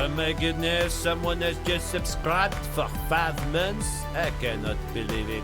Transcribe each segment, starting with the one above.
Oh my goodness, someone has just subscribed for 5 months? I cannot believe it.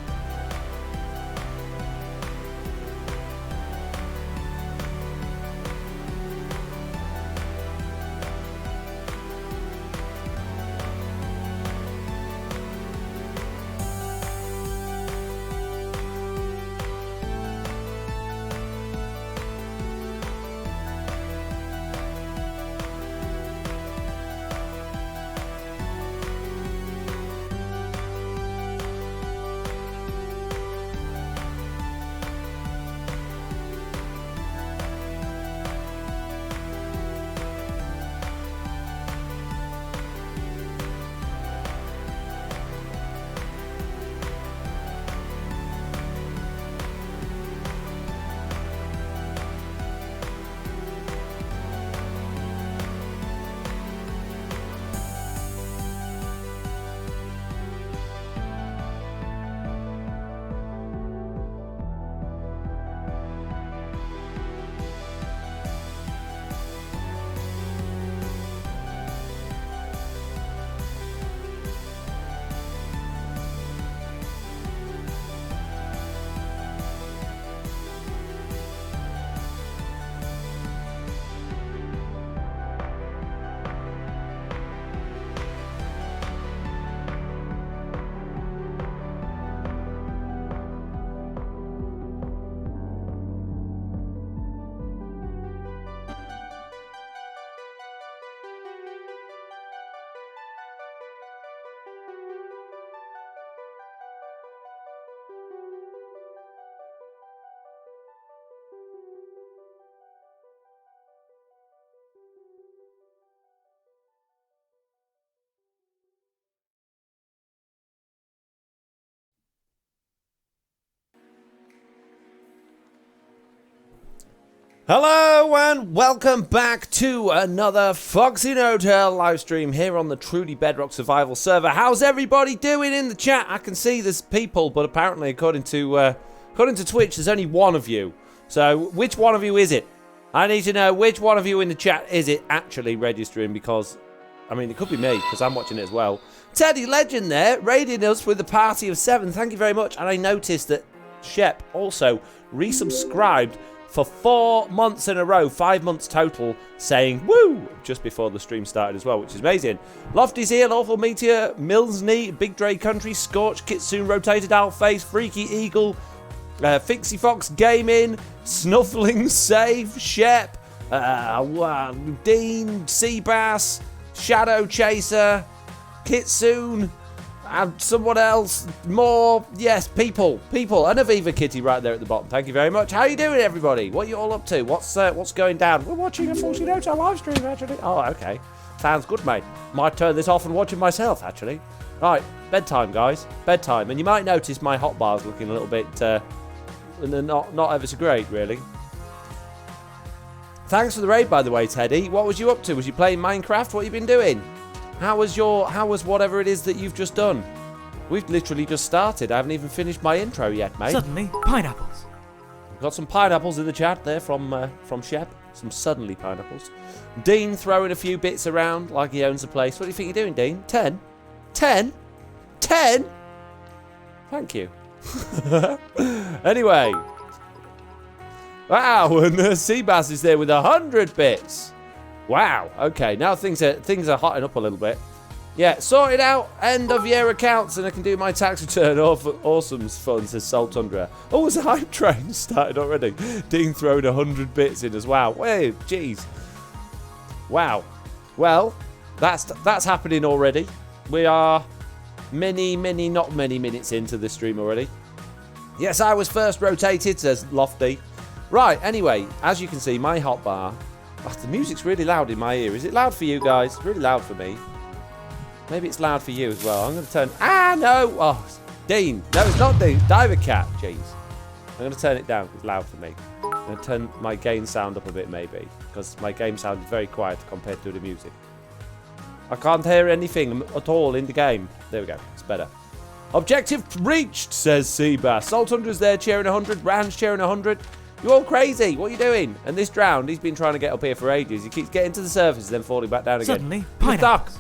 Hello and welcome back to another Foxy Hotel live stream here on the truly Bedrock survival server. How's everybody doing in the chat? I can see there's people, but apparently according to Twitch, there's only one of you. So which one of you is it? I need to know which one of you in the chat is it actually registering, because I mean it could be me because I'm watching it as well. Teddy Legend there raiding us with a party of 7. Thank you very much. And I noticed that Shep also resubscribed for 4 months in a row, 5 months total, saying woo just before the stream started as well, which is amazing. Lofty's here, Lawful Meteor, Millsney, Big Dre Country, Scorch, Kitsune, Rotated Outface, Freaky Eagle, Fixie Fox Gaming, Snuffling Save, Shep, Dean, Seabass, Shadow Chaser, Kitsune, and someone else, more, yes, people, and Aviva Kitty right there at the bottom. Thank you very much. How you doing, everybody? What are you all up to? What's going down? We're watching a Foxy Hotel live stream, actually. Oh, okay. Sounds good, mate. Might turn this off and watch it myself, actually. Right, bedtime, guys. Bedtime. And you might notice my hotbar's looking a little bit, not ever so great, really. Thanks for the raid, by the way, Teddy. What was you up to? Was you playing Minecraft? What have you been doing? How was whatever it is that you've just done? We've literally just started. I haven't even finished my intro yet, mate. Suddenly, pineapples. We've got some pineapples in the chat there from Shep. Some suddenly pineapples. Dean throwing a few bits around like he owns the place. What do you think you're doing, Dean? 10? 10? 10? Thank you. Anyway. Wow, and the Seabass is there with 100 bits. Wow, okay, now things are hotting up a little bit. Yeah, sorted out, end of year accounts, and I can do my tax return. Awesome's fun, says Soul Tundra. Oh, it's a hype train started already. Dean throwing 100 bits in as well. Wait, jeez. Wow. Well, that's happening already. We are not many minutes into this stream already. Yes, I was first rotated, says Lofty. Right, anyway, as you can see, my hotbar. Oh, the music's really loud in my ear. Is it loud for you guys? It's really loud for me. Maybe it's loud for you as well. I'm going to turn... Ah, no! Oh, Dean. No, it's not Dean. Diver Cat. Jeez. I'm going to turn it down. It's loud for me. I'm going to turn my gain sound up a bit, maybe. Because my game sound is very quiet compared to the music. I can't hear anything at all in the game. There we go. It's better. Objective reached, says Seabass. Soul Tundra's there cheering 100. Rand's cheering 100. You all crazy. What are you doing? And this drowned, he's been trying to get up here for ages. He keeps getting to the surface and then falling back down again. Suddenly, pineapples.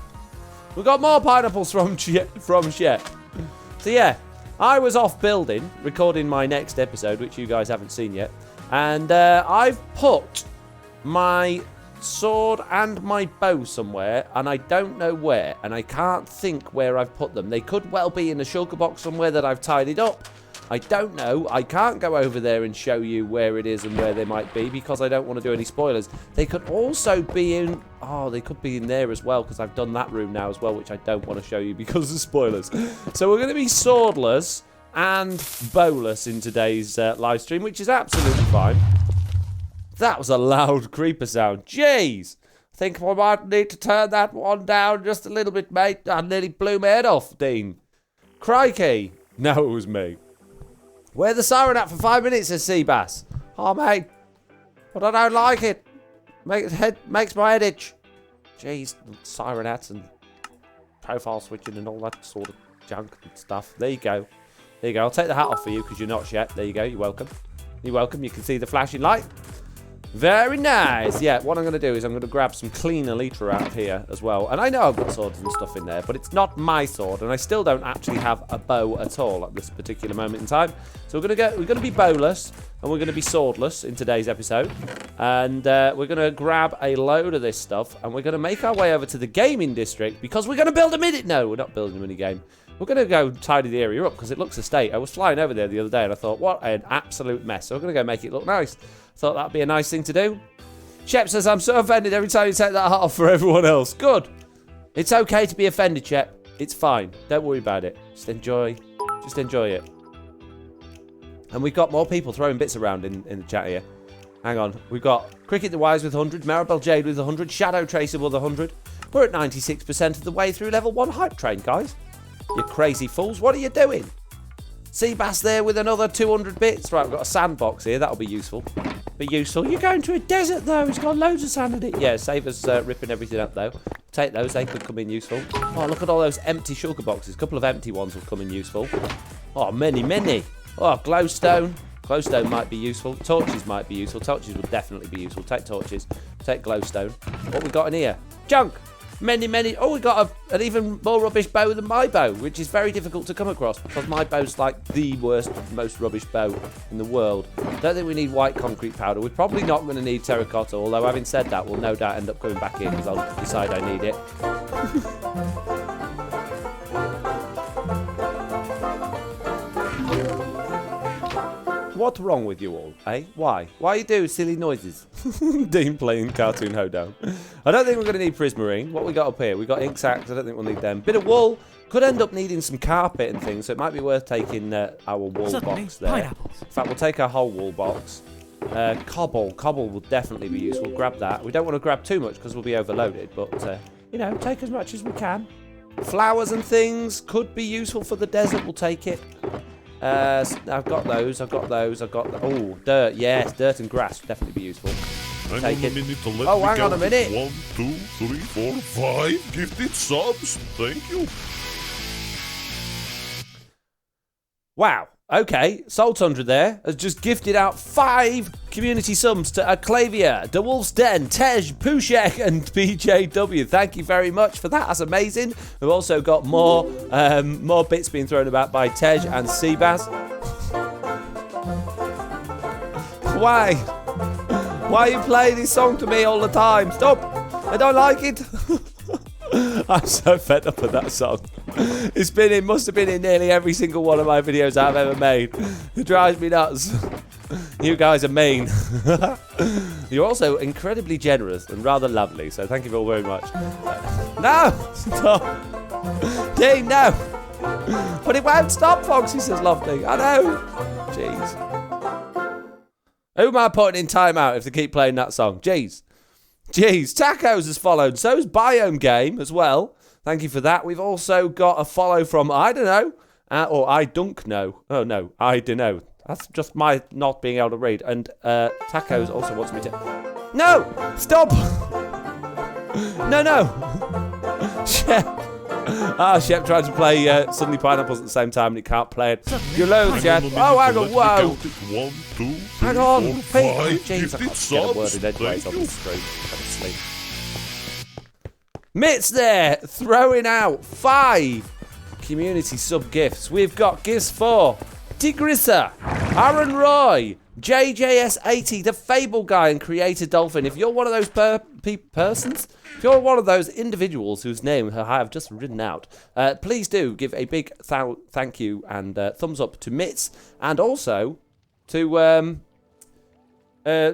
We've got more pineapples from Shep. So yeah, I was off building, recording my next episode, which you guys haven't seen yet. And I've put my sword and my bow somewhere, and I don't know where, and I can't think where I've put them. They could well be in a shulker box somewhere that I've tidied up. I don't know. I can't go over there and show you where it is and where they might be because I don't want to do any spoilers. They could also be in... Oh, they could be in there as well because I've done that room now as well, which I don't want to show you because of spoilers. So we're going to be swordless and bowless in today's live stream, which is absolutely fine. That was a loud creeper sound. Jeez. I think I might need to turn that one down just a little bit, mate. I nearly blew my head off, Dean. Crikey. No, it was me. Wear the siren at for 5 minutes, says Seabass. Oh, mate. But I don't like it. Makes my head itch. Jeez, siren hats and profile switching and all that sort of junk and stuff. There you go. There you go. I'll take the hat off for you because you're not yet. There you go. You're welcome. You're welcome. You can see the flashing light. Very nice. Yeah, what I'm going to do is I'm going to grab some clean elytra out of here as well. And I know I've got swords and stuff in there, but it's not my sword. And I still don't actually have a bow at all at this particular moment in time. So we're going to be bowless and we're going to be swordless in today's episode. And we're going to grab a load of this stuff and we're going to make our way over to the gaming district because we're going to build a mini... No, we're not building a mini game. We're going to go tidy the area up because it looks a state. I was flying over there the other day and I thought, what an absolute mess. So we're going to go make it look nice. Thought that'd be a nice thing to do. Shep says, I'm so offended every time you take that hat off for everyone else. Good. It's okay to be offended, Shep. It's fine. Don't worry about it. Just enjoy it. And we've got more people throwing bits around in the chat here. Hang on. We've got Cricket the Wise with 100, Maribel Jade with 100, Shadow Tracer with 100. We're at 96% of the way through level 1 hype train, guys. You crazy fools. What are you doing? Seabass there with another 200 bits. Right, we've got a sandbox here. That'll be useful. You're going to a desert, though. It's got loads of sand in it. Yeah, save us ripping everything up, though. Take those. They could come in useful. Oh, look at all those empty shulker boxes. A couple of empty ones will come in useful. Oh, many. Oh, glowstone. Glowstone might be useful. Torches might be useful. Torches will definitely be useful. Take torches. Take glowstone. What we got in here? Junk. Many. Oh, we got an even more rubbish bow than my bow, which is very difficult to come across because my bow's like the worst, most rubbish bow in the world. Don't think we need white concrete powder. We're probably not going to need terracotta, although having said that, we'll no doubt end up coming back in because I'll decide I need it. What's wrong with you all, eh? Why? Why you do silly noises? Dean playing Cartoon Hoedown. I don't think we're going to need prismarine. What we got up here? We got ink sacks. I don't think we'll need them. Bit of wool. Could end up needing some carpet and things, so it might be worth taking our wool box there. Pineapples. In fact, we'll take our whole wool box. Cobble. Cobble will definitely be useful. Grab that. We don't want to grab too much because we'll be overloaded, but, you know, take as much as we can. Flowers and things could be useful for the desert. We'll take it. I've got those. Oh, dirt. Yes, dirt and grass would definitely be useful. Hang on a minute. 1, 2, 3, 4, 5 gifted subs. Thank you. Wow. Okay, Soul Tundra there has just gifted out 5 community subs to Aclavia, The Wolf's Den, Tej, Pushek, and BJW. Thank you very much for that. That's amazing. We've also got more bits being thrown about by Tej and Seabass. Why? Why are you playing this song to me all the time? Stop! I don't like it. I'm so fed up with that song. It must have been in nearly every single one of my videos I've ever made. It drives me nuts. You guys are mean. You're also incredibly generous and rather lovely, so thank you all very much. No! Stop! Dean, no! But it won't stop, Foxy says lovely. I know. Jeez. Who am I putting in timeout if they keep playing that song? Jeez. Tacos has followed. So's Biome Game as well. Thank you for that. We've also got a follow from I don't know, or I dunk know. Oh no, I don't know. That's just my not being able to read. And Tacos also wants me to. No, stop. No. Shep. Shep tried to play Suddenly Pineapples at the same time and he can't play it. You lose, Shep. Oh, hang on, whoa. 1, 2, 3, Hang on, 4, 5 jeez, I gifted can't get a word subs. in edgeways Thank on you. the screen. I'm asleep. Mitts there, throwing out 5 community sub gifts. We've got gifts for Tigrissa, Aaron Roy, JJS80, the Fable guy and Creator Dolphin. If you're one of those persons, if you're one of those individuals whose name I have just written out, please do give a big thank you and thumbs up to Mitts and also to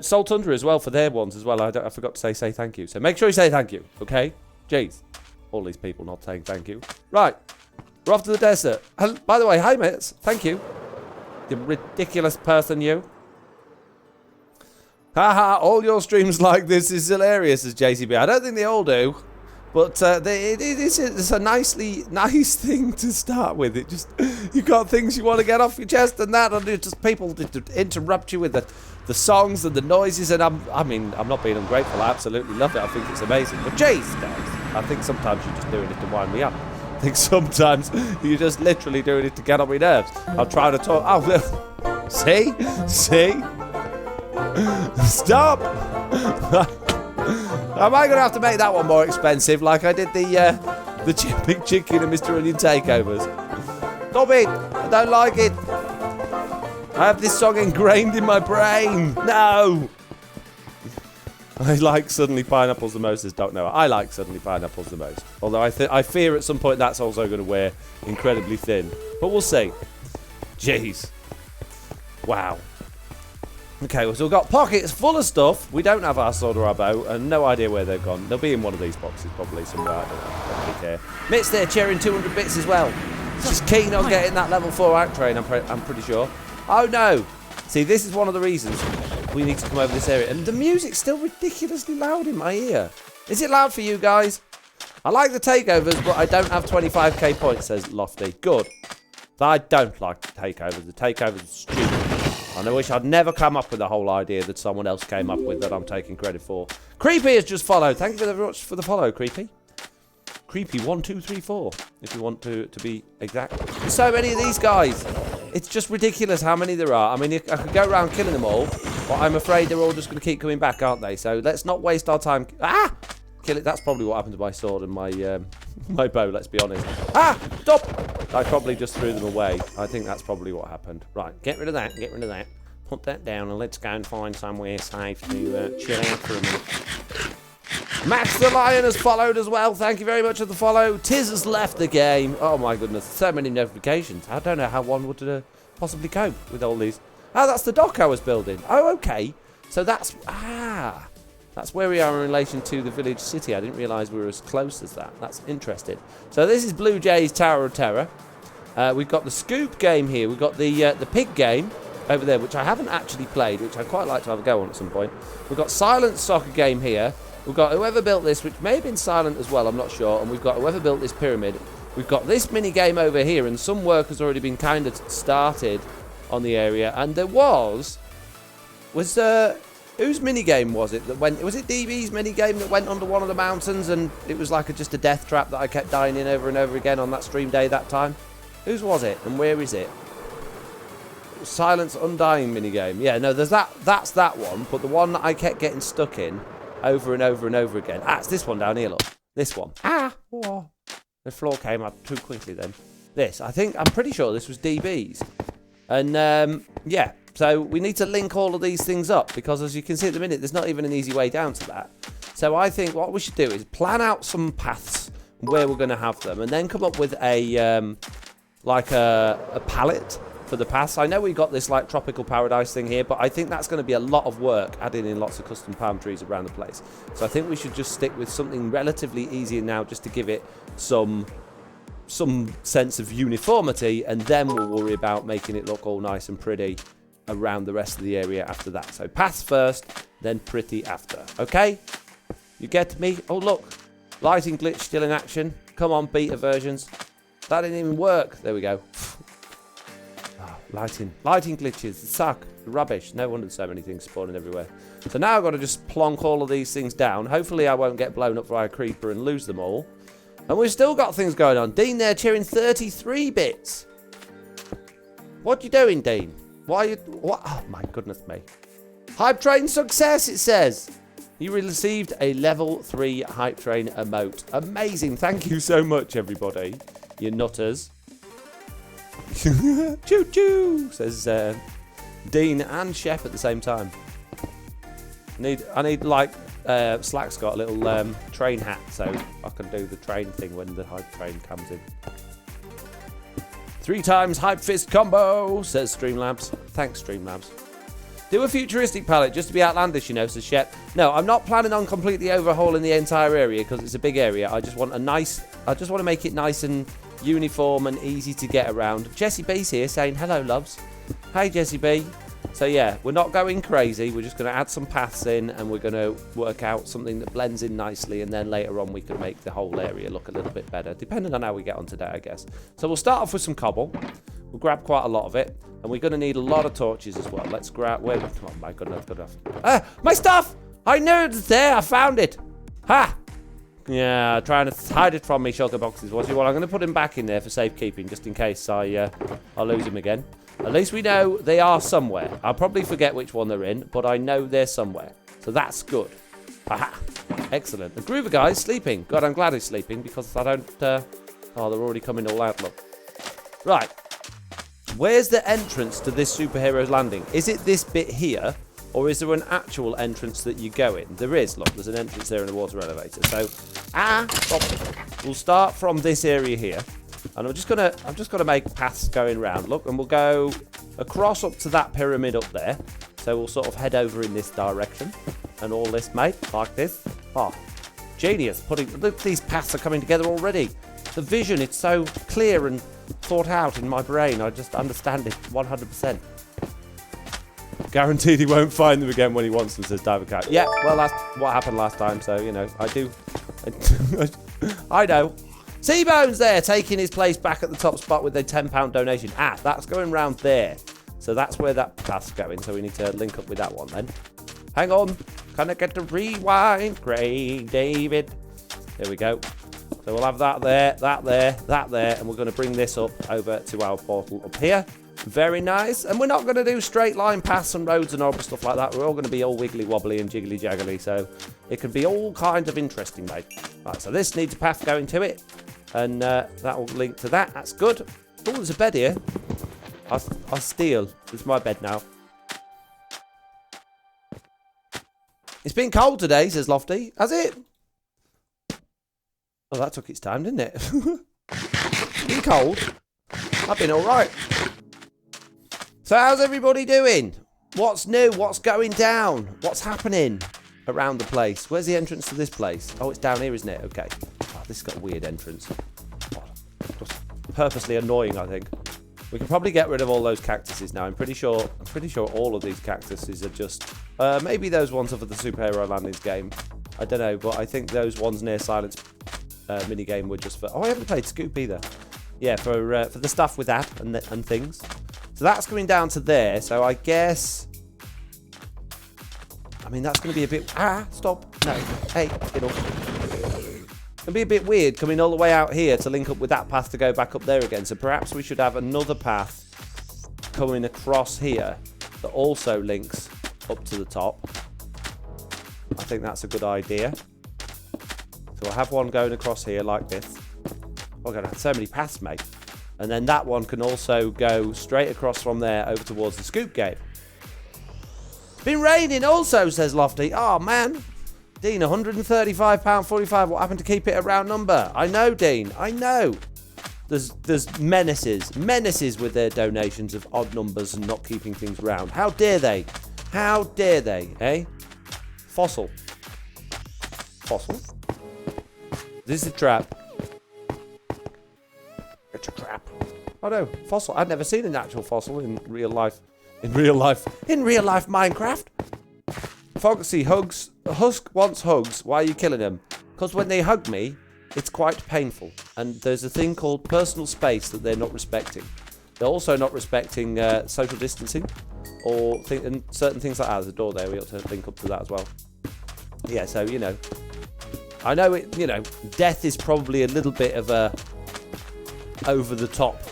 Soul Tundra as well for their ones as well. I forgot to say thank you. So make sure you say thank you, okay? Jeez, all these people not saying thank you. Right, we're off to the desert. By the way, hi Mitts, thank you. The ridiculous person you. Haha, all your streams like this is hilarious, as JCB. I don't think they all do, but it's a nice thing to start with. It just, you've got things you want to get off your chest and that, and it just people to interrupt you with the songs and the noises, and I'm not being ungrateful. I absolutely love it. I think it's amazing. But jeez, guys, I think sometimes you're just doing it to wind me up. I think sometimes you're just literally doing it to get on my nerves. I'm trying to talk. Oh, see? Stop! Am I going to have to make that one more expensive like I did the Big Chicken and Mr. Onion takeovers? Stop it! I don't like it. I have this song ingrained in my brain. No! I like Suddenly Pineapples the most as Doc Noah. I like Suddenly Pineapples the most. Although I fear at some point that's also going to wear incredibly thin. But we'll see. Jeez. Wow. Okay, so we've got pockets full of stuff. We don't have our sword or our bow, and no idea where they've gone. They'll be in one of these boxes probably somewhere. I don't really care. Mitts there, cheering 200 bits as well. Just keen on getting that level 4 out train, I'm pretty sure. Oh no! See, this is one of the reasons we need to come over this area. And the music's still ridiculously loud in my ear. Is it loud for you guys? I like the takeovers, but I don't have 25k points, says Lofty. Good. I don't like the takeovers. The takeovers are stupid. And I wish I'd never come up with the whole idea that someone else came up with that I'm taking credit for. Creepy has just followed. Thank you very much for the follow, Creepy. Creepy1234, if you want to be exact. There's so many of these guys. It's just ridiculous how many there are. I mean, I could go around killing them all, but I'm afraid they're all just going to keep coming back, aren't they? So let's not waste our time. Ah! Kill it. That's probably what happened to my sword and my my bow, let's be honest. Ah! Stop! I probably just threw them away. I think that's probably what happened. Right, get rid of that, get rid of that. Put that down and let's go and find somewhere safe to chill out for a minute. Max the Lion has followed as well. Thank you very much for the follow. Tiz has left the game. Oh my goodness, so many notifications. I don't know how one would possibly cope with all these. Oh, that's the dock I was building. Oh, okay. So that's where we are in relation to the village city. I didn't realise we were as close as that. That's interesting. So this is Blue Jay's Tower of Terror. We've got the Scoop game here. We've got the Pig game over there, which I haven't actually played, which I'd quite like to have a go on at some point. We've got Silent Soccer game here. We've got whoever built this, which may have been Silent as well, I'm not sure. And we've got whoever built this pyramid. We've got this mini game over here, and some work has already been kind of started on the area. And there was whose mini game was it that went? Was it DB's mini game that went under one of the mountains, and it was like just a death trap that I kept dying in over and over again on that stream day that time? Whose was it, and where is it? Silence Undying minigame. Yeah, no, there's that's that one, but the one that I kept getting stuck in over and over and over again. Ah, it's this one down here, look. This one. Ah! Oh, the floor came up too quickly then. I'm pretty sure this was DB's. And, yeah, so we need to link all of these things up, because as you can see at the minute, there's not even an easy way down to that. So I think what we should do is plan out some paths where we're going to have them, and then come up with a palette for the paths. I know we got this like tropical paradise thing here, but I think that's going to be a lot of work, adding in lots of custom palm trees around the place. So I think we should just stick with something relatively easy now, just to give it some sense of uniformity, and then we'll worry about making it look all nice and pretty around the rest of the area after that. So paths first, then pretty after. Okay? You get me? Oh look, lighting glitch still in action. Come on, beta versions. That didn't even work. There we go. Lighting glitches suck. Rubbish. No wonder so many things spawning everywhere. So now I've got to just plonk all of these things down. Hopefully I won't get blown up by a creeper and lose them all. And we've still got things going on. Dean there cheering 33 bits. What you doing, Dean? Why are you... What? Oh, my goodness me. Hype train success, it says. You received a level 3 hype train emote. Amazing. Thank you so much, everybody. You nutters. Choo-choo, says Dean and Chef at the same time. I need like, Slack's got a little train hat, so I can do the train thing when the hype train comes in. 3 times hype fist combo, says Streamlabs. Thanks, Streamlabs. Do a futuristic palette just to be outlandish, you know, says Shep. No, I'm not planning on completely overhauling the entire area because it's a big area. I just want to make it nice and uniform and easy to get around. Jessie B's here saying hello, loves. Hey, Jessie B. So yeah, we're not going crazy. We're just going to add some paths in and we're going to work out something that blends in nicely, and then later on we can make the whole area look a little bit better, depending on how we get on today, I guess. So we'll start off with some cobble. We'll grab quite a lot of it, and we're going to need a lot of torches as well. Let's grab... Wait, oh my goodness, good enough. Ah, my stuff! I knew it was there. I found it. Ha! Yeah, trying to hide it from me, shulker boxes, was he? Well, I'm going to put him back in there for safekeeping, just in case I lose him again. At least we know they are somewhere. I'll probably forget which one they're in, but I know they're somewhere. So that's good. Aha! Excellent. The Groover guy's sleeping. God, I'm glad he's sleeping, because I don't... oh, they're already coming all out, look. Right. Where's the entrance to this superhero's landing? Is it this bit here? Or is there an actual entrance that you go in? There is. Look, there's an entrance there in the water elevator. So, stop. We'll start from this area here. And I'm just gonna make paths going round. Look, and we'll go across up to that pyramid up there. So we'll sort of head over in this direction. And all this, mate, like this. Oh, genius. Look, these paths are coming together already. The vision, it's so clear and thought out in my brain. I just understand it 100%. Guaranteed he won't find them again when he wants them, says Diver Cat. Yeah, well, that's what happened last time, so, you know, I know. Seabone's there, taking his place back at the top spot with a £10 donation. Ah, that's going round there. So that's where that path's going, so we need to link up with that one then. Hang on. Can I get the rewind? Great, David. There we go. So we'll have that there, that there, that there, and we're going to bring this up over to our portal up here. Very nice. And we're not going to do straight line paths and roads and all the stuff like that. We're all going to be all wiggly wobbly and jiggly jaggly, so it can be all kinds of interesting, mate. Right, so this needs a path going to it, and that will link to that. That's good. Oh, there's a bed here. I'll steal. It's my bed now. It's been cold today, says Lofty. Has it? Oh, that took its time, didn't it? Been cold. I've been alright. So how's everybody doing? What's new? What's going down? What's happening around the place? Where's the entrance to this place? Oh, it's down here, isn't it? Okay. Oh, this has got a weird entrance. Oh, just purposely annoying, I think. We can probably get rid of all those cactuses now. I'm pretty sure all of these cactuses are just... maybe those ones are for the Superhero Landings game. I don't know, but I think those ones near Silence minigame were just for... Oh, I haven't played Scoop either. Yeah, for the stuff with that and things. So that's coming down to there. So I guess... I mean, that's going to be a bit... Ah, stop. No. Hey, get off. It's going to be a bit weird coming all the way out here to link up with that path to go back up there again. So perhaps we should have another path coming across here that also links up to the top. I think that's a good idea. So we'll have one going across here like this. We're going to have so many paths, mate. And then that one can also go straight across from there over towards the Scoop Gate. Been raining also, says Lofty. Oh, man. Dean, £135.45. What happened to keep it a round number? I know, Dean. I know. There's menaces with their donations of odd numbers and not keeping things round. How dare they? How dare they, eh? Fossil. This is a trap. It's a trap. Oh no, fossil. I've never seen an actual fossil in real life. In real life Minecraft. Foxy hugs. Husk wants hugs. Why are you killing him? Because when they hug me, it's quite painful. And there's a thing called personal space that they're not respecting. They're also not respecting social distancing or and certain things like that. There's a door there. We ought to link up to that as well. Yeah, so, you know, I know it, you know, death is probably a little bit of a over-the-top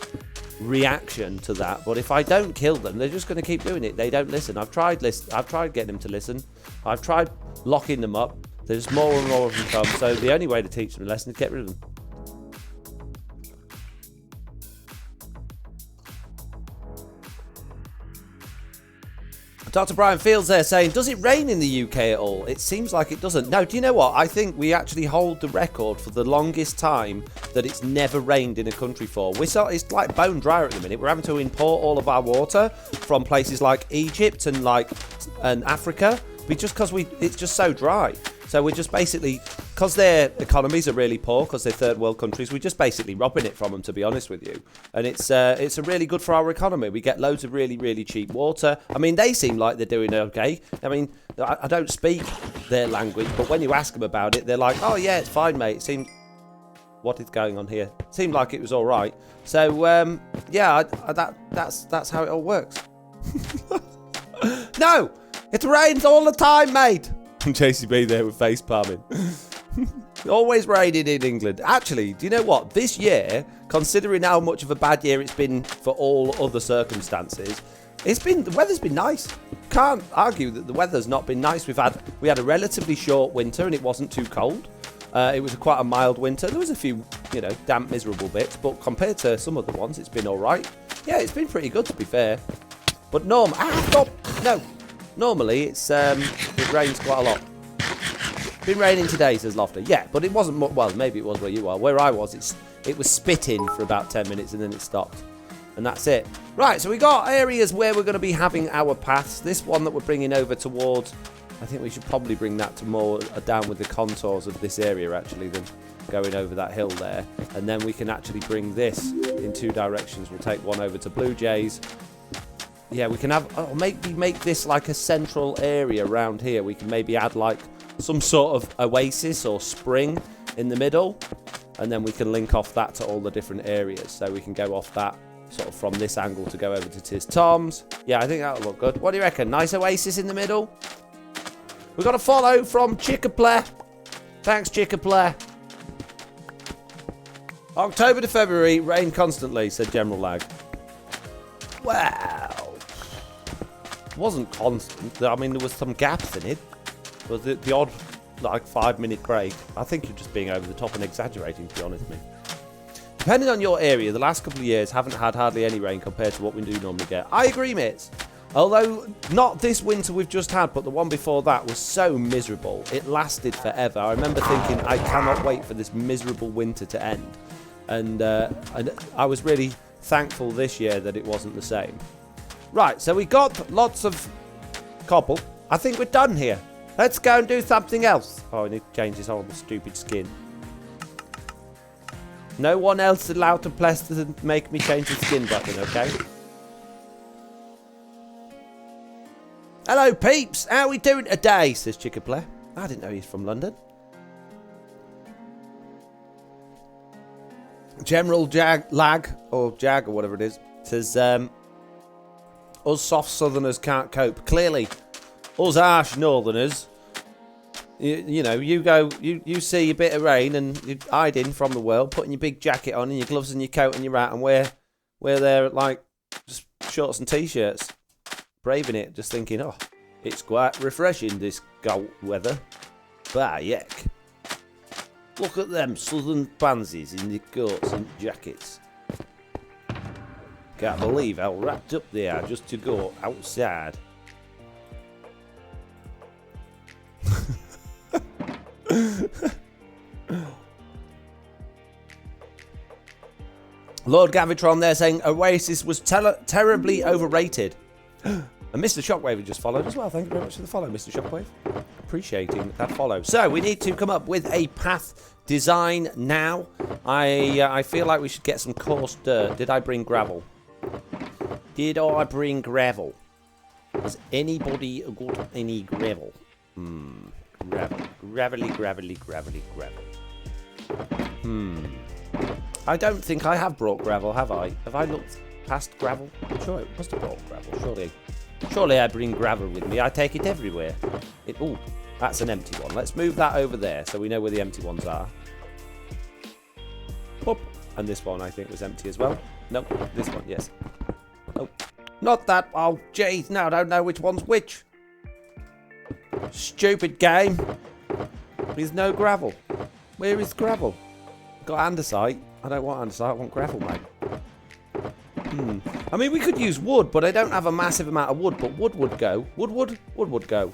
reaction to that, but if I don't kill them, they're just going to keep doing it. They don't listen. I've tried getting them to listen. I've tried locking them up. There's more and more of them come, so the only way to teach them a lesson is get rid of them. Dr. Brian Fields there saying, does it rain in the UK at all? It seems like it doesn't. No, do you know what? I think we actually hold the record for the longest time that it's never rained in a country for. It's like bone dry at the minute. We're having to import all of our water from places like Egypt and Africa, because it's just so dry. So we're just basically, because their economies are really poor, because they're third world countries, we're just basically robbing it from them, to be honest with you. And it's a really good for our economy. We get loads of really, really cheap water. I mean, they seem like they're doing okay. I mean, I don't speak their language, but when you ask them about it, they're like, oh yeah, it's fine, mate. It seems, what is going on here? It seemed like it was all right. So, yeah, that's how it all works. No, it rains all the time, mate. JCB there with face palming. Always raining in England. Actually, do you know what? This year, considering how much of a bad year it's been for all other circumstances, the weather's been nice. Can't argue that the weather's not been nice. We had a relatively short winter and it wasn't too cold. It was quite a mild winter. There was a few, damp, miserable bits, but compared to some of the ones, it's been all right. Yeah, it's been pretty good, to be fair. But normally it's it rains quite a lot. It's been raining today, says Lofter. Yeah, but it wasn't well, maybe it was where you are. Where I was, it was spitting for about 10 minutes and then it stopped. And that's it. Right, so we got areas where we're going to be having our paths. This one that we're bringing over towards, I think we should probably bring that to more down with the contours of this area actually than going over that hill there. And then we can actually bring this in two directions. We'll take one over to Blue Jays. Yeah, we can have, maybe make this like a central area around here. We can maybe add like some sort of oasis or spring in the middle. And then we can link off that to all the different areas. So we can go off that sort of from this angle to go over to Tis Tom's. Yeah, I think that'll look good. What do you reckon? Nice oasis in the middle? We got a follow from Chickaplay. Thanks, Chickaplay. October to February, rain constantly, said General Lag. Wow. Wasn't constant. I mean, there was some gaps in it. But the odd, 5-minute break. I think you're just being over the top and exaggerating, to be honest with me. Depending on your area, the last couple of years haven't had hardly any rain compared to what we do normally get. I agree, mates. Although, not this winter we've just had, but the one before that was so miserable. It lasted forever. I remember thinking, I cannot wait for this miserable winter to end. And I was really thankful this year that it wasn't the same. Right, so we got lots of cobble. I think we're done here. Let's go and do something else. Oh, I need to change this horrible, stupid skin. No one else allowed to press to make me change the skin button, okay? Hello, peeps. How are we doing today, says Chickaplay. I didn't know he's from London. General Lag, or Jag, or whatever it is, says, us soft southerners can't cope. Clearly, us harsh northerners, you see a bit of rain and you're hiding from the world, putting your big jacket on and your gloves and your coat and your hat, and we're there like just shorts and t-shirts, braving it, just thinking, oh, it's quite refreshing, this cold weather. Bah, yuck. Look at them southern pansies in their coats and jackets. Can't believe how wrapped up they are just to go outside. Lord Gavitron there saying Oasis was terribly overrated. And Mr. Shockwave just followed as well. Thank you very much for the follow, Mr. Shockwave. Appreciating that follow. So we need to come up with a path design now. I feel like we should get some coarse dirt. Did I bring gravel? Did I bring gravel? Has anybody got any gravel? Gravel. Gravelly. I don't think I have brought gravel, have I? Have I looked past gravel? I'm sure I must have brought gravel, surely. Surely I bring gravel with me. I take it everywhere. That's an empty one. Let's move that over there so we know where the empty ones are. Whoop. And this one, I think, was empty as well. Nope. This one, yes. Nope. Not that. Oh, jeez. Now I don't know which one's which. Stupid game. There's no gravel. Where is gravel? Got andesite. I don't want andesite. I want gravel, mate. I mean, we could use wood, but I don't have a massive amount of wood. But wood would go. Wood would go.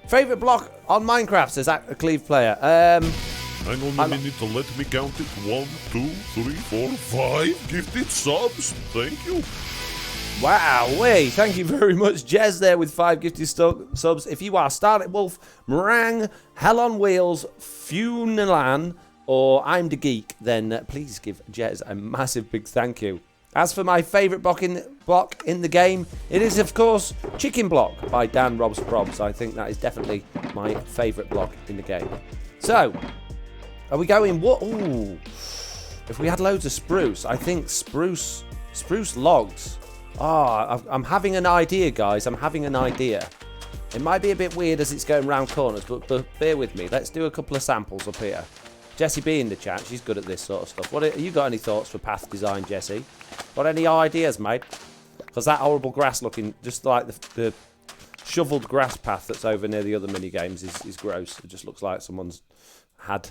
Favorite block on Minecraft, says a Cleve player. Hang on a minute to let me count it. 1, 2, 3, 4, 5 gifted subs. Thank you. Wow, thank you very much, Jez, there with 5 gifted subs. If you are Starlit Wolf, Meringue, Hell on Wheels, Funalan, or I'm the Geek, then please give Jez a massive big thank you. As for my favourite block in the game, it is, of course, Chicken Block by Dan Robs Probs. I think that is definitely my favourite block in the game. So, are we going what? Ooh, if we had loads of spruce, I think spruce logs. I'm having an idea, guys. I'm having an idea. It might be a bit weird as it's going round corners, but bear with me. Let's do a couple of samples up here. Jessie B in the chat. She's good at this sort of stuff. What you got any thoughts for path design, Jessie? Got any ideas, mate? Because that horrible grass looking, just like the shoveled grass path that's over near the other mini games is gross. It just looks like someone's had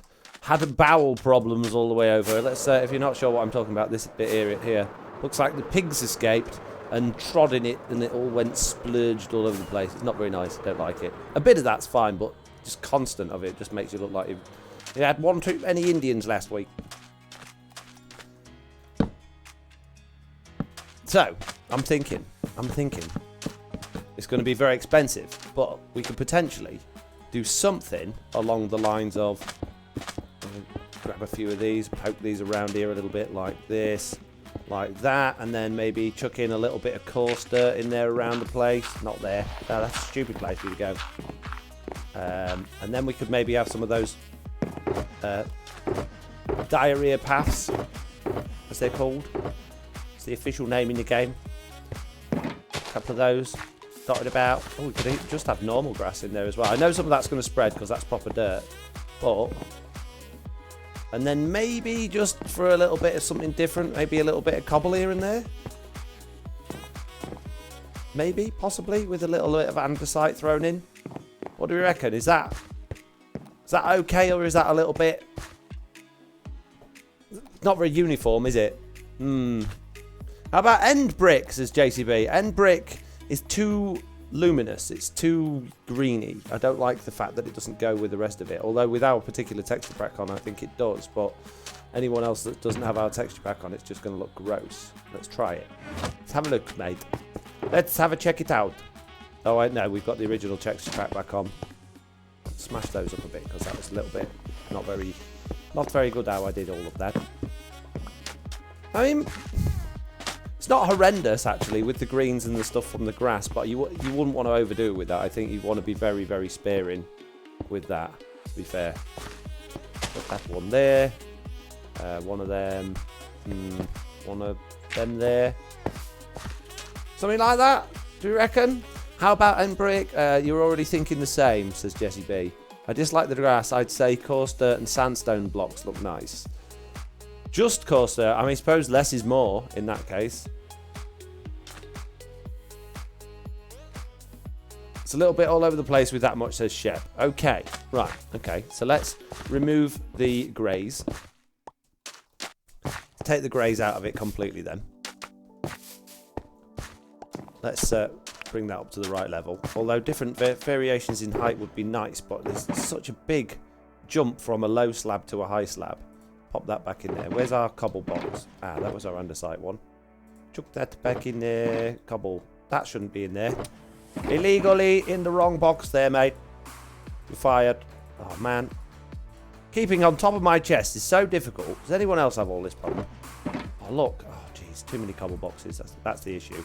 bowel problems all the way over. Let's if you're not sure what I'm talking about, this bit here looks like the pigs escaped and trod in it, and it all went splurged all over the place. It's not very nice. I don't like it. A bit of that's fine, but just constant of it just makes you look like you had one too many Indians last week. So, I'm thinking it's going to be very expensive, but we could potentially do something along the lines of grab a few of these, poke these around here a little bit like this, like that, and then maybe chuck in a little bit of coarse dirt in there around the place. Not there. No, that's a stupid place for you to go. And then we could maybe have some of those diarrhea paths, as they're called. It's the official name in the game. A couple of those dotted about. Oh, we could just have normal grass in there as well. I know some of that's going to spread because that's proper dirt, but... And then maybe just for a little bit of something different, maybe a little bit of cobble here and there. Maybe, possibly, with a little bit of andesite thrown in. What do we reckon? Is that okay, or is that a little bit... Not very uniform, is it? How about end brick, says JCB. End brick is too luminous. It's too greeny. I don't like the fact that it doesn't go with the rest of it. Although with our particular texture pack on, I think it does. But anyone else that doesn't have our texture pack on, it's just going to look gross. Let's try it. Let's have a look, mate. Let's have a check it out. Oh, I know. We've got the original texture pack back on. Smash those up a bit because that was a little bit not very good how I did all of that. I mean... It's not horrendous, actually, with the greens and the stuff from the grass, but you wouldn't want to overdo it with that. I think you'd want to be very, very sparing with that, to be fair. Put that one there. One of them. One of them there. Something like that, do you reckon? How about end brick? You're already thinking the same, says Jessie B. I dislike the grass. I'd say coarse dirt and sandstone blocks look nice. Just coarse dirt. I mean, I suppose less is more in that case. It's a little bit all over the place with that much, says Shep. Okay, right. Okay, so let's remove the greys. Take the greys out of it completely then. Let's bring that up to the right level. Although different variations in height would be nice, but there's such a big jump from a low slab to a high slab. Pop that back in there. Where's our cobble box? Ah, that was our andesite one. Chuck that back in there. Cobble. That shouldn't be in there. Illegally in the wrong box there, mate. You're fired. Oh, man. Keeping on top of my chest is so difficult. Does anyone else have all this problem? Oh, look. Oh, jeez. Too many cobble boxes. That's the issue.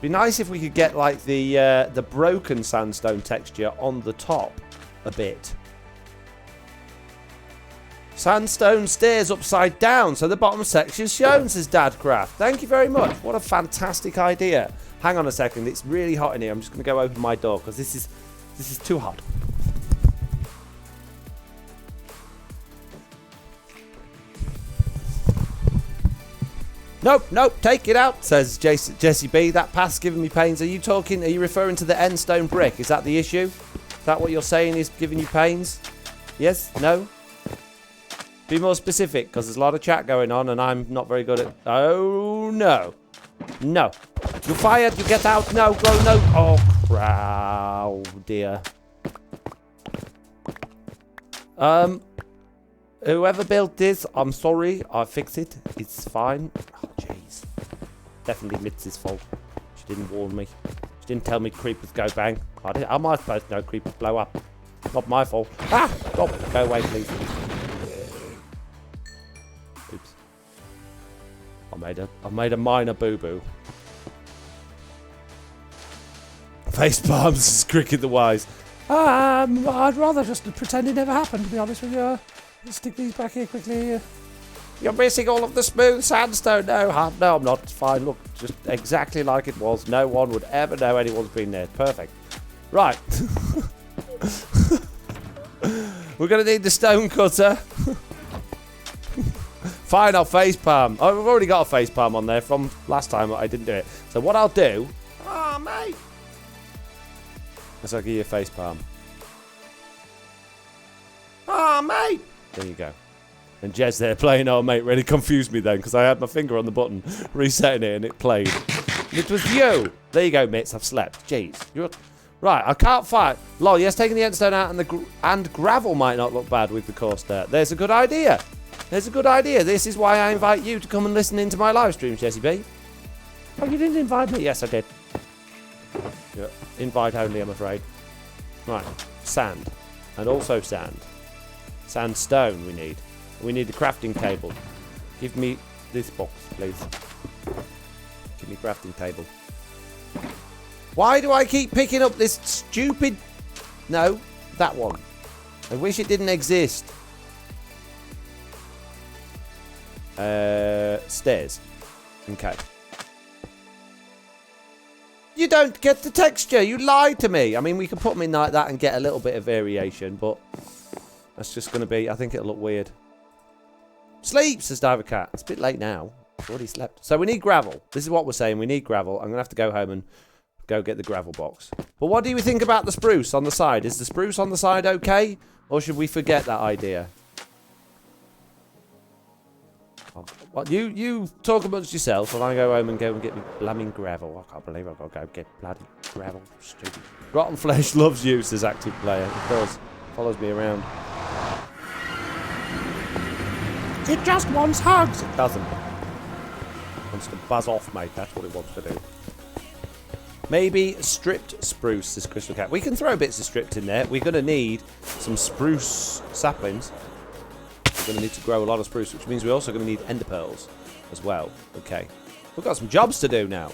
Be nice if we could get, like, the broken sandstone texture on the top a bit. Sandstone stairs upside down, so the bottom section's shown, says Dadcraft. Thank you very much. What a fantastic idea. Hang on a second. It's really hot in here. I'm just going to go open my door because this is This is too hot. Nope, take it out, says Jesse B. That path's giving me pains. Are you referring to the end stone brick? Is that the issue? Is that what you're saying is giving you pains? Yes? No? Be more specific, because there's a lot of chat going on, and I'm not very good at... Oh, no. No. You fired, you get out. No, go, no. Oh, crap. Oh, dear. Whoever built this, I'm sorry. I fixed it. It's fine. Oh, jeez. Definitely Mitzi's fault. She didn't warn me. She didn't tell me creepers go bang. How am I supposed to know creepers blow up? Not my fault. Ah! Oh, go away, please. Oops. I made a minor boo-boo. Face palms is Cricket the Wise. I'd rather just pretend it never happened, to be honest with you. Let's stick these back here quickly. You're missing all of the smooth sandstone. No, I'm not. It's fine. Look, just exactly like it was. No one would ever know anyone's been there. Perfect. Right. We're going to need the stone cutter. Fine, I'll facepalm. Oh, we've already got a facepalm on there from last time. I didn't do it. So what I'll do... Oh, mate. I'll give you a facepalm. Oh, mate. There you go. And Jez there playing Oh Mate really confused me then because I had my finger on the button resetting it and it played. It was you. There you go, Mitz. I've slept. Jeez. Right, I can't fight. Lol, yes, taking the endstone out and gravel might not look bad with the course there. There's a good idea. There's a good idea. This is why I invite you to come and listen into my live streams, Jesse B. Oh, you didn't invite me? Yes, I did. Yeah, invite only, I'm afraid. Right, sand. And also sand. Sandstone we need. We need the crafting table. Give me this box, please. Give me crafting table. Why do I keep picking up this stupid... No, that one. I wish it didn't exist. Stairs. Okay. You don't get the texture. You lied to me. I mean, we can put them in like that and get a little bit of variation, but that's just going to be... I think it'll look weird. Sleep, says Diver Cat. It's a bit late now. I've already slept. So we need gravel. This is what we're saying. We need gravel. I'm going to have to go home and go get the gravel box. But what do you think about the spruce on the side? Is the spruce on the side okay? Or should we forget that idea? Well, you talk amongst yourself and I go home and go and get me blamming gravel. I can't believe I've got to go get bloody gravel. Stupid. Rotten Flesh loves you, says Active Player. It does. Follows me around. It just wants hugs. It doesn't. It wants to buzz off, mate. That's what it wants to do. Maybe stripped spruce, says Crystal Cat. We can throw bits of stripped in there. We're going to need some spruce saplings. We're going to need to grow a lot of spruce, which means we're also going to need ender pearls as well. Okay. We've got some jobs to do now.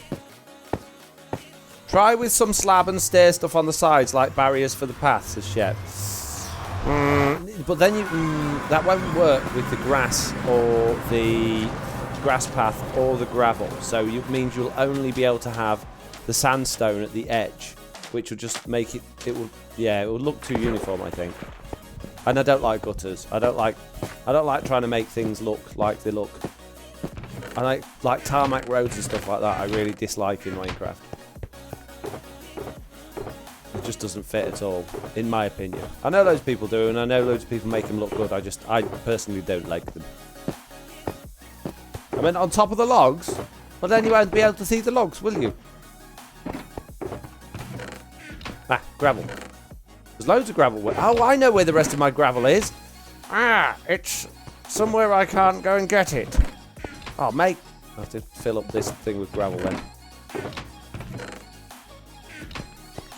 Try with some slab and stair stuff on the sides, like barriers for the path, says Shep. But then that won't work with the grass or the grass path or the gravel. So it means you'll only be able to have the sandstone at the edge, which will just make it. It will look too uniform, I think. And I don't like gutters. I don't like trying to make things look like they look. I like tarmac roads and stuff like that. I really dislike in Minecraft. It just doesn't fit at all, in my opinion. I know loads of people do, and I know loads of people make them look good. I personally don't like them. I mean, on top of the logs, but then you won't be able to see the logs, will you? Ah, gravel. There's loads of gravel. Oh, I know where the rest of my gravel is. Ah, it's somewhere I can't go and get it. Oh, mate. I have to fill up this thing with gravel then.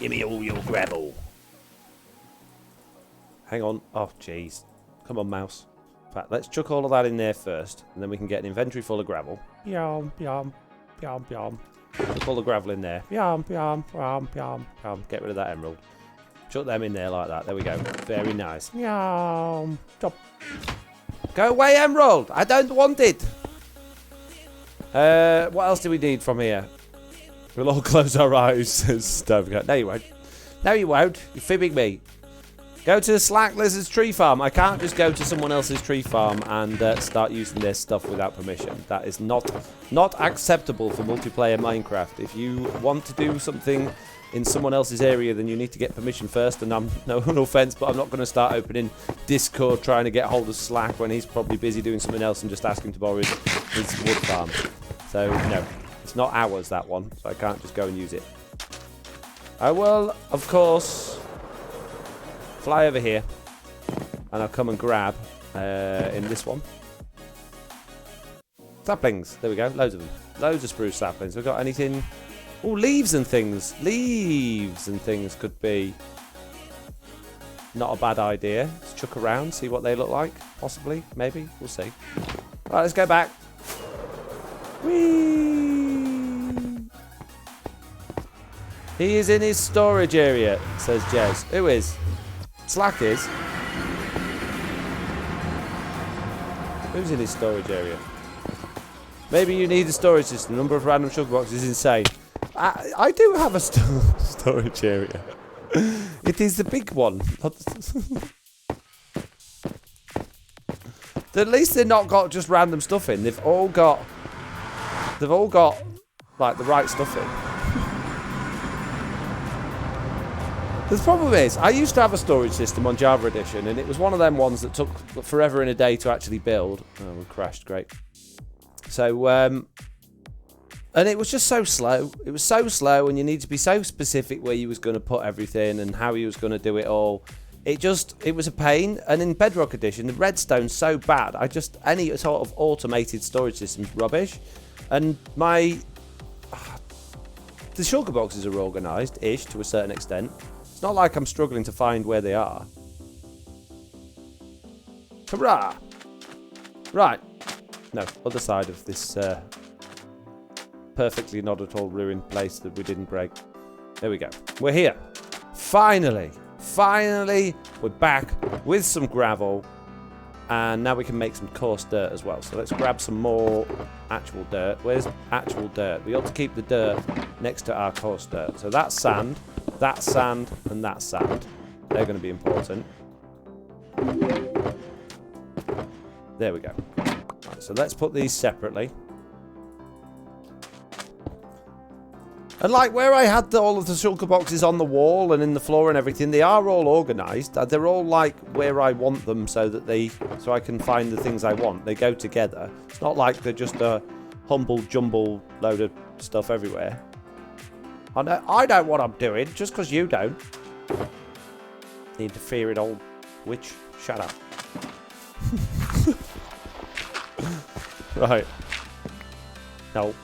Give me all your gravel. Hang on. Oh, jeez. Come on, mouse. In fact, let's chuck all of that in there first, and then we can get an inventory full of gravel. Yum, yum, yum, yum. Chuck all the gravel in there. Yum, yum, yum, yum, yum. Get rid of that emerald. Chuck them in there like that. There we go. Very nice. Yum. Stop. Go away, emerald. I don't want it. What else do we need from here? We'll all close our eyes, says Stovecat. No, you won't. No, you won't. You're fibbing me. Go to the Slack Lizard's tree farm. I can't just go to someone else's tree farm and start using their stuff without permission. That is not acceptable for multiplayer Minecraft. If you want to do something in someone else's area, then you need to get permission first. And I'm no offense, but I'm not going to start opening Discord trying to get hold of Slack when he's probably busy doing something else and just ask him to borrow his wood farm. So no, it's not ours, that one. So I can't just go and use it. I will, of course, fly over here, and I'll come and grab in this one. Saplings. There we go. Loads of them. Loads of spruce saplings. We've got anything? Oh, leaves and things. Leaves and things could be not a bad idea. Let's chuck around, see what they look like. Possibly. Maybe. We'll see. All right, let's go back. Whee! He is in his storage area, says Jez. Who is? Slack is. Who's in his storage area? Maybe you need a storage system. The number of random sugar boxes is insane. I do have a storage area. It is the big one. At least they're not got just random stuff in. They've all got like the right stuff in. The problem is, I used to have a storage system on Java Edition, and it was one of them ones that took forever and a day to actually build. Oh, we crashed. Great. So, and it was just so slow. It was so slow, and you need to be so specific where you was going to put everything and how you was going to do it all. It was a pain. And in Bedrock Edition, the redstone's so bad. Any sort of automated storage system's rubbish. And the sugar boxes are organised-ish to a certain extent. It's not like I'm struggling to find where they are. Hurrah! Right. No, other side of this perfectly not at all ruined place that we didn't break. There we go. We're here. Finally, we're back with some gravel. And now we can make some coarse dirt as well. So let's grab some more actual dirt. Where's actual dirt? We ought to keep the dirt next to our coarse dirt. So that's sand, and that's sand. They're going to be important. There we go. Right, so let's put these separately. And like where I had all of the shulker boxes on the wall and in the floor and everything, they are all organised. They're all like where I want them so I can find the things I want. They go together. It's not like they're just a humble jumble load of stuff everywhere. I know what I'm doing, just because you don't. Interfering old witch. Shut up. Right. No.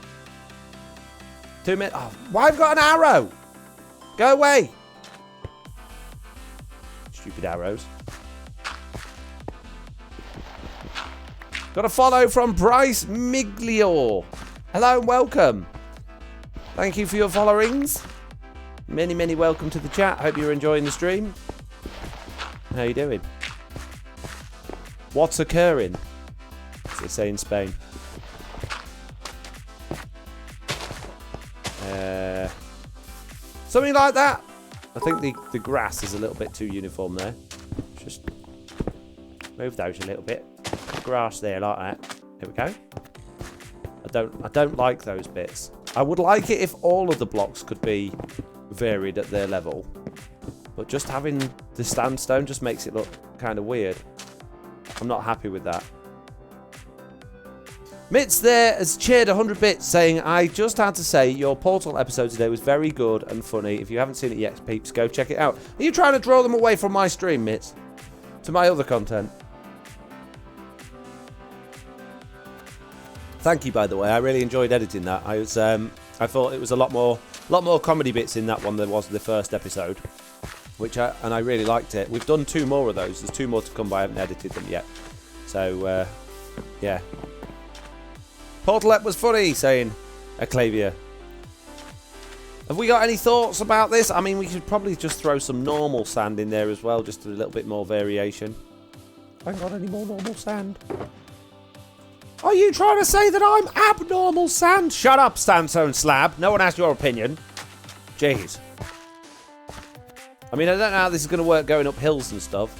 2 minutes. Oh, why have I got an arrow? Go away. Stupid arrows. Got a follow from Bryce Miglior. Hello and welcome. Thank you for your followings. Many, many welcome to the chat. Hope you're enjoying the stream. How you doing? What's occurring? As they say in Spain. Something like that. I think the grass is a little bit too uniform there. Just move those a little bit. Grass there like that. There we go. I don't like those bits. I would like it if all of the blocks could be varied at their level. But just having the sandstone just makes it look kind of weird. I'm not happy with that. Mitz there has cheered 100 bits saying, I just had to say your Portal episode today was very good and funny. If you haven't seen it yet, peeps, go check it out. Are you trying to draw them away from my stream, Mitz? To my other content? Thank you, by the way. I really enjoyed editing that. I thought it was a lot more comedy bits in that one than was the first episode, and I really liked it. We've done 2 more of those. There's 2 more to come, but I haven't edited them yet. So, yeah. Portal Ep was funny, saying Acclavia. Have we got any thoughts about this? I mean, we could probably just throw some normal sand in there as well, just a little bit more variation. I haven't got any more normal sand. Are you trying to say that I'm abnormal sand? Shut up, Sandstone Slab. No one asked your opinion. Jeez. I mean, I don't know how this is going to work going up hills and stuff.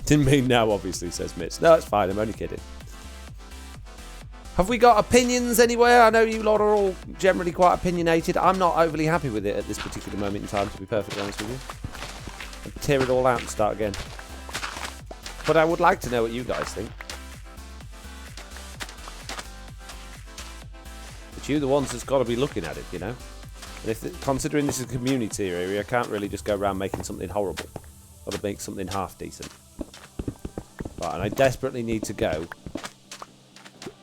Didn't mean now, obviously, says Mitch. No, it's fine. I'm only kidding. Have we got opinions anywhere? I know you lot are all generally quite opinionated. I'm not overly happy with it at this particular moment in time, to be perfectly honest with you. I'd tear it all out and start again. But I would like to know what you guys think. But you, the ones that's got to be looking at it, you know. And if considering this is a community area, I can't really just go around making something horrible. Got to make something half decent. Right, and I desperately need to go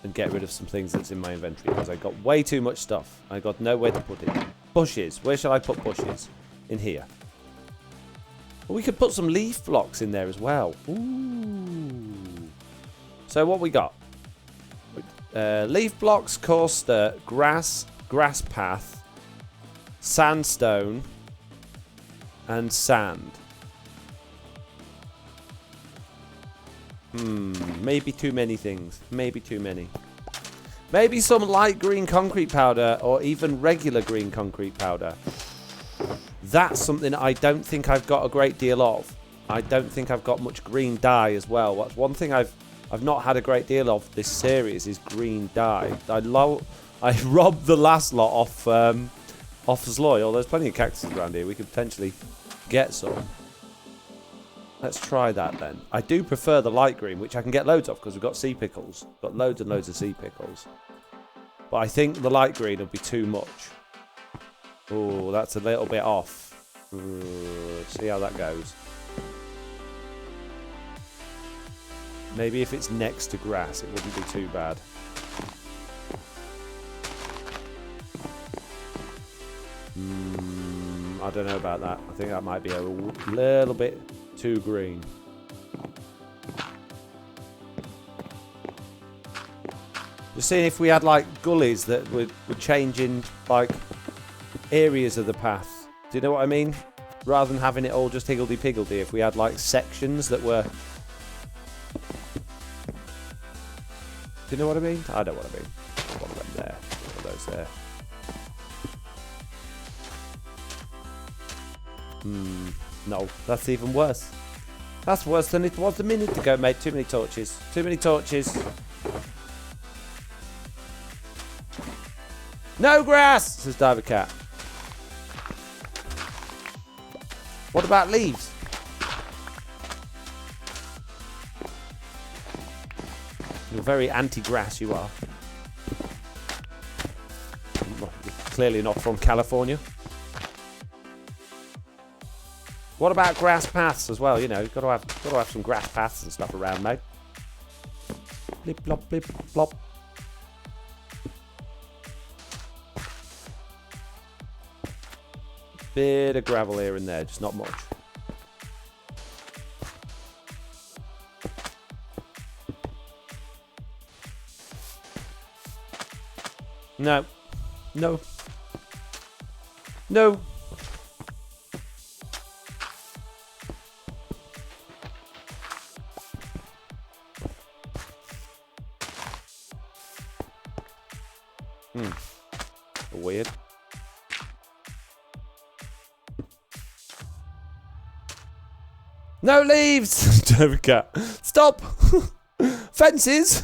and get rid of some things that's in my inventory because I got way too much stuff. I got nowhere to put it. Bushes. Where shall I put bushes? In here. Well, we could put some leaf blocks in there as well. Ooh. So what we got? Leaf blocks, coarse dirt, grass path, sandstone, and sand. Maybe too many things. Maybe too many. Maybe some light green concrete powder or even regular green concrete powder. That's something I don't think I've got a great deal of. I don't think I've got much green dye as well. That's one thing I've not had a great deal of this series is green dye. I robbed the last lot off Sloy. There's plenty of cactuses around here. We could potentially get some. Let's try that then. I do prefer the light green, which I can get loads of because we've got sea pickles. Got loads and loads of sea pickles. But I think the light green will be too much. Oh, that's a little bit off. See how that goes. Maybe if it's next to grass, it wouldn't be too bad. I don't know about that. I think that might be a little bit too green. Just seeing if we had like gullies that would change in like areas of the path. Do you know what I mean? Rather than having it all just higgledy-piggledy, if we had like sections that were... Do you know what I mean? I know what I mean. One of them there. One of those there. No, that's even worse. That's worse than it was a minute ago, mate. Too many torches. Too many torches. No grass, says Diver Cat. What about leaves? You're very anti-grass, you are. Well, you're clearly not from California. What about grass paths as well? You know, you've got to have some grass paths and stuff around, mate. Blip blop, blip blop. Bit of gravel here and there, just not much. No. No. No. Weird. No leaves! Cat. Stop! Fences!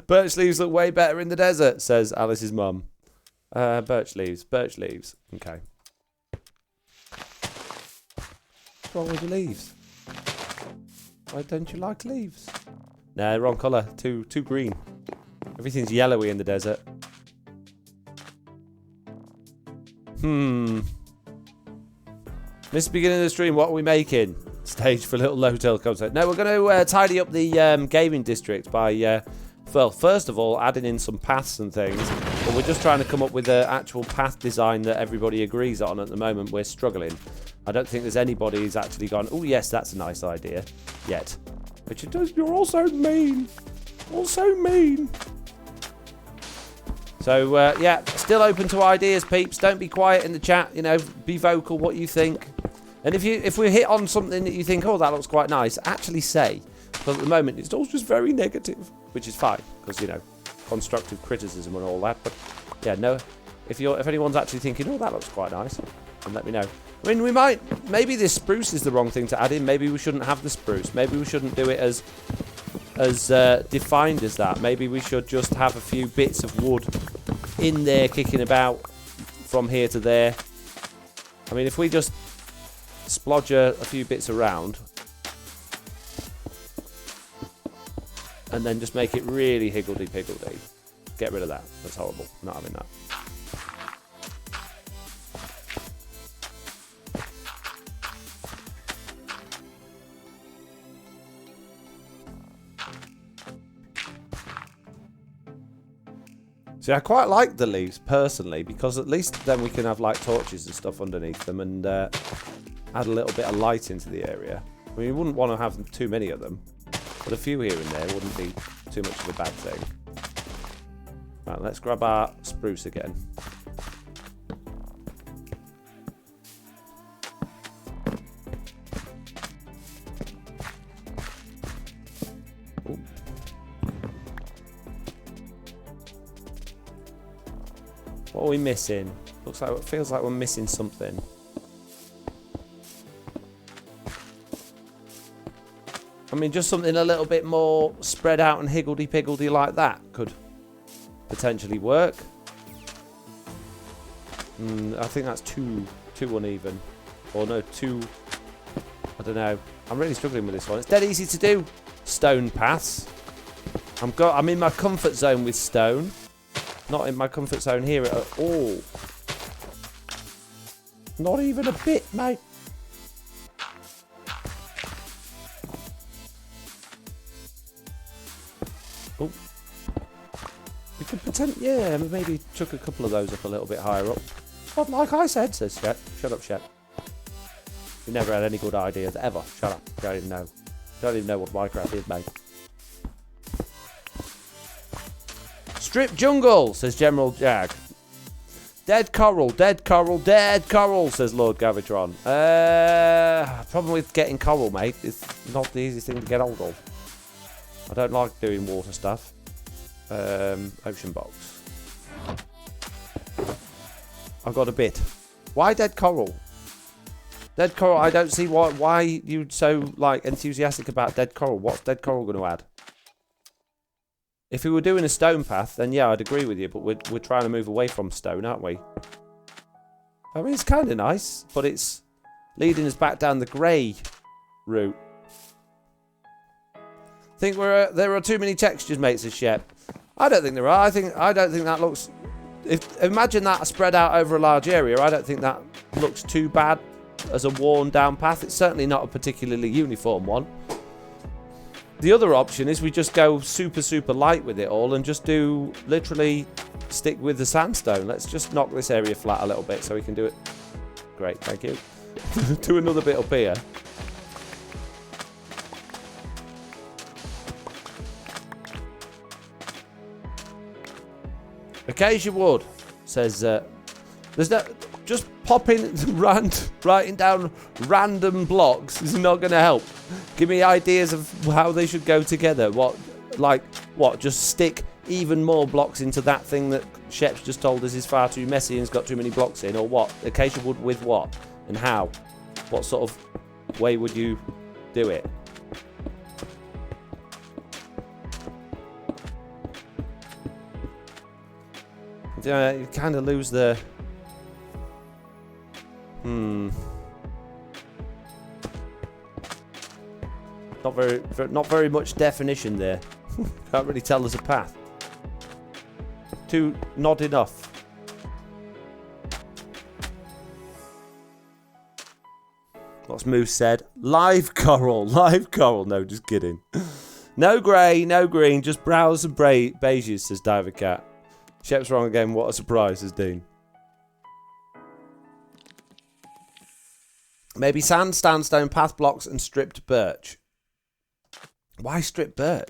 Birch leaves look way better in the desert, says Alice's mum. Birch leaves. Birch leaves. Okay. What's wrong with the leaves? Why don't you like leaves? Nah, wrong colour. Too green. Everything's yellowy in the desert. This is the beginning of the stream. What are we making? Stage for little Lotel concept. No, we're going to tidy up the gaming district by, well, first of all, adding in some paths and things. But we're just trying to come up with an actual path design that everybody agrees on. At the moment, we're struggling. I don't think there's anybody who's actually gone, oh, yes, that's a nice idea, yet. But you're all so mean. All so mean. So, yeah, still open to ideas, peeps. Don't be quiet in the chat. You know, be vocal what you think. And if we hit on something that you think, oh, that looks quite nice, actually say. Because at the moment, it's all just very negative, which is fine. Because, you know, constructive criticism and all that. But, yeah, no. If anyone's actually thinking, oh, that looks quite nice, then let me know. I mean, we might... Maybe this spruce is the wrong thing to add in. Maybe we shouldn't have the spruce. Maybe we shouldn't do it as defined as that. Maybe we should just have a few bits of wood in there kicking about from here to there. I mean, if we just splodge a few bits around and then just make it really higgledy-piggledy. Get rid of that. That's horrible. Not having that. See, I quite like the leaves, personally, because at least then we can have, like, torches and stuff underneath them and add a little bit of light into the area. I mean, you wouldn't want to have too many of them, but a few here and there wouldn't be too much of a bad thing. Right, let's grab our spruce again. Ooh. What are we missing? Looks like, it feels like we're missing something. I mean, just something a little bit more spread out and higgledy-piggledy like that could potentially work. I think that's too uneven. Or no, too... I don't know. I'm really struggling with this one. It's dead easy to do. Stone paths. I'm in my comfort zone with stone. Not in my comfort zone here at all. Not even a bit, mate. Oh. We could pretend, yeah, maybe chuck a couple of those up a little bit higher up. But like I said, says Shep. Shut up, Shep. You never had any good ideas, ever. Shut up. You don't even know. You don't even know what Minecraft is, mate. Strip jungle, says General Jag. Dead coral, dead coral, dead coral, says Lord Gavitron. Problem with getting coral, mate, it's not the easiest thing to get hold of. I don't like doing water stuff. Ocean box. I've got a bit. Why dead coral? Dead coral, I don't see why you're so, like, enthusiastic about dead coral. What's dead coral going to add? If we were doing a stone path, then yeah, I'd agree with you, but we're trying to move away from stone, aren't we? I mean, it's kind of nice, but it's leading us back down the grey route. Think there are too many textures, mate, says Shep. I don't think there are. I don't think that looks... Imagine that spread out over a large area. I don't think that looks too bad as a worn down path. It's certainly not a particularly uniform one. The other option is we just go super, super light with it all and just do literally stick with the sandstone. Let's just knock this area flat a little bit so we can do it. Great, thank you. Do another bit up here. Acacia wood, says, there's no, just popping, writing down random blocks is not going to help. Give me ideas of how they should go together. What, just stick even more blocks into that thing that Shep's just told us is far too messy and has got too many blocks in, or what? Acacia wood with what? And how? What sort of way would you do it? You kind of lose the... Not very much definition there. Can't really tell us a path. Not enough. What's Moose said? Live coral, live coral. No, just kidding. No grey, no green, just browns and beiges, says Diver Cat. Shep's wrong again. What a surprise, says Dean. Maybe sand, sandstone, path blocks, and stripped birch. Why stripped birch?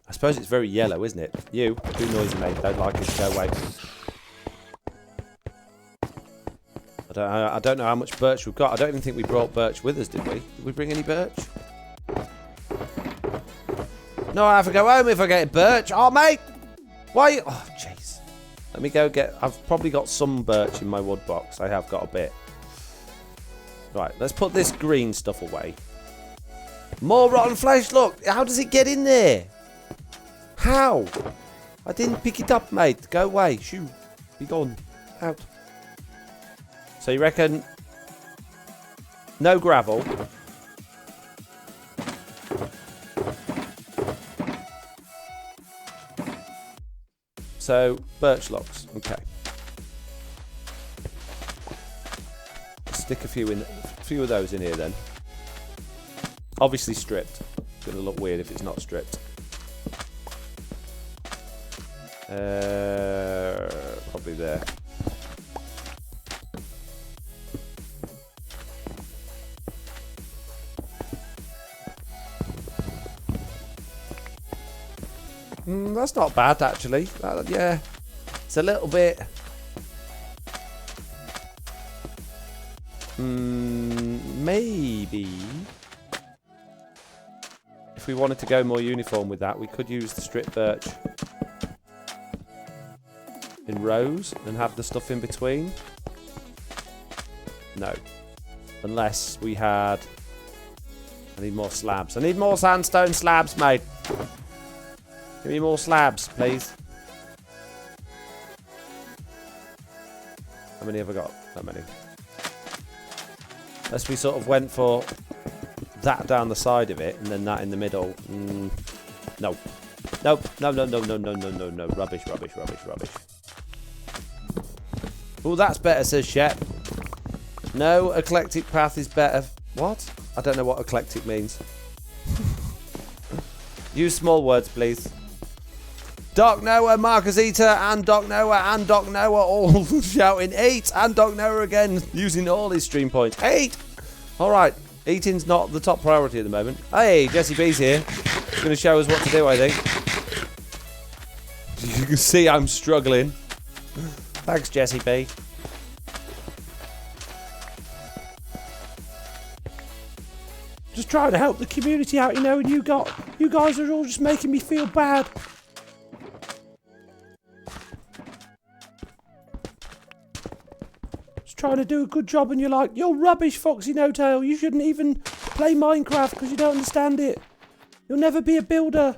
I suppose it's very yellow, isn't it? You, too noisy, mate. Don't like it. Go away. I don't know how much birch we've got. I don't even think we brought birch with us, did we? Did we bring any birch? No, I have to go home if I get birch. Oh, mate! Why? Oh, jeez. Let me go get... I've probably got some birch in my wood box. I have got a bit. Right, let's put this green stuff away. More rotten flesh, look! How does it get in there? How? I didn't pick it up, mate. Go away. Shoo. Be gone. Out. So you reckon... no gravel. So, birch logs. Okay. Stick a few of those in here then. Obviously stripped. It's going to look weird if it's not stripped. Probably there. That's not bad, actually. Yeah, it's a little bit... maybe... if we wanted to go more uniform with that, we could use the strip birch in rows and have the stuff in between. No. Unless we had... I need more slabs. I need more sandstone slabs, mate. Give me more slabs, please. How many have I got? Not many. Unless we sort of went for that down the side of it and then that in the middle. No. Nope. No. Rubbish. Oh, that's better, says Shep. No, eclectic path is better. What? I don't know what eclectic means. Use small words, please. Doc Noah, Marcus Eater, and Doc Noah all shouting 8, and Doc Noah again using all his stream points. 8! Alright, eating's not the top priority at the moment. Hey, Jesse B's here. He's going to show us what to do, I think. You can see I'm struggling. Thanks, Jesse B. Just trying to help the community out, you know, and you guys are all just making me feel bad. Trying to do a good job and you're like, you're rubbish, Foxy No Tail. You shouldn't even play Minecraft because you don't understand it. You'll never be a builder.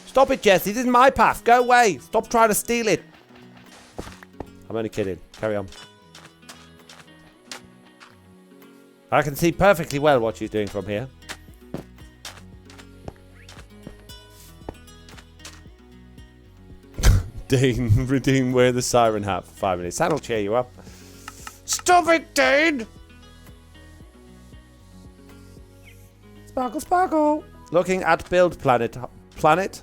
Stop it, Jesse. This is my path. Go away. Stop trying to steal it. I'm only kidding. Carry on. I can see perfectly well what she's doing from here. Dean, redeem wear the siren hat for 5 minutes. That'll cheer you up. Stop it, Dean! Sparkle, sparkle. Looking at build planet. Palette.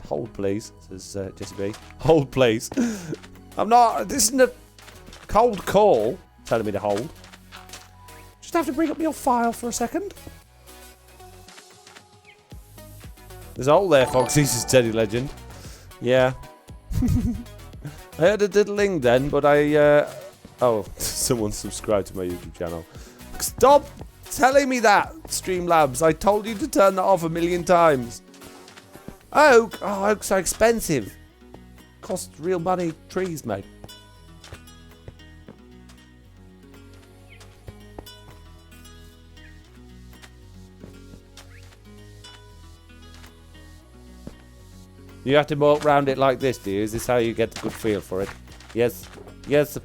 Hold, please, says Jesse B. Hold, please. I'm not... This isn't a cold call telling me to hold. Just have to bring up your file for a second. There's a hole there, Foxy, says Teddy Legend. Yeah. I heard a diddling then, but I, oh, someone subscribed to my YouTube channel. Stop telling me that, Streamlabs. I told you to turn that off 1,000,000 times. Oak? Oh, oak's so expensive. Cost real money trees, mate. You have to walk around it like this, do you? Is this how you get a good feel for it? Yes. Yes.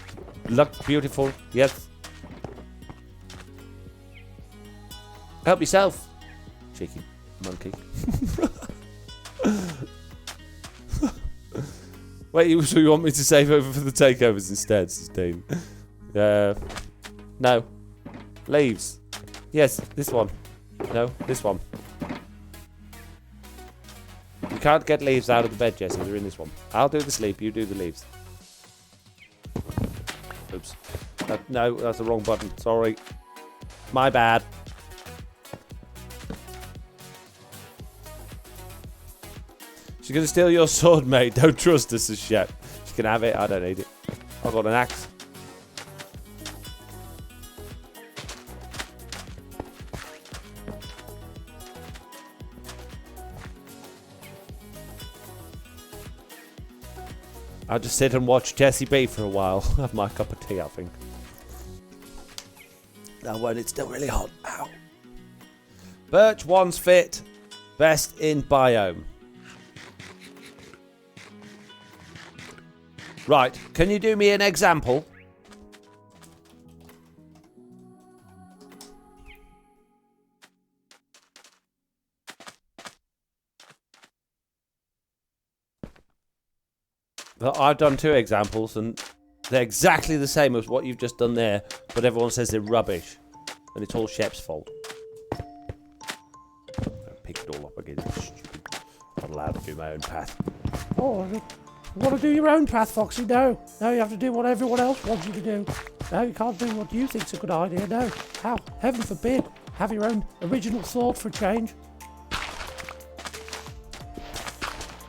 Look beautiful. Yes. Help yourself. Cheeky monkey. Wait, so you want me to save over for the takeovers instead, says Dean? No. Leaves. Yes, this one. No, this one. You can't get leaves out of the bed, Jesse. They're in this one. I'll do the sleep. You do the leaves. Oops. No, that's the wrong button. Sorry. My bad. She's going to steal your sword, mate. Don't trust us as Shep. She can have it. I don't need it. I've got an axe. I'll just sit and watch Jesse B for a while. Have my cup of tea, I think. That one, it's still really hot. Ow. Birch one's fit. Best in biome. Right, can you do me an example? I've done 2 examples and they're exactly the same as what you've just done there, but everyone says they're rubbish and it's all Shep's fault. I'll pick it all up again. Stupid. I'm not allowed to do my own path. Oh, you want to do your own path, Foxy? No. No, you have to do what everyone else wants you to do. No, you can't do what you think's a good idea. No. How? Heaven forbid. Have your own original thought for a change.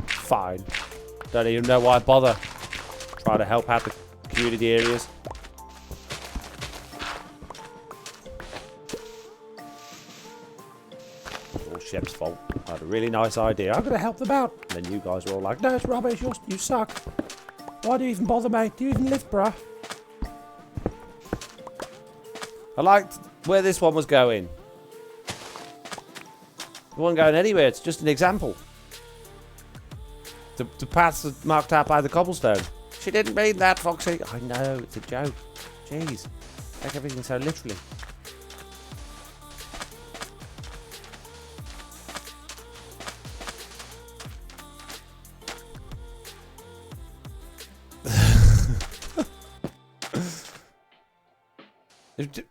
Fine. Don't even know why I bother. Try to help out the community areas. It's all Shep's fault. I had a really nice idea. I'm going to help them out. And then you guys were all like, No, it's rubbish. You suck. Why do you even bother, mate? Do you even live, bruh? I liked where this one was going. It wasn't going anywhere. It's just an example. The paths are marked out by the cobblestone. She didn't mean that, Foxy. I know, it's a joke. Jeez. Take everything so literally.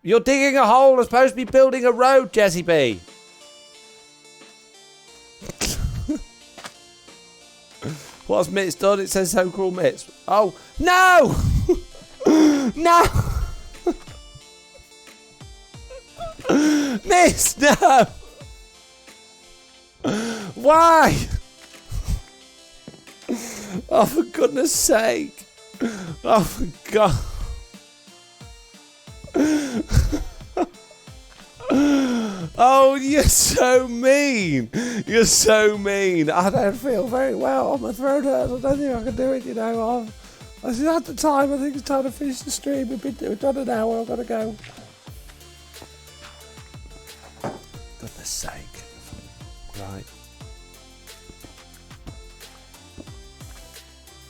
You're digging a hole. You're supposed to be building a road, Jesse B. What's Mitz done? It says so cruel Mitz. Oh, no! No! Miss, no! Why? Oh, for goodness sake. Oh, for God. Oh, you're so mean. You're so mean. I don't feel very well. My throat hurts. I don't think I can do it, you know. I said at the time, I think it's time to finish the stream. We've done an hour. I've got to go. Goodness sake. Right.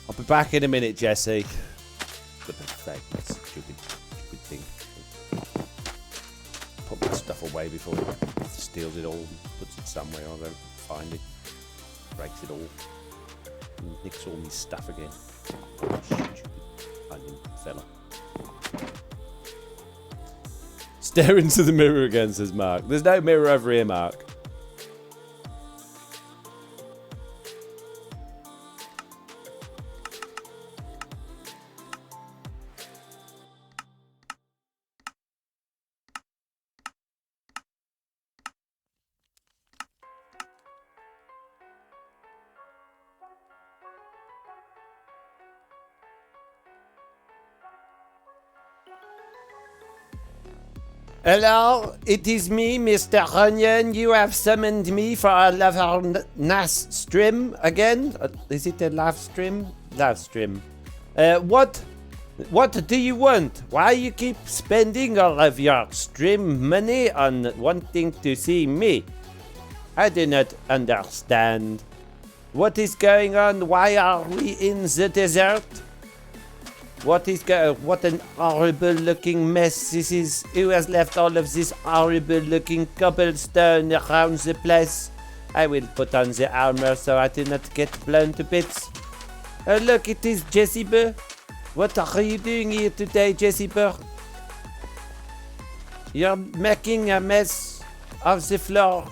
I'll be back in a minute, Jesse. Goodness sake. That's a stupid thing. Put my stuff away before he steals it all and puts it somewhere. I'll go find it. Breaks it all. And nicks all my stuff again. Stupid onion fella. Stare into the mirror again, says Mark. There's no mirror over here, Mark. Hello, it is me, Mr. Onion. You have summoned me for a NAS stream again. Is it a live stream? Live stream. What do you want? Why you keep spending all of your stream money on wanting to see me? I do not understand. What is going on? Why are we in the desert? What an horrible looking mess this is. Who has left all of this horrible looking cobblestone around the place? I will put on the armor so I do not get blown to bits. Oh look, it is Jesse Burr. What are you doing here today, Jesse Burr? You're making a mess of the floor.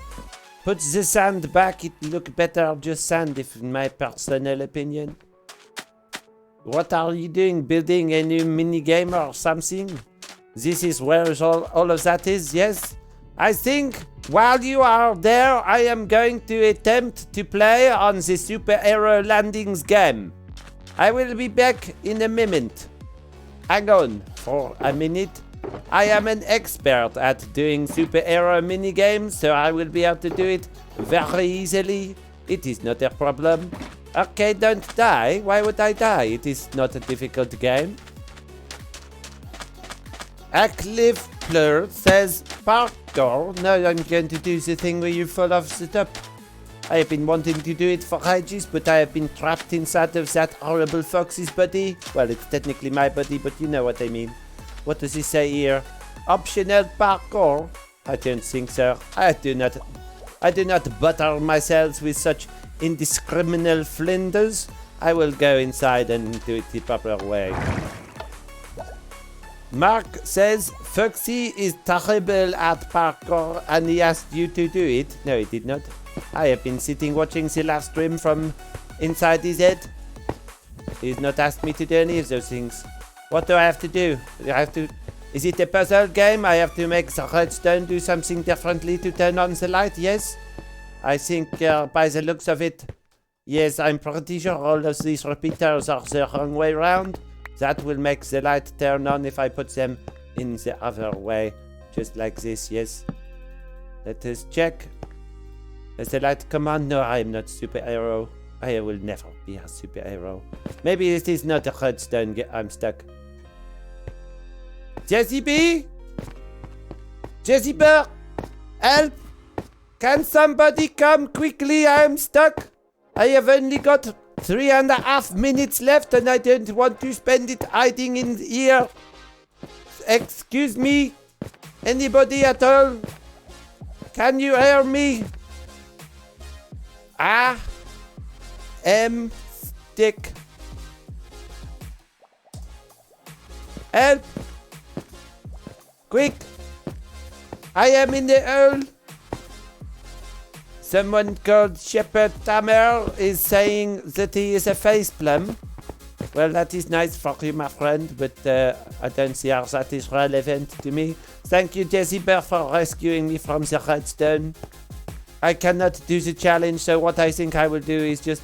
Put the sand back, it look better just sand, if in my personal opinion. What are you doing? Building a new mini game or something? This is where all of that is, yes? I think while you are there, I am going to attempt to play on the superhero landings game. I will be back in a minute. Hang on for a minute. I am an expert at doing superhero mini games, so I will be able to do it very easily. It is not a problem. Okay, don't die. Why would I die? It is not a difficult game. A Cliff Plur says, parkour. No, I'm going to do the thing where you fall off the top. I have been wanting to do it for ages, but I have been trapped inside of that horrible fox's body. Well, it's technically my body, but you know what I mean. What does he say here? Optional parkour? I don't think so. I do not butter myself with such indiscriminate flinders. I will go inside and do it the proper way. Mark says, Foxy is terrible at parkour and he asked you to do it. No, he did not. I have been sitting watching the live stream from inside his head. He's not asked me to do any of those things. What do I have to do? Is it a puzzle game? I have to make the redstone do something differently to turn on the light? Yes? I think by the looks of it, yes, I'm pretty sure all of these repeaters are the wrong way round. That will make the light turn on if I put them in the other way. Just like this, yes. Let us check. Does the light come on? No, I am not superhero. I will never be a superhero. Maybe it is not a redstone. I'm stuck. Jesse B? Jesse Burr? Help! Can somebody come quickly? I am stuck. I have only got 3.5 minutes left and I don't want to spend it hiding in here. Excuse me? Anybody at all? Can you hear me? I am stuck. Help! Quick! I am in the hole. Someone called Shepherd Tamer is saying that he is a facepalm. Well, that is nice for you, my friend, but I don't see how that is relevant to me. Thank you, Jesse Bear, for rescuing me from the redstone. I cannot do the challenge, so what I think I will do is just...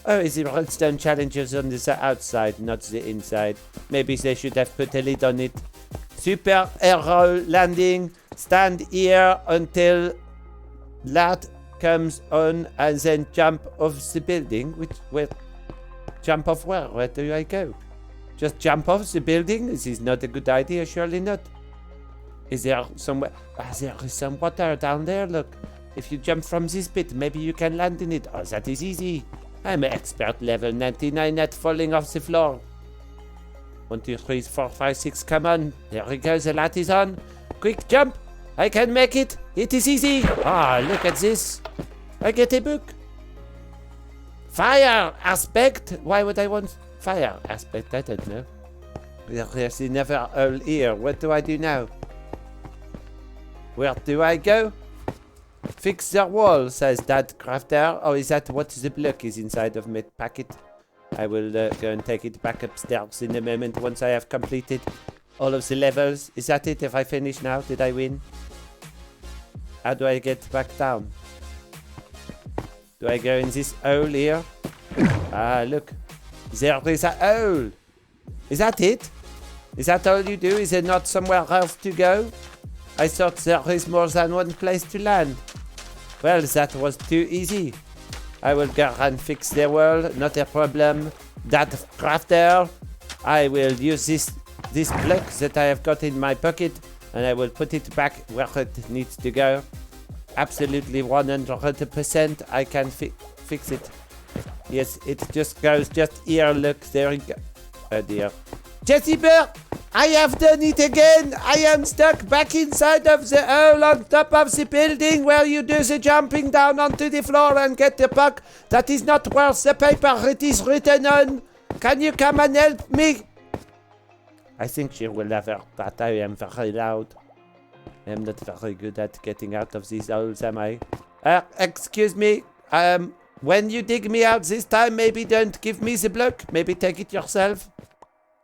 Oh, is the redstone challenges on the outside, not the inside. Maybe they should have put a lid on it. Super arrow landing. Stand here until light comes on and then jump off the building. Jump off where? Where do I go? Just jump off the building? This is not a good idea, surely not. Is there somewhere? There is some water down there, look. If you jump from this bit, maybe you can land in it. Oh, that is easy. I'm an expert level 99 at falling off the floor. 1, 2, 3, 4, 5, 6, come on. There we go, the light is on. Quick jump. I can make it. It is easy. Ah, look at this. I get a book. Fire aspect. Why would I want fire aspect? I don't know. There's never all here. What do I do now? Where do I go? Fix the wall, says that crafter. Oh, is that what the block is inside of my packet? I will go and take it back upstairs in a moment once I have completed all of the levels. Is that it? If I finish now, did I win? How do I get back down? Do I go in this hole here? Ah, look. There is a hole. Is that it? Is that all you do? Is there not somewhere else to go? I thought there is more than one place to land. Well, that was too easy. I will go and fix the wall, not a problem. That crafter, I will use this block that I have got in my pocket and I will put it back where it needs to go. Absolutely 100% I can fix it. Yes, it just goes just here, look, there we go. Oh dear. Jesse Bear, I have done it again. I am stuck back inside of the hole on top of the building where you do the jumping down onto the floor and get the puck. That is not worth the paper it is written on. Can you come and help me? I think she will have heard that I am very loud. I am not very good at getting out of these holes, am I? Excuse me. When you dig me out this time, maybe don't give me the block. Maybe take it yourself.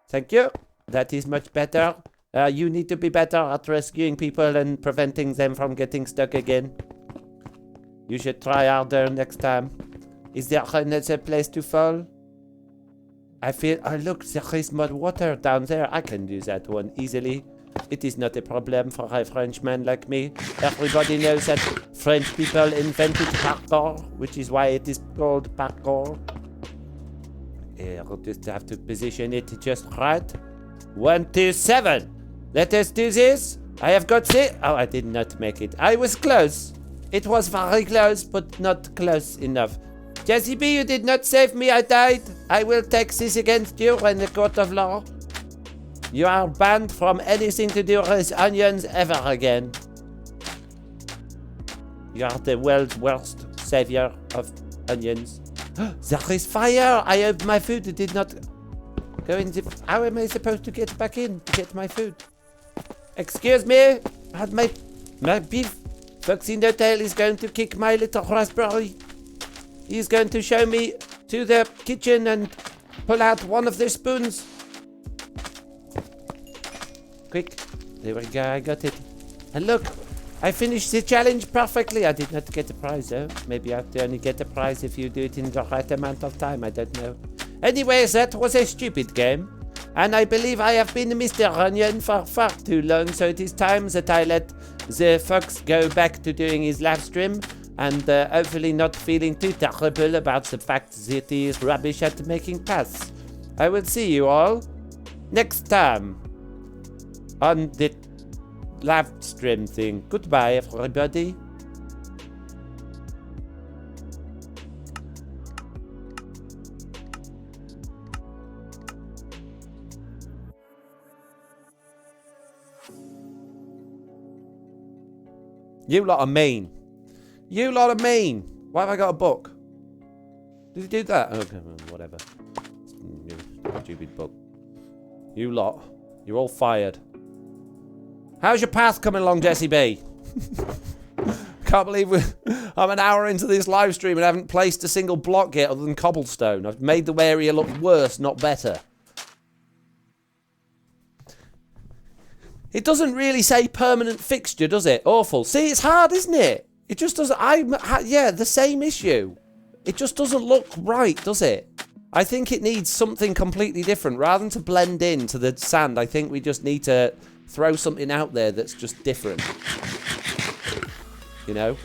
Thank you. That is much better. You need to be better at rescuing people and preventing them from getting stuck again. You should try harder next time. Is there another place to fall? I feel... Oh, look, there is more water down there. I can do that one easily. It is not a problem for a Frenchman like me. Everybody knows that French people invented parkour, which is why it is called parkour. I'll just have to position it just right. 1, 2, 7. Let us do this. I have got it. Oh, I did not make it. I was close. It was very close, but not close enough. Jesse B, you did not save me. I died. I will take this against you in the court of law. You are banned from anything to do with onions ever again. You are the world's worst savior of onions. There is fire! I hope my food did not go into... How am I supposed to get back in to get my food? Excuse me? My beef. Foxy No Tail is going to kick my little raspberry. He's going to show me to the kitchen and pull out one of the spoons. Quick. There we go, I got it. And look, I finished the challenge perfectly. I did not get a prize though. Maybe I have to only get a prize if you do it in the right amount of time. I don't know. Anyways, that was a stupid game. And I believe I have been Mr. Onion for far too long. So it is time that I let the fox go back to doing his live stream. And hopefully not feeling too terrible about the fact that he is rubbish at making paths. I will see you all next time on the live stream thing. Goodbye, everybody. You lot are mean. You lot are mean. Why have I got a book? Did you do that? Okay, whatever. Stupid book. You lot. You're all fired. How's your path coming along, Jesse B? Can't believe I'm an hour into this live stream and haven't placed a single block yet other than cobblestone. I've made the area look worse, not better. It doesn't really say permanent fixture, does it? Awful. See, it's hard, isn't it? It just doesn't... yeah, the same issue. It just doesn't look right, does it? I think it needs something completely different. Rather than to blend into the sand, I think we just need to throw something out there that's just different. You know?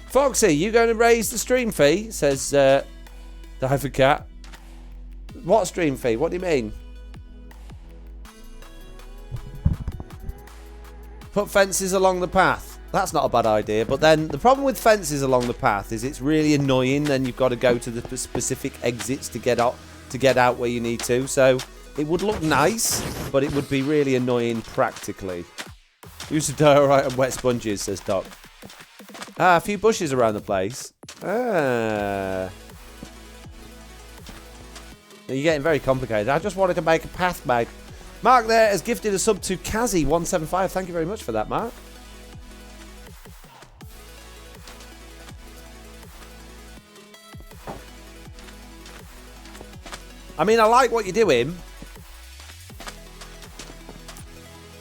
Foxy, you going to raise the stream fee? Says Diver Cat. What stream fee? What do you mean? Put fences along the path. That's not a bad idea. But then the problem with fences along the path is it's really annoying. Then you've got to go to the specific exits to get out where you need to. So it would look nice, but it would be really annoying practically. Use a diorite and wet sponges, says Doc. A few bushes around the place. You're getting very complicated. I just wanted to make a path, mate. Mark there has gifted a sub to Kazi175. Thank you very much for that, Mark. I mean, I like what you're doing.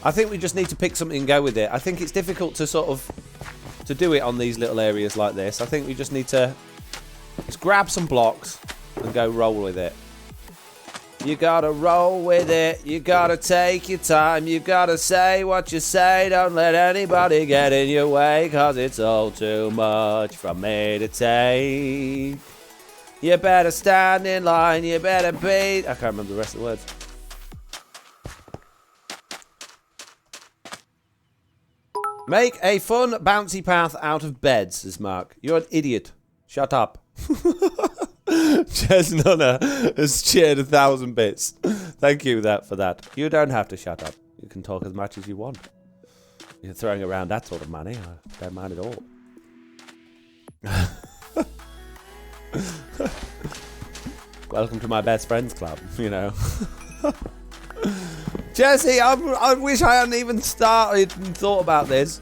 I think we just need to pick something and go with it. I think it's difficult to sort of to do it on these little areas like this. I think we just need to just grab some blocks and go roll with it. You gotta roll with it. You gotta take your time. You gotta say what you say. Don't let anybody get in your way, cause it's all too much for me to take. You better stand in line. You better be... I can't remember the rest of the words. Make a fun bouncy path out of beds, says Mark. You're an idiot. Shut up. Jez Nunna has cheered 1,000 bits. Thank you for that. You don't have to shut up. You can talk as much as you want. You're throwing around that sort of money. I don't mind at all. Welcome to my best friends club, you know. Jesse, I wish I hadn't even started and thought about this.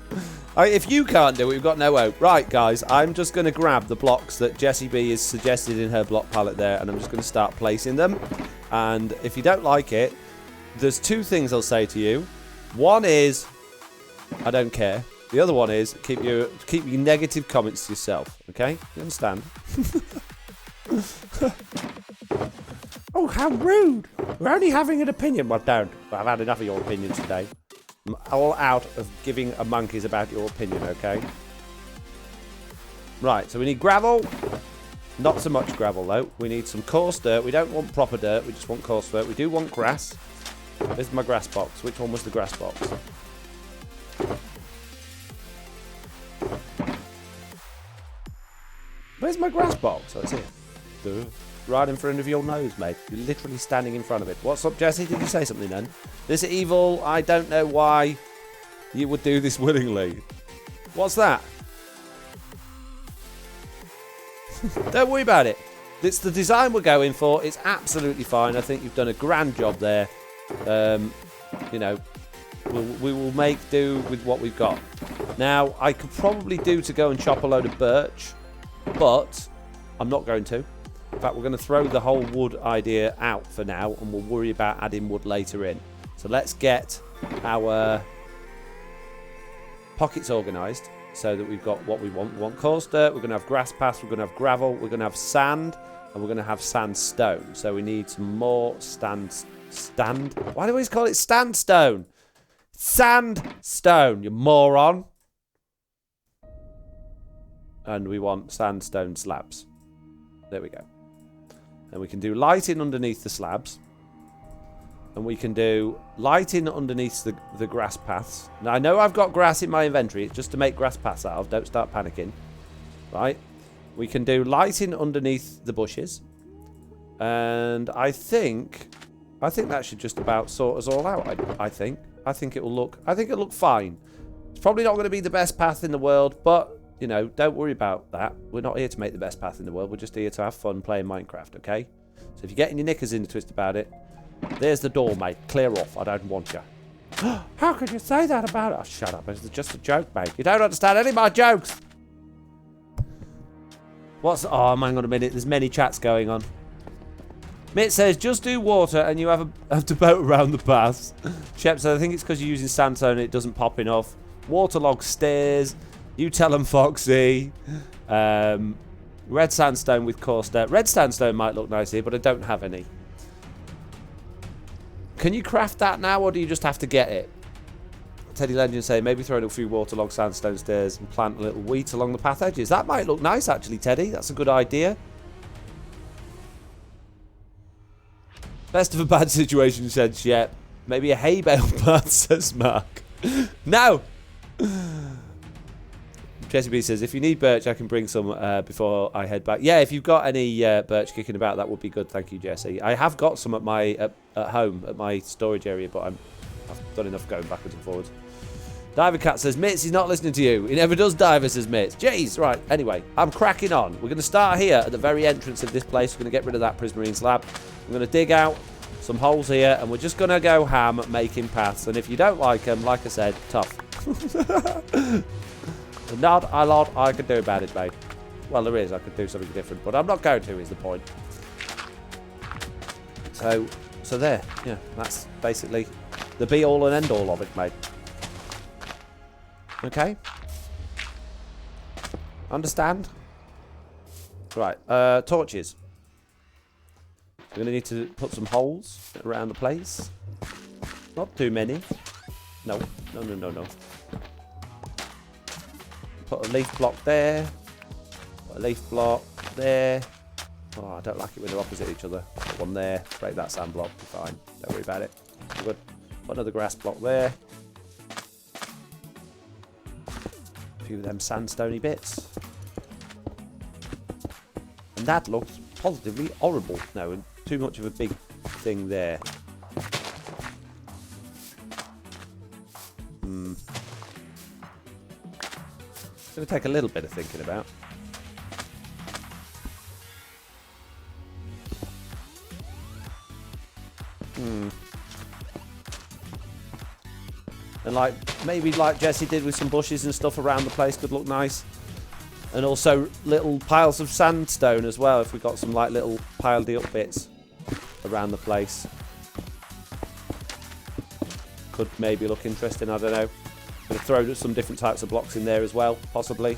If you can't do it, we've got no hope. Right, guys, I'm just going to grab the blocks that Jessie B has suggested in her block palette there, and I'm just going to start placing them. And if you don't like it, there's two things I'll say to you. One is, I don't care. The other one is, keep your negative comments to yourself, okay? You understand? Oh, how rude! We're only having an opinion. Well, don't. I've had enough of your opinions today. I'm all out of giving a monkeys about your opinion, okay? Right, so we need gravel. Not so much gravel, though. We need some coarse dirt. We don't want proper dirt. We just want coarse dirt. We do want grass. This is my grass box. Which one was the grass box? Where's my grass box? Oh, it's here. Duh. Right in front of your nose, mate. You're literally standing in front of it. What's up, Jesse? Did you say something then? This evil, I don't know why you would do this willingly. What's that? Don't worry about it. It's the design we're going for. It's absolutely fine. I think you've done a grand job there. You know, we will make do with what we've got. Now, I could probably do to go and chop a load of birch, but I'm not going to. In fact, we're going to throw the whole wood idea out for now, and we'll worry about adding wood later in. So let's get our pockets organised so that we've got what we want. We want coarse dirt, we're going to have grass paths, we're going to have gravel, we're going to have sand, and we're going to have sandstone. So we need some more why do we always call it sandstone? Sandstone, you moron. And we want sandstone slabs. There we go. And we can do lighting underneath the slabs. And we can do lighting underneath the grass paths. Now, I know I've got grass in my inventory. It's just to make grass paths out of. Don't start panicking. Right? We can do lighting underneath the bushes. And I think that should just about sort us all out, I think. I think it'll look fine. It's probably not going to be the best path in the world, but, you know, don't worry about that. We're not here to make the best path in the world. We're just here to have fun playing Minecraft, okay? So if you're getting your knickers in a twist about it, there's the door, mate. Clear off. I don't want you. How could you say that about it? Oh, shut up. It's just a joke, mate. You don't understand any of my jokes. Oh, hang on a minute. There's many chats going on. Mitt says, just do water and you have to boat around the paths. Shep says, I think it's because you're using sandstone and it doesn't pop enough. Waterlogged stairs. You tell them, Foxy. Red sandstone with coarse dirt. Red sandstone might look nice here, but I don't have any. Can you craft that now, or do you just have to get it? Teddy Legend say, maybe throw in a few waterlogged sandstone stairs and plant a little wheat along the path edges. That might look nice, actually, Teddy. That's a good idea. Best of a bad situation, said Shep. Maybe a hay bale path, says Mark. No! Jesse B says, if you need birch, I can bring some before I head back. Yeah, if you've got any birch kicking about, that would be good. Thank you, Jesse. I have got some at my at home, at my storage area, but I've done enough going backwards and forwards. Diver Cat says, Mitz, he's not listening to you. He never does, Diver, says Mitz. Jeez, right. Anyway, I'm cracking on. We're going to start here at the very entrance of this place. We're going to get rid of that prismarine slab. I'm going to dig out some holes here, and we're just going to go ham making paths. And if you don't like them, like I said, tough. Not a lot I could do about it, mate. Well, there is. I could do something different, but I'm not going to, is the point. So there. Yeah, that's basically the be-all and end-all of it, mate. Okay? Understand? Right, torches. We're going to need to put some holes around the place. Not too many. No. Put a leaf block there. Put a leaf block there. Oh, I don't like it when they're opposite each other. Put one there. Break that sand block. Be fine. Don't worry about it. We're good. Put another grass block there. A few of them sandstony bits. And that looks positively horrible. No, too much of a big thing there. It's going to take a little bit of thinking about. And maybe like Jesse did with some bushes and stuff around the place could look nice. And also little piles of sandstone as well, if we got some little piled up bits around the place. Could maybe look interesting, I don't know. Going to throw some different types of blocks in there as well, possibly.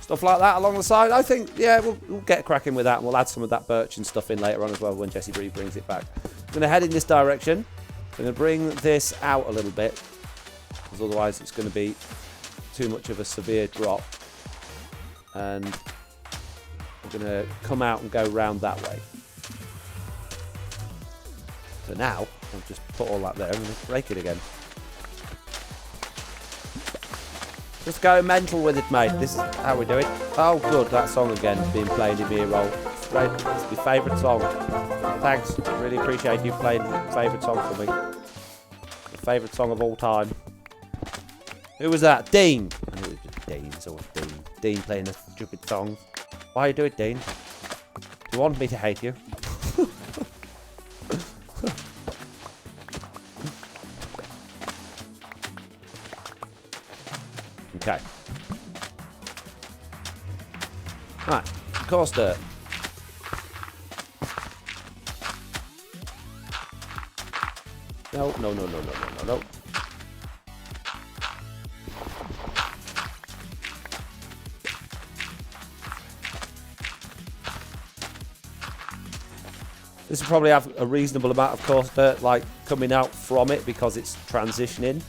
Stuff like that along the side. I think, yeah, we'll get cracking with that. And we'll add some of that birch and stuff in later on as well when Jesse Bree brings it back. I'm going to head in this direction. I'm going to bring this out a little bit, because otherwise it's going to be too much of a severe drop. And we're going to come out and go round that way. So now, I'll just put all that there and break it again. Just go mental with it, mate. This is how we do it. Oh, good. That song again is being played in my ear roll. It's great. It's my favourite song. Thanks. Really appreciate you playing favourite song for me. My favourite song of all time. Who was that? Dean. I knew it was just Dean. It's always Dean. Dean playing a stupid song. Why you do it, Dean? Do you want me to hate you? Okay. Right. Coarse dirt. No. This will probably have a reasonable amount of coarse dirt like coming out from it because it's transitioning.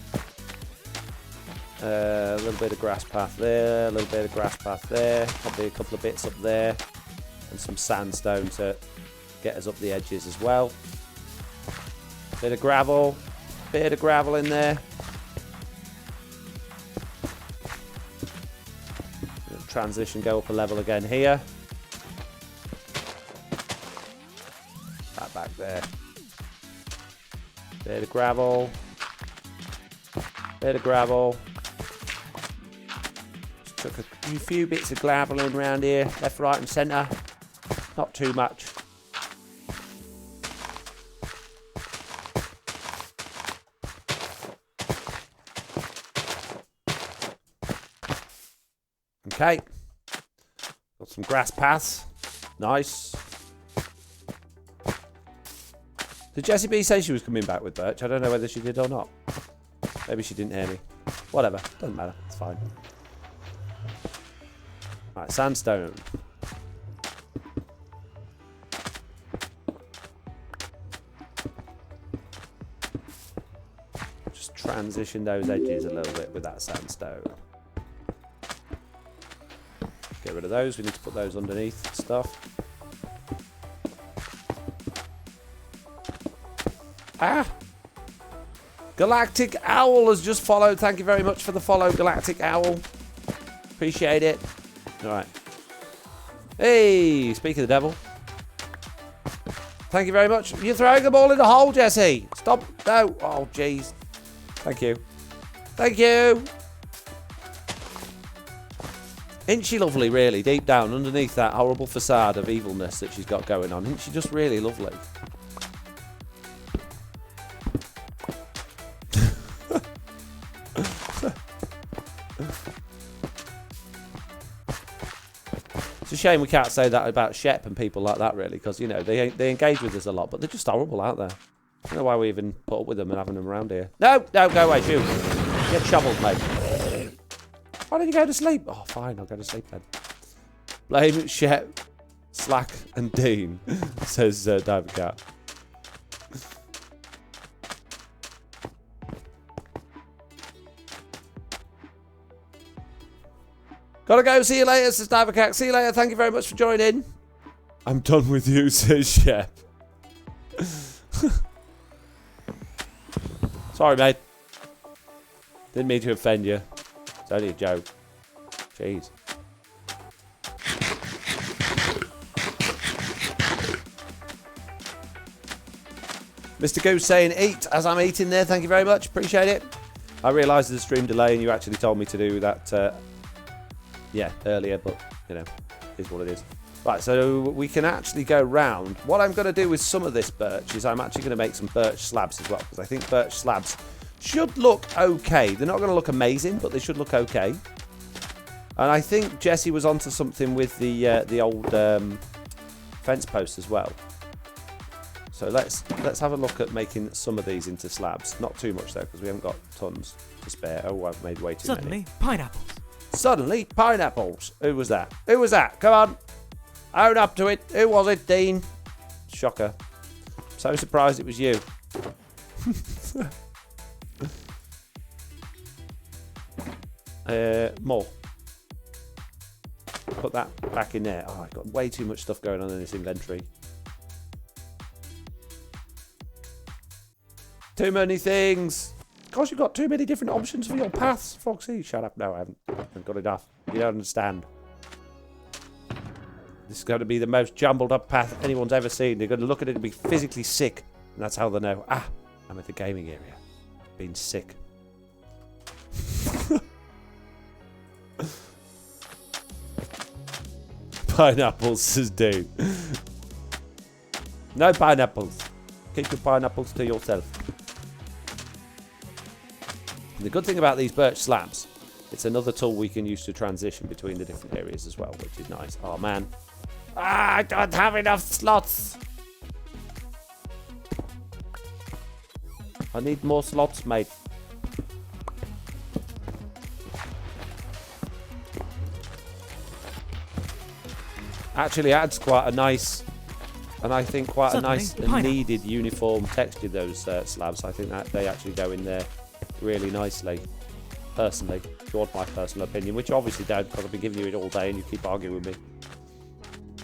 A little bit of grass path there, a little bit of grass path there, probably a couple of bits up there, and some sandstone to get us up the edges as well. Bit of gravel in there. Transition, go up a level again here. That back there. Bit of gravel. Bit of gravel. Just took a few bits of gravel in around here, left, right, and centre. Not too much. Okay, got some grass paths. Nice. Did Jessie B say she was coming back with Birch? I don't know whether she did or not. Maybe she didn't hear me. Whatever, doesn't matter. It's fine. Right, sandstone. Just transition those edges a little bit with that sandstone. Get rid of those. We need to put those underneath stuff. Ah! Galactic Owl has just followed. Thank you very much for the follow, Galactic Owl. Appreciate it. Alright. Hey, speak of the devil. Thank you very much. You're throwing the ball in the hole, Jesse. Stop. No. Oh, jeez. Thank you. Thank you. Isn't she lovely, really, deep down, underneath that horrible facade of evilness that she's got going on? Isn't she just really lovely? It's a shame we can't say that about Shep and people like that, really, because, you know, they engage with us a lot, but they're just horrible, aren't they? I don't know why we even put up with them and having them around here. No, no, go away, shoot. Get shoveled, mate. Why don't you go to sleep? Oh, fine, I'll go to sleep then. Blame Shep, Slack, and Dean, says Diver Cat. Gotta go, see you later, says Diver Cat. See you later, thank you very much for joining. I'm done with you, says Shep. Sorry, mate. Didn't mean to offend you. It's only a joke. Jeez. Mr. Goose saying eat as I'm eating there. Thank you very much. Appreciate it. I realised there's a stream delay and you actually told me to do that earlier, but, you know, it is what it is. Right, so we can actually go round. What I'm going to do with some of this birch is I'm actually going to make some birch slabs as well, because I think birch slabs should look okay. They're not going to look amazing, but they should look okay. And I think Jesse was onto something with the old fence post as well. So let's have a look at making some of these into slabs. Not too much though, because we haven't got tons to spare. Oh, I've made way too many. Suddenly, pineapples. Suddenly, pineapples. Who was that? Who was that? Come on. Own up to it. Who was it, Dean? Shocker. So surprised it was you. More. put that back in there. Oh, I've got way too much stuff going on in this inventory. Too many things. Gosh, you've got too many different options for your paths, Foxy. Shut up. No, I haven't. I've got enough. You don't understand. This is going to be the most jumbled up path anyone's ever seen. They're going to look at it and be physically sick. And that's how they know, I'm at the gaming area. Being sick. Pineapples, says dude. No pineapples. Keep your pineapples to yourself. And the good thing about these birch slabs, it's another tool we can use to transition between the different areas as well, which is nice. Oh, man. I don't have enough slots. I need more slots, mate. Actually adds quite a nice, and I think quite a nice and needed uniform texture, those slabs. I think that they actually go in there really nicely, personally, if you want my personal opinion, which you obviously don't, because I've been giving you it all day and you keep arguing with me.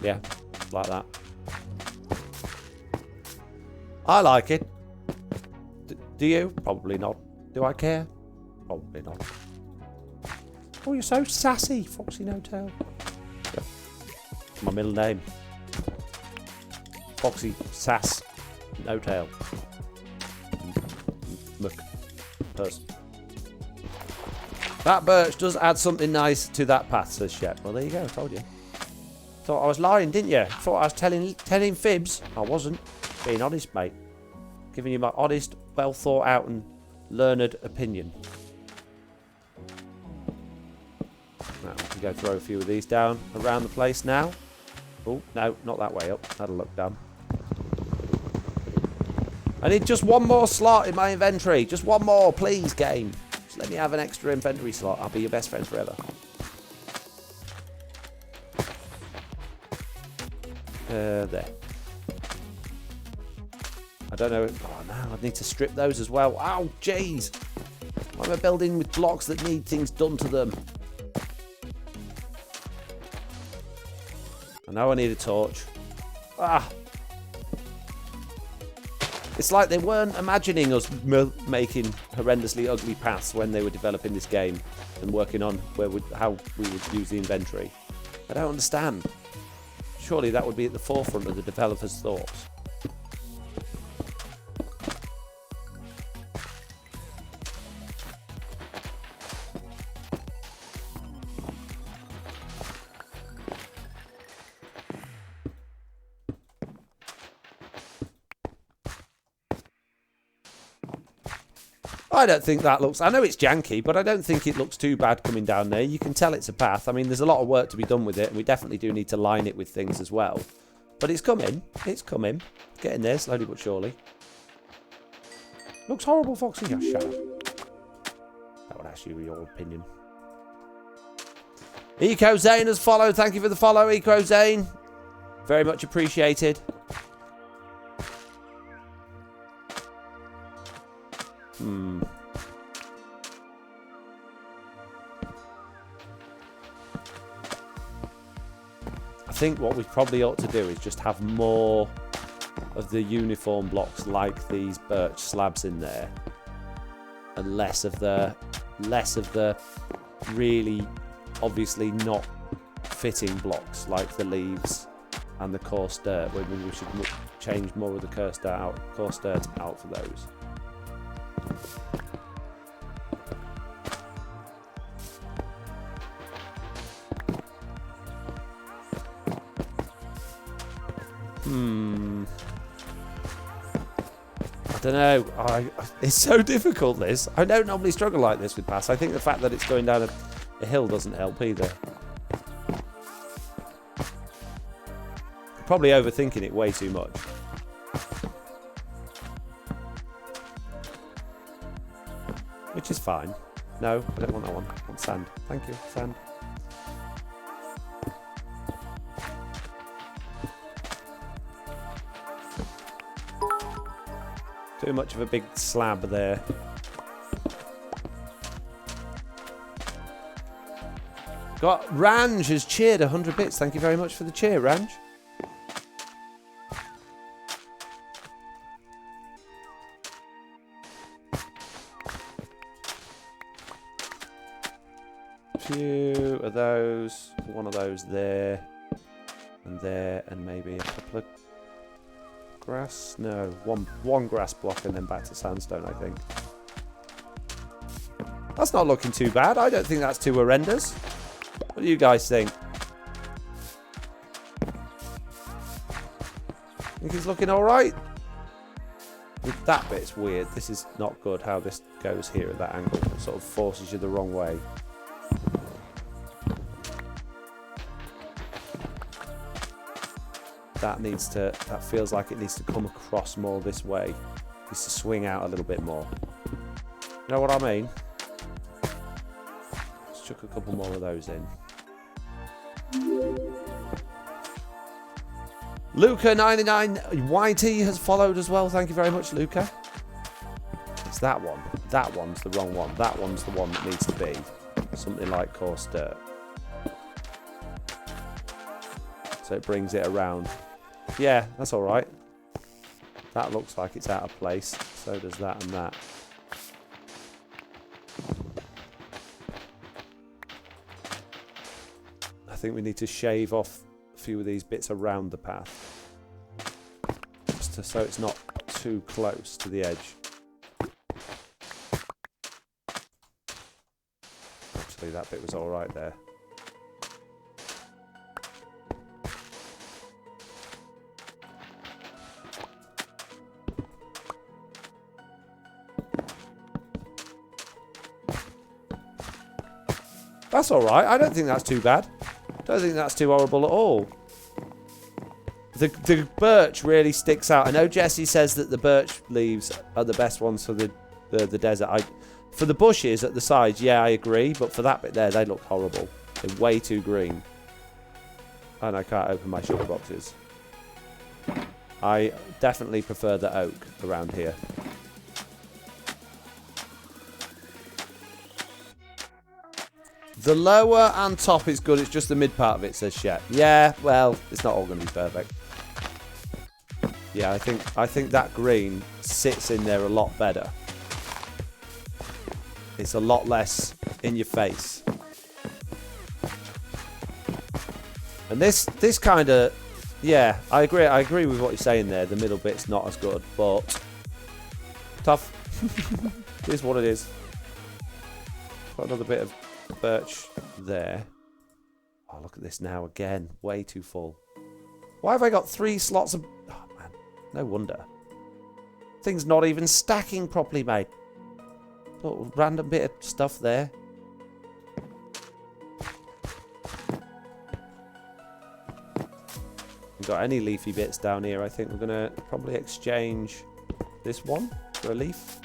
Yeah, like that. I like it. Do you? Probably not. Do I care? Probably not. Oh, you're so sassy, Foxy No Tail. Yep. It's my middle name. Foxy Sass No Tail. Person. That birch does add something nice to that path, says Shep. Well, there you go. I told you. Thought I was lying, didn't you? Thought I was telling fibs. I wasn't. Being honest, mate. Giving you my honest, well thought out and learned opinion. Right, we can go throw a few of these down around the place now. Oh, no, not that way up. That'll look dumb. I need just one more slot in my inventory. Just one more, please, game. Just let me have an extra inventory slot. I'll be your best friend forever. There. I don't know. Oh, no, I need to strip those as well. Ow, jeez. Why am I building with blocks that need things done to them? I know I need a torch. It's like they weren't imagining us making horrendously ugly paths when they were developing this game and working on how we would use the inventory. I don't understand. Surely that would be at the forefront of the developers' thoughts. I don't think that looks... I know it's janky, but I don't think it looks too bad coming down there. You can tell it's a path. I mean, there's a lot of work to be done with it, and we definitely do need to line it with things as well. But it's coming. It's coming. Getting there, slowly but surely. Looks horrible, Foxy. Oh, shut up. That would ask you your opinion. Eco Zane has followed. Thank you for the follow, Eco Zane. Very much appreciated. I think what we probably ought to do is just have more of the uniform blocks like these birch slabs in there, and less of the really obviously not fitting blocks like the leaves and the coarse dirt. Maybe we should change more of the coarse dirt out for those. I don't know. It's so difficult, this. I don't normally struggle like this with paths. I think the fact that it's going down a hill doesn't help either. Probably overthinking it way too much. Which is fine. No, I don't want that one. I want sand. Thank you, sand. Too much of a big slab there. Got Ranj has cheered 100 bits. Thank you very much for the cheer, Ranj. Few of those. One of those there. And maybe a couple of grass. No, one grass block and then back to sandstone, I think. That's not looking too bad. I don't think that's too horrendous. What do you guys think? Think he's looking alright? That bit's weird. This is not good how this goes here at that angle. It sort of forces you the wrong way. That feels like it needs to come across more this way. It needs to swing out a little bit more. You know what I mean? Let's chuck a couple more of those in. Luca99YT has followed as well. Thank you very much, Luca. It's that one. That one's the wrong one. That one's the one that needs to be something like coarse dirt. So it brings it around. Yeah, that's alright. That looks like it's out of place. So does that and that. I think we need to shave off a few of these bits around the path. Just so it's not too close to the edge. Actually, that bit was alright there. That's alright. I don't think that's too bad. Don't think that's too horrible at all. The birch really sticks out. I know Jesse says that the birch leaves are the best ones for the desert. For the bushes at the sides, yeah, I agree. But for that bit there, they look horrible. They're way too green. And I can't open my sugar boxes. I definitely prefer the oak around here. The lower and top is good. It's just the mid part of it, says Shep. Yeah, well, it's not all going to be perfect. Yeah, I think that green sits in there a lot better. It's a lot less in your face. And this kind of, yeah, I agree with what you're saying there. The middle bit's not as good, but tough. It is what it is. Got another bit of birch there. Oh, look at this now again. Way too full. Why have I got 3 slots of... Oh, man. No wonder. Thing's not even stacking properly, mate. Little random bit of stuff there. We've got any leafy bits down here. I think we're going to probably exchange this one for a leaf.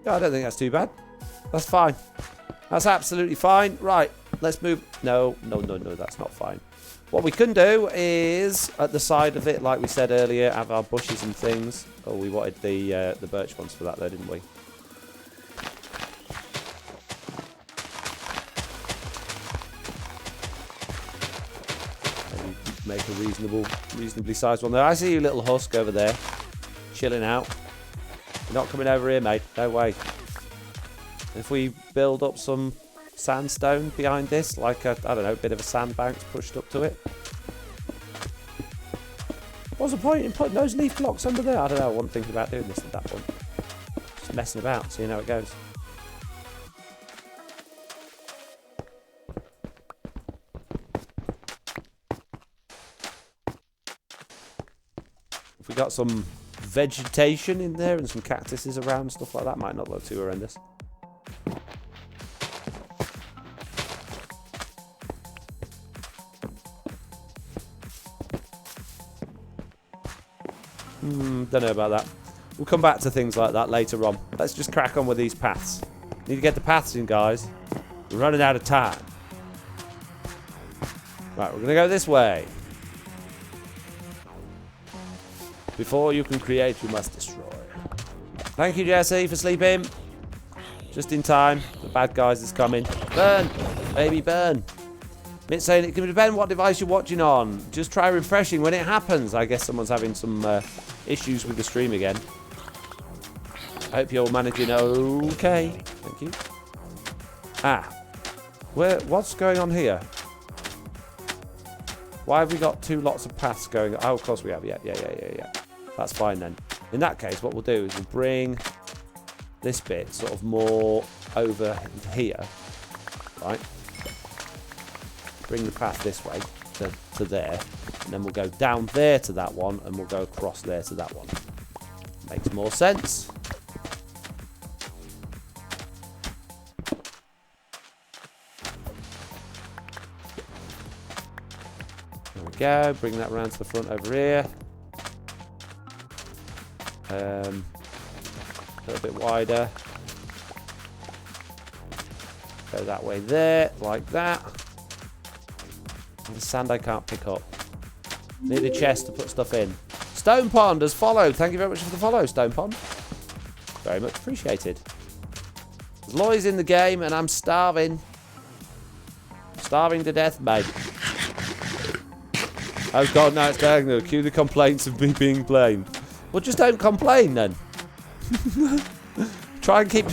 Yeah, I don't think that's too bad. That's fine. That's absolutely fine. Right, let's move. No, that's not fine. What we can do is, at the side of it, like we said earlier, have our bushes and things. Oh, we wanted the birch ones for that though, didn't we? Maybe make a reasonably sized one there. I see you, little husk over there, chilling out. You're not coming over here, mate. No way. If we build up some sandstone behind this, like a, I don't know, a bit of a sandbank pushed up to it. What's the point in putting those leaf blocks under there? I don't know. I wasn't thinking about doing this at that point. Just messing about, seeing how it goes. If we got some vegetation in there and some cactuses around, stuff like that, might not look too horrendous. Don't know about that. We'll come back to things like that later on. Let's just crack on with these paths. Need to get the paths in, guys. We're running out of time. Right, we're going to go this way. Before you can create, you must destroy. Thank you, Jesse, for sleeping. Just in time. The bad guys is coming. Burn! Baby, burn. It's saying it can depend what device you're watching on. Just try refreshing when it happens. I guess someone's having some issues with the stream again. I hope you're managing okay. Thank you. What's going on here? Why have we got 2 lots of paths going? Oh, of course we have. Yeah. That's fine then. In that case, what we'll do is we'll bring this bit sort of more over here, right? Bring the path this way to there, and then we'll go down there to that one, and we'll go across there to that one. Makes more sense. There we go. Bring that around to the front over here. A little bit wider. Go that way there, like that. The sand I can't pick up. Need a chest to put stuff in. Stone Pond has followed. Thank you very much for the follow, Stone Pond. Very much appreciated. Loy's in the game and I'm starving. Starving to death, mate. Oh god, now it's diagonal. Cue the complaints of me being blamed. Well, just don't complain then. Try and keep,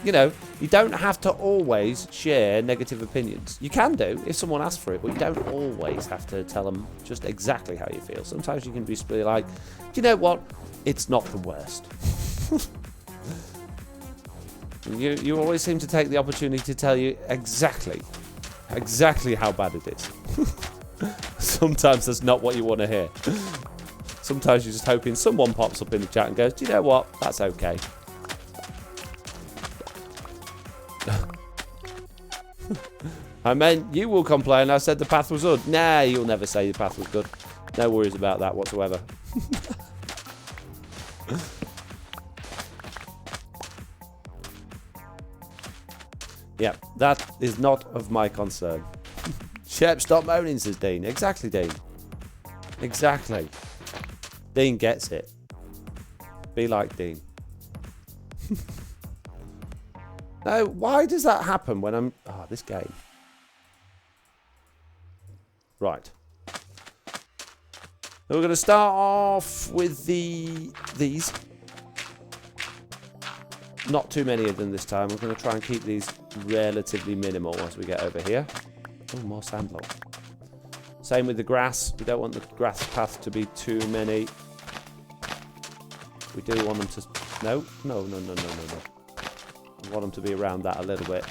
you know, you don't have to always share negative opinions. You can do if someone asks for it, but you don't always have to tell them just exactly how you feel. Sometimes you can just be like, do you know what? It's not the worst. You always seem to take the opportunity to tell you exactly how bad it is. Sometimes that's not what you want to hear. Sometimes you're just hoping someone pops up in the chat and goes, do you know what? That's okay. I meant you will complain. I said the path was good. Nah, you'll never say the path was good. No worries about that whatsoever. Yeah, that is not of my concern. Shep, stop moaning, says Dean. Exactly, Dean. Exactly. Dean gets it. Be like Dean. No, why does that happen when I'm... Oh, this game. Right. We're going to start off with these. Not too many of them this time. We're going to try and keep these relatively minimal as we get over here. Oh, more sand block. Same with the grass. We don't want the grass path to be too many. We do want them to... No. We want them to be around that a little bit.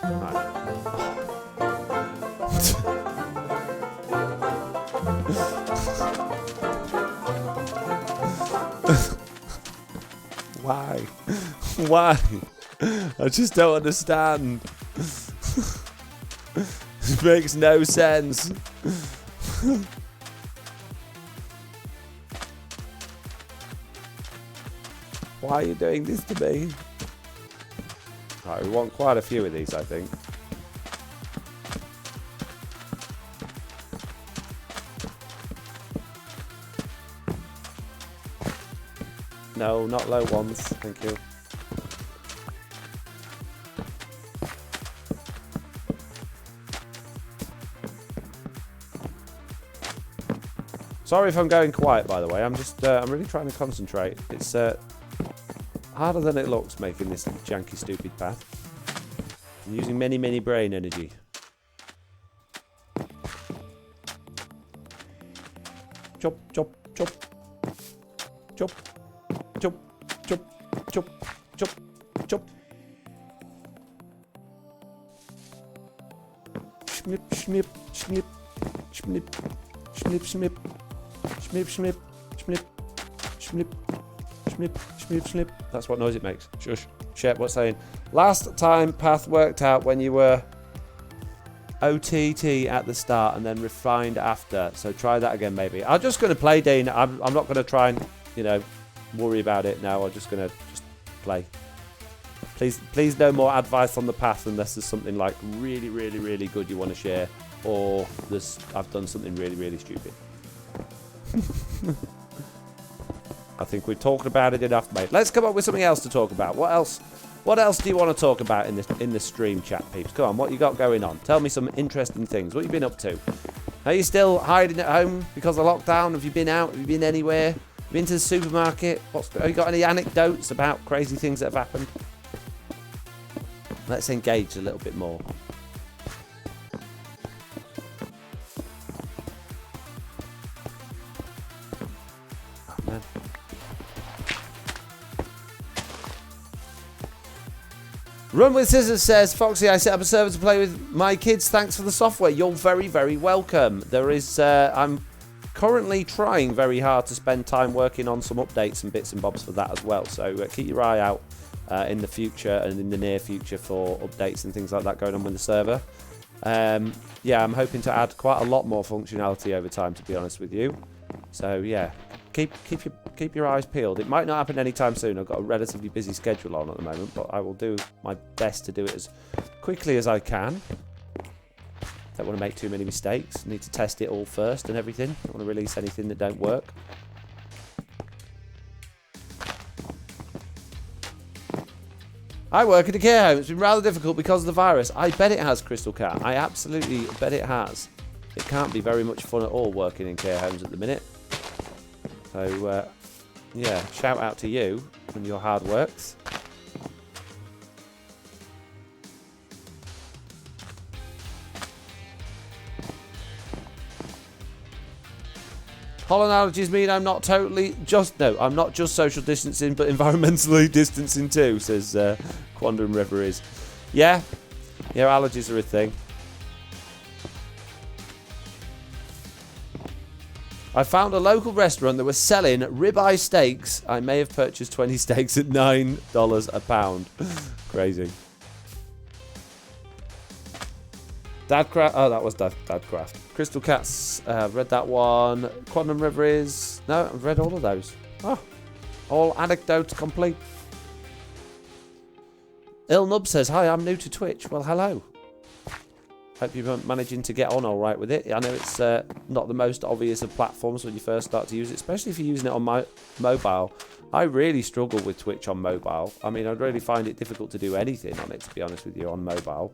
Right. Why? Why? I just don't understand. It makes no sense. Why are you doing this to me? Right, we want quite a few of these, I think. No, not low ones. Thank you. Sorry if I'm going quiet, by the way. I'm just, I'm really trying to concentrate. It's harder than it looks making this janky, stupid path. I'm using many, many brain energy. Chop, chop, chop. Chop, chop, chop, chop, chop, chop. Snip, snip, snip, snip, snip, snip. Snip, snip, snip, snip, snip, snip, snip. That's what noise it makes. Shush. Shep, what's saying? Last time path worked out when you were OTT at the start and then refined after. So try that again, maybe. I'm just going to play, Dean. I'm not going to try and, you know, worry about it now. I'm just going to just play. Please no more advice on the path unless there's something like really, really, really good you want to share, or I've done something really, really stupid. I think we've talked about it enough, mate. Let's come up with something else to talk about. What else? What else do you want to talk about in this stream chat, peeps? Come on, what you got going on? Tell me some interesting things. What you been up to? Are you still hiding at home because of lockdown? Have you been out? Have you been anywhere? Have you been to the supermarket? Have you got any anecdotes about crazy things that have happened? Let's engage a little bit more. Oh, man. Run with Scissors says, Foxy, I set up a server to play with my kids. Thanks for the software. You're very, very welcome. There is, I'm currently trying very hard to spend time working on some updates and bits and bobs for that as well. So keep your eye out in the future and in the near future for updates and things like that going on with the server. Yeah, I'm hoping to add quite a lot more functionality over time, to be honest with you. So yeah, keep your eyes peeled. It might not happen anytime soon. I've got a relatively busy schedule on at the moment, but I will do my best to do it as quickly as I can. Don't want to make too many mistakes. Need to test it all first and everything. Don't want to release anything that don't work. I work at a care home. It's been rather difficult because of the virus. I bet it has, Crystal Cat. I absolutely bet it has. It can't be very much fun at all working in care homes at the minute. So, yeah, shout out to you and your hard works. Pollen allergies mean I'm not I'm not just social distancing, but environmentally distancing too, says Quandrum Reveries. Yeah, allergies are a thing. I found a local restaurant that was selling ribeye steaks. I may have purchased 20 steaks at $9 a pound. Crazy. Dadcraft. Oh, that was Dadcraft. Crystal Cats. Read that one. Quantum Reveries. No, I've read all of those. Oh, all anecdotes complete. Ilnub says, hi, I'm new to Twitch. Well, hello. Hope you're managing to get on all right with it. I know it's not the most obvious of platforms when you first start to use it, especially if you're using it on my mobile. I really struggle with Twitch on mobile. I mean, I'd really find it difficult to do anything on it, to be honest with you, on mobile.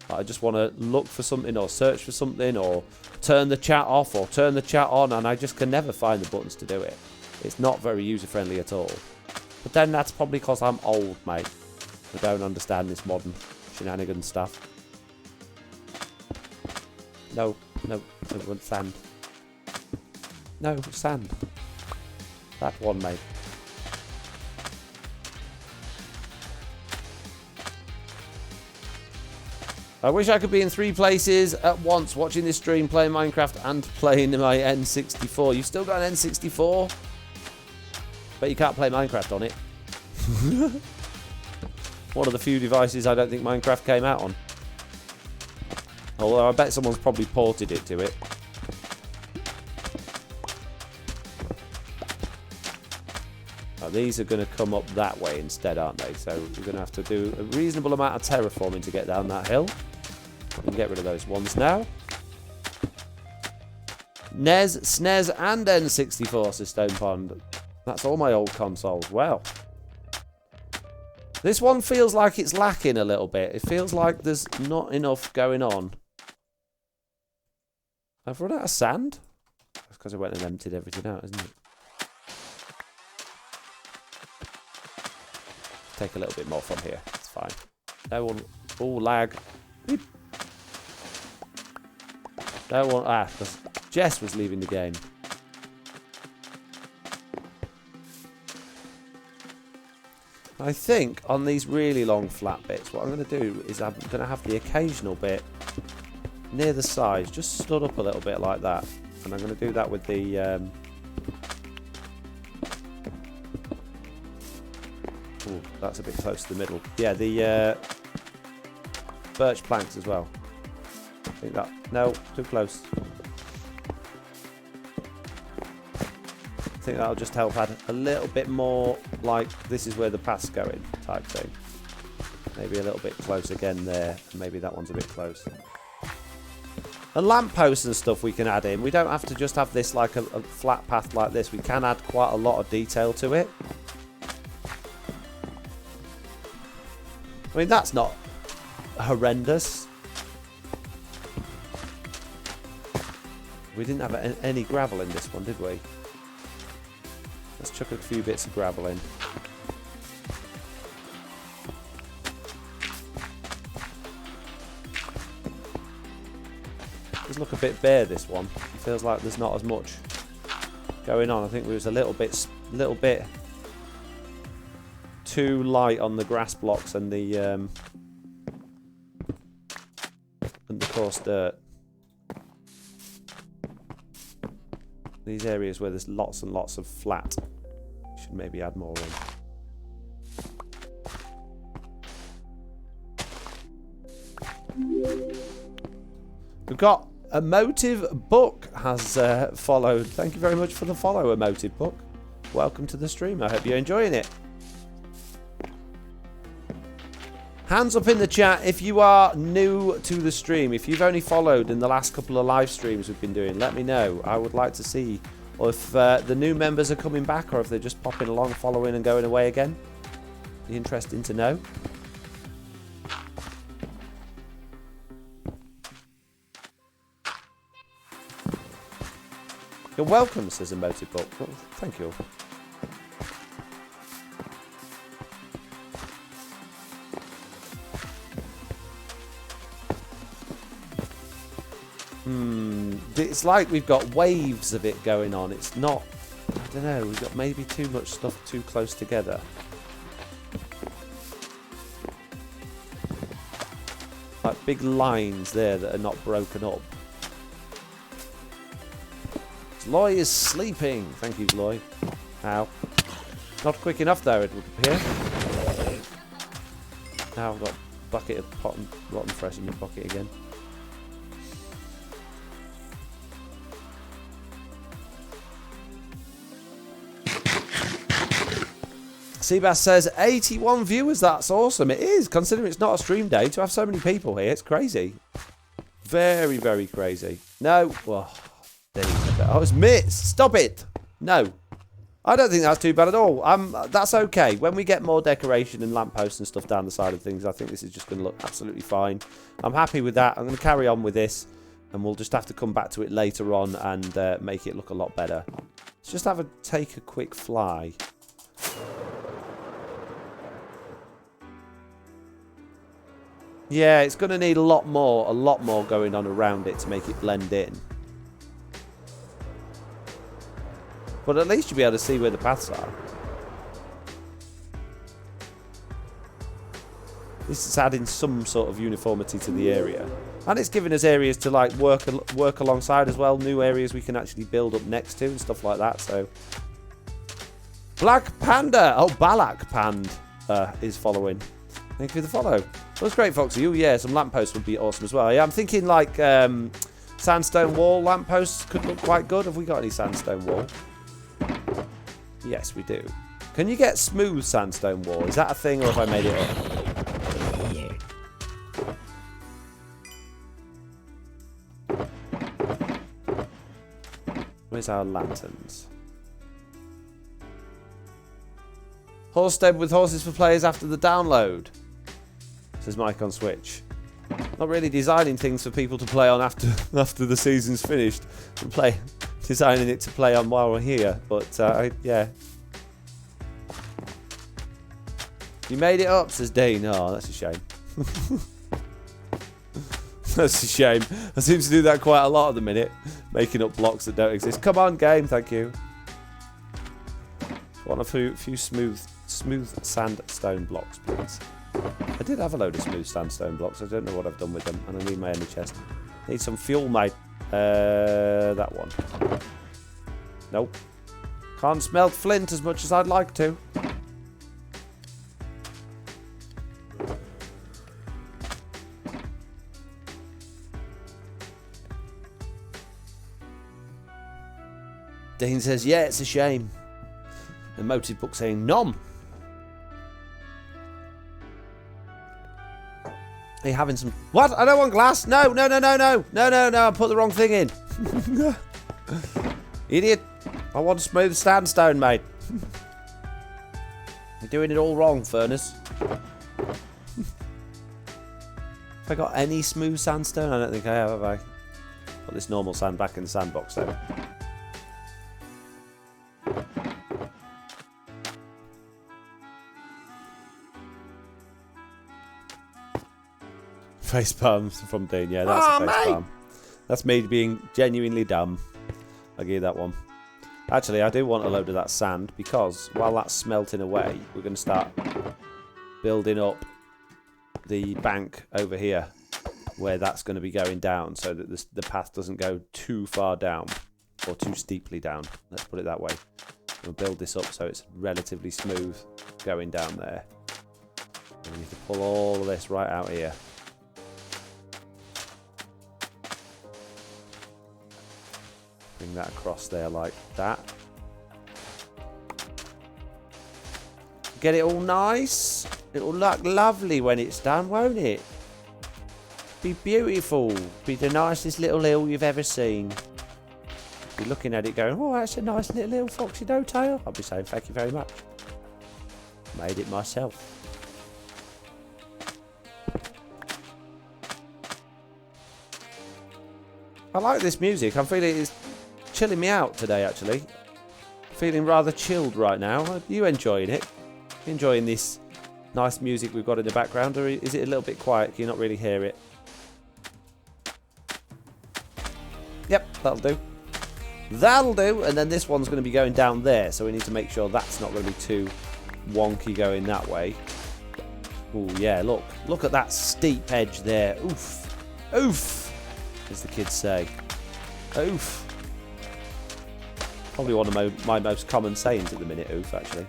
I just want to look for something or search for something or turn the chat off or turn the chat on, and I just can never find the buttons to do it. It's not very user-friendly at all. But then that's probably because I'm old, mate. I don't understand this modern shenanigans stuff. No, sand. No, sand. That one, mate. I wish I could be in 3 places at once, watching this stream, playing Minecraft and playing my N64. You've still got an N64? But you can't play Minecraft on it. One of the few devices I don't think Minecraft came out on. Although I bet someone's probably ported it to it. Now, these are going to come up that way instead, aren't they? So we're going to have to do a reasonable amount of terraforming to get down that hill. We can get rid of those ones now. NES, SNES and N64, says Stone Pond. That's all my old consoles. Well. This one feels like it's lacking a little bit. It feels like there's not enough going on. I've run out of sand. That's because I went and emptied everything out, isn't it? Take a little bit more from here. It's fine. No one... Oh, lag. Beep. No one... Ah, because Jess was leaving the game. I think on these really long flat bits, what I'm going to do is I'm going to have the occasional bit near the sides, just stood up a little bit like that. And I'm going to do that with the... Ooh, that's a bit close to the middle. Yeah, the birch planks as well. I think that... No, too close. I think that'll just help add a little bit more, like, this is where the path's going type thing. Maybe a little bit close again there. Maybe that one's a bit close. And lampposts and stuff we can add in. We don't have to just have this like a flat path like this. We can add quite a lot of detail to it. I mean, that's not horrendous. We didn't have any gravel in this one, did we? Let's chuck a few bits of gravel in. Does look a bit bare, this one. It feels like there's not as much going on. I think we was a little bit too light on the grass blocks and the coarse dirt. These areas where there's lots and lots of flat, should maybe add more in. We've got Emotive Book has followed. Thank you very much for the follow, Emotive Book. Welcome to the stream. I hope you're enjoying it. Hands up in the chat if you are new to the stream. If you've only followed in the last couple of live streams we've been doing, let me know. I would like to see if the new members are coming back or if they're just popping along, following and going away again. Be interesting to know. You're welcome, says Emotive Book. Well, thank you. It's like we've got waves of it going on. It's not, I don't know, we've got maybe too much stuff too close together. Like big lines there that are not broken up. Loy is sleeping. Thank you, Loy. Ow. Not quick enough though, it would appear. Now I've got a bucket of rotten fresh in my pocket again. Seabass says 81 viewers. That's awesome. It is, considering it's not a stream day, to have so many people here. It's crazy. Very, very crazy. No. Oh, there you go. I was missed. Stop it. No. I don't think that's too bad at all. That's okay. When we get more decoration and lampposts and stuff down the side of things, I think this is just going to look absolutely fine. I'm happy with that. I'm going to carry on with this, and we'll just have to come back to it later on and make it look a lot better. Let's just take a quick fly. Yeah, it's going to need a lot more going on around it to make it blend in. But at least you'll be able to see where the paths are. This is adding some sort of uniformity to the area. And it's giving us areas to like work alongside as well. New areas we can actually build up next to and stuff like that. So, Black Panda. Oh, Balak Pand is following. Thank you for the follow. That's great, Foxy. Oh, yeah, some lampposts would be awesome as well. Yeah, I'm thinking like sandstone wall lampposts could look quite good. Have we got any sandstone wall? Yes, we do. Can you get smooth sandstone wall? Is that a thing or have I made it up? Where's our lanterns? Horse stable with horses for players after the download, says Mike on Switch. Not really designing things for people to play on after the season's finished. Designing it to play on while we're here. But yeah. You made it up, says Dean. Oh, that's a shame. That's a shame. I seem to do that quite a lot at the minute. Making up blocks that don't exist. Come on, game. Thank you. Want a few smooth sandstone blocks, please. I did have a load of smooth sandstone blocks. I don't know what I've done with them. And I need my ender chest. Need some fuel, mate. That one. Nope. Can't smelt flint as much as I'd like to. Dean says, yeah, it's a shame. Emotive Book saying, nom. Are you having some... What? I don't want glass. No, no, no, no, no. No, no, no. I put the wrong thing in. Idiot. I want smooth sandstone, mate. You're doing it all wrong, Furnace. Have I got any smooth sandstone? I don't think I have I? Put this normal sand back in the sandbox, though. Face palms from Dean. Yeah, that's a face palm. That's me being genuinely dumb. I'll give you that one. Actually, I do want a load of that sand because while that's smelting away, we're going to start building up the bank over here where that's going to be going down so that the path doesn't go too far down or too steeply down. Let's put it that way. We'll build this up so it's relatively smooth going down there. And we need to pull all of this right out here. Bring that across there like that. Get it all nice. It'll look lovely when it's done, won't it? Be beautiful. Be the nicest little hill you've ever seen. Be looking at it going, oh, that's a nice little hill, Foxy No Tail. I'll be saying thank you very much. Made it myself. I like this music. I'm feeling it's chilling me out today, actually. Feeling rather chilled right now. Are you enjoying it? Enjoying this nice music we've got in the background, or is it a little bit quiet? Can you not really hear it? Yep, that'll do. That'll do. And then this one's going to be going down there, so we need to make sure that's not going to be too wonky going that way. Oh yeah, look. Look at that steep edge there. Oof. Oof, as the kids say. Oof. Probably one of my most common sayings at the minute, oof, actually.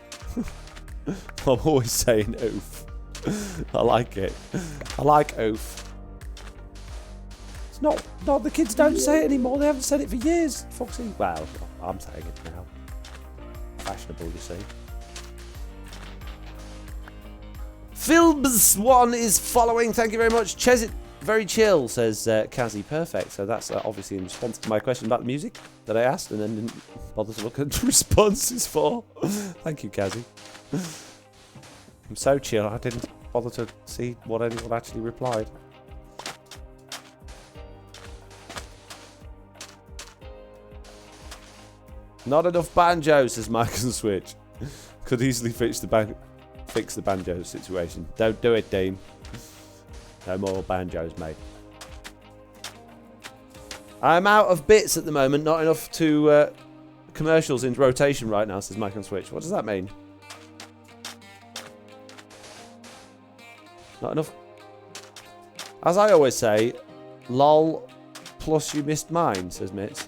I'm always saying oof. I like it. I like oof. It's not the kids don't say it anymore. They haven't said it for years, Foxy. Well, I'm saying it now. Fashionable, you see. Philbs1 is following. Thank you very much. Chesit, very chill, says Kazzy. Perfect. So that's obviously in response to my question about the music that I asked and then didn't bother to look at the responses for. Thank you, Kazzy. I'm so chill, I didn't bother to see what anyone actually replied. Not enough banjos, says Mike and Switch. Could easily fix the banjo situation. Don't do it, Dean. No more banjos, mate. I'm out of bits at the moment. Not enough to commercials in rotation right now, says Mike and Switch. What does that mean? Not enough. As I always say, lol plus you missed mine, says Mitz.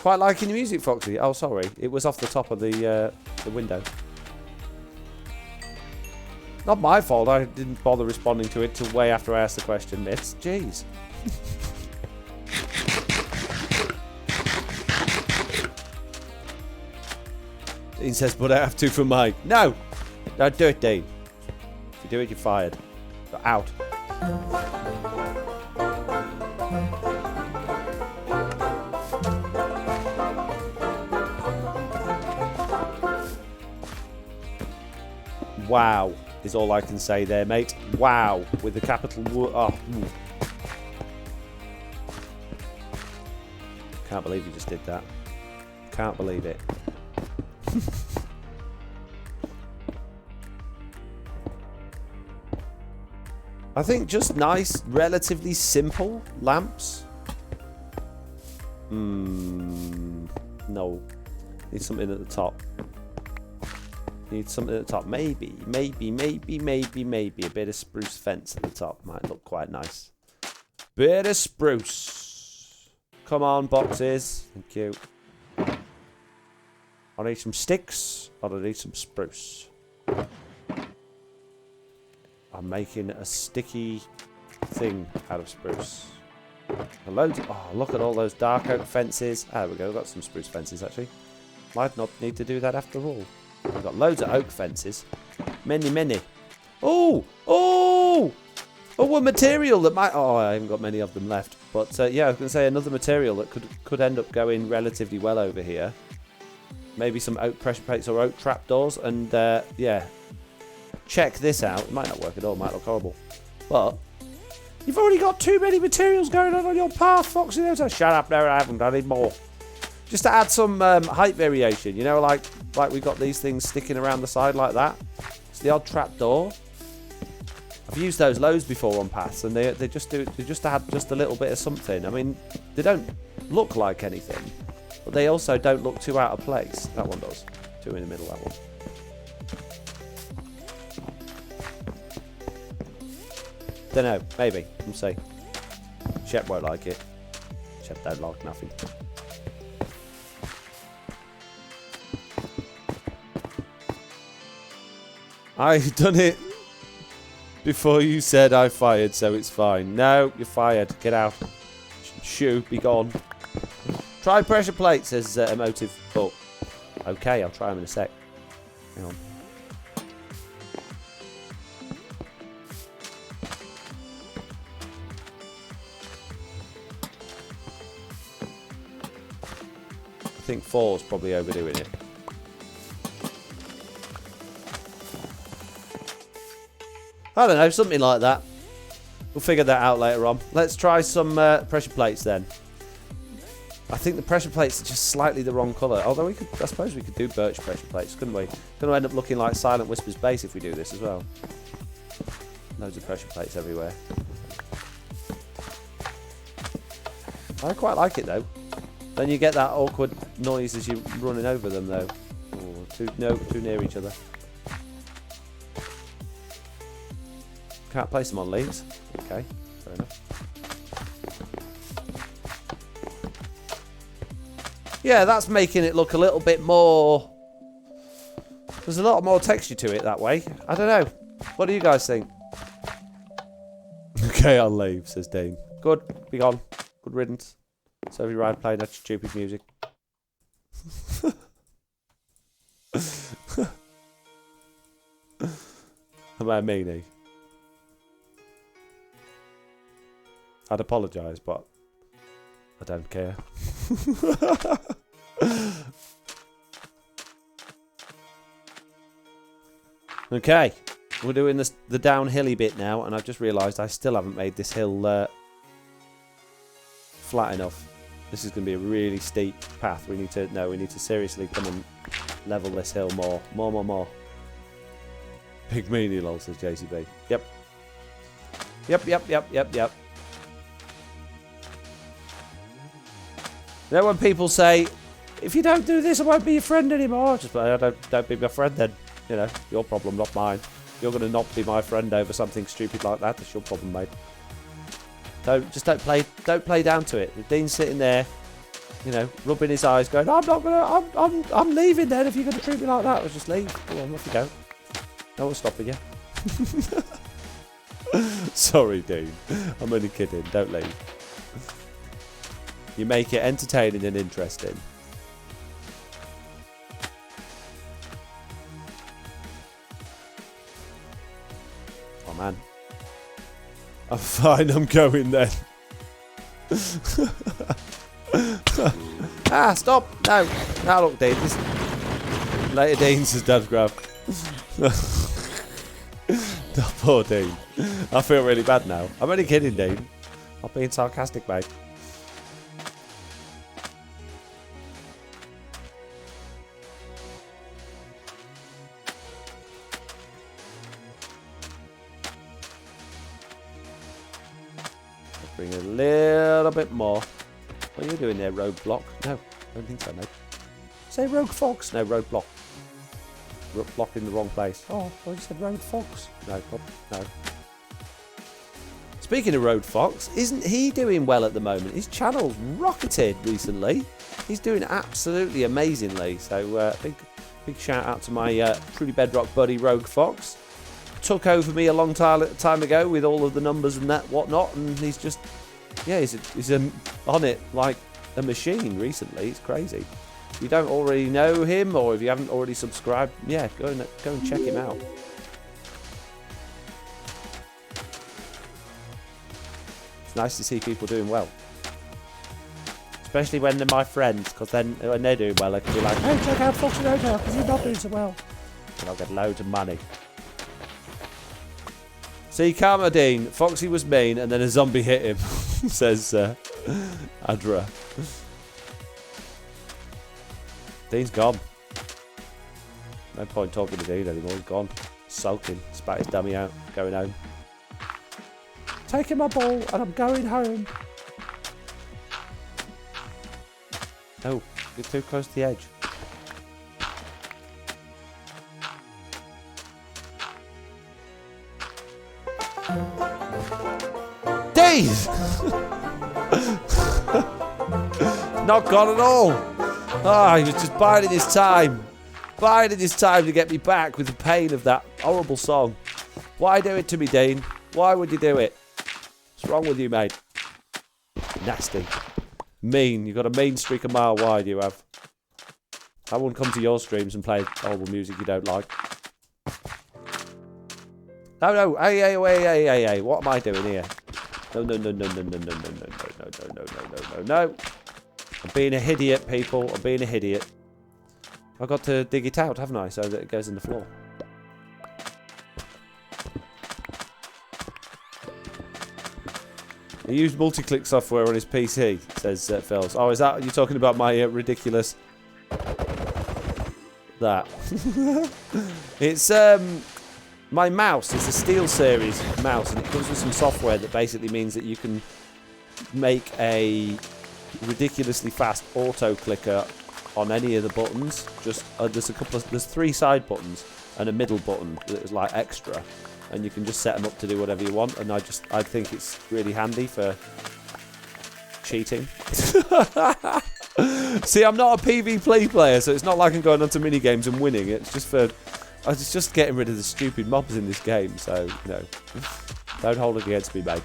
Quite liking the music, Foxy. Oh, sorry. It was off the top of the window. Not my fault. I didn't bother responding to it till way after I asked the question, Mitz. Jeez. Dean says, but I have to for Mike. No! Don't do it, Dean. If you do it, you're fired. You're out. Wow, is all I can say there, mate. Wow, with the capital W. Oh. Can't believe you just did that. Can't believe it. I think just nice, relatively simple lamps. No. Need something at the top. Need something at the top. Maybe. A bit of spruce fence at the top might look quite nice. Bit of spruce. Come on, boxes. Thank you. I need some sticks. I need some spruce. I'm making a sticky thing out of spruce. Loads of, oh, look at all those dark oak fences. Ah, there we go. We've got some spruce fences, actually. Might not need to do that after all. We've got loads of oak fences. Many. Oh! Oh! Oh, one material that might... Oh, I haven't got many of them left. But, yeah, I was going to say another material that could end up going relatively well over here. Maybe some oak pressure plates or oak trapdoors. And, yeah, check this out. It might not work at all. It might look horrible. But... You've already got too many materials going on your path, Foxy. Shut up, no, I haven't. I need more. Just to add some height variation, you know, like we've got these things sticking around the side like that. It's the odd trapdoor. I've used those loads before on paths, and they just add just a little bit of something. I mean, they don't look like anything, but they also don't look too out of place. That one does. Two in the middle, that one. Don't know, maybe. We'll see. Shep won't like it. Shep don't like nothing. I've done it before you said I fired, so it's fine. No, you're fired. Get out. Shoo, be gone. Try pressure plate, says Emotive. Oh, okay, I'll try them in a sec. Hang on. I think 4's probably overdoing it. I don't know, something like that. We'll figure that out later on. Let's try some pressure plates then. I think the pressure plates are just slightly the wrong colour. Although I suppose we could do birch pressure plates, couldn't we? Going to end up looking like Silent Whispers base if we do this as well. Loads of pressure plates everywhere. I quite like it though. Then you get that awkward noise as you're running over them, though. Oh, too near each other. Can't place them on leaves. Okay, fair enough. Yeah, that's making it look a little bit more... There's a lot more texture to it that way. I don't know. What do you guys think? Okay, I'll leave, says Dean. Good, be gone. Good riddance. So we ride playing that stupid music. Am I a meanie? I'd apologise, but I don't care. Okay, we're doing this, the downhilly bit now, and I've just realised I still haven't made this hill flat enough. This is going to be a really steep path. We need to seriously come and level this hill more. More. Big meanie lol, says JCB. Yep. You know when people say, if you don't do this, I won't be your friend anymore. Just don't be my friend then. You know, your problem, not mine. You're going to not be my friend over something stupid like that. That's your problem, mate. Don't play down to it. Dean's sitting there, you know, rubbing his eyes, going, I'm leaving then if you're gonna treat me like that. I'll just leave. Go on, off you go. No one's stopping you. Sorry, Dean. I'm only kidding. Don't leave. You make it entertaining and interesting. Oh man. I'm fine, I'm going then. Ah, stop! No! Now look, Dean. Later, Dean, says Dad Grab. Poor Dean. I feel really bad now. I'm only kidding, Dean. I'm being sarcastic, mate. Bring a little bit more. What are you doing there, roadblock? No, I don't think so, mate. Say rogue fox. No, roadblock. Block in the wrong place. Oh, I said road fox. No. Speaking of Road Fox, isn't he doing well at the moment? His channel's rocketed recently. He's doing absolutely amazingly. So big shout out to my truly Bedrock buddy Rogue Fox. Took over me a long time ago with all of the numbers and that whatnot, and he's just, yeah, he's on it like a machine recently. It's crazy. If you don't already know him, or if you haven't already subscribed, yeah, go and check him out. It's nice to see people doing well. Especially when they're my friends, because then when they're doing well, I can be like, Hey, check out Foxy Hotel, because you're not doing so well. and I'll get loads of money. See, Karma Dean, Foxy was mean, and then a zombie hit him, says Adra. Dean's gone. No point talking to Dean anymore, he's gone. Sulking, spat his dummy out, going home. Taking my ball, and I'm going home. Oh, you're too close to the edge. Dave! Not gone at all. Ah, he was just biding his time. Biding his time to get me back with the pain of that horrible song. Why do it to me, Dean? Why would you do it? What's wrong with you, mate? Nasty. Mean. You've got a mean streak a mile wide, you have. I wouldn't come to your streams and play horrible music you don't like. No, hey, what am I doing here? No. I'm being a idiot, people. I'm being a idiot. I've got to dig it out, haven't I? So that it goes in the floor. He used multi-click software on his PC, says Phils. Oh, is that you talking about my ridiculous... That. It's, my mouse is a SteelSeries mouse, and it comes with some software that basically means that you can make a ridiculously fast auto-clicker on any of the buttons. Just there's 3 side buttons and a middle button that is like extra, and you can just set them up to do whatever you want. And I think it's really handy for cheating. See, I'm not a PvP player, so it's not like I'm going onto mini games and winning. It's just getting rid of the stupid mobs in this game. So don't hold it against me, mate.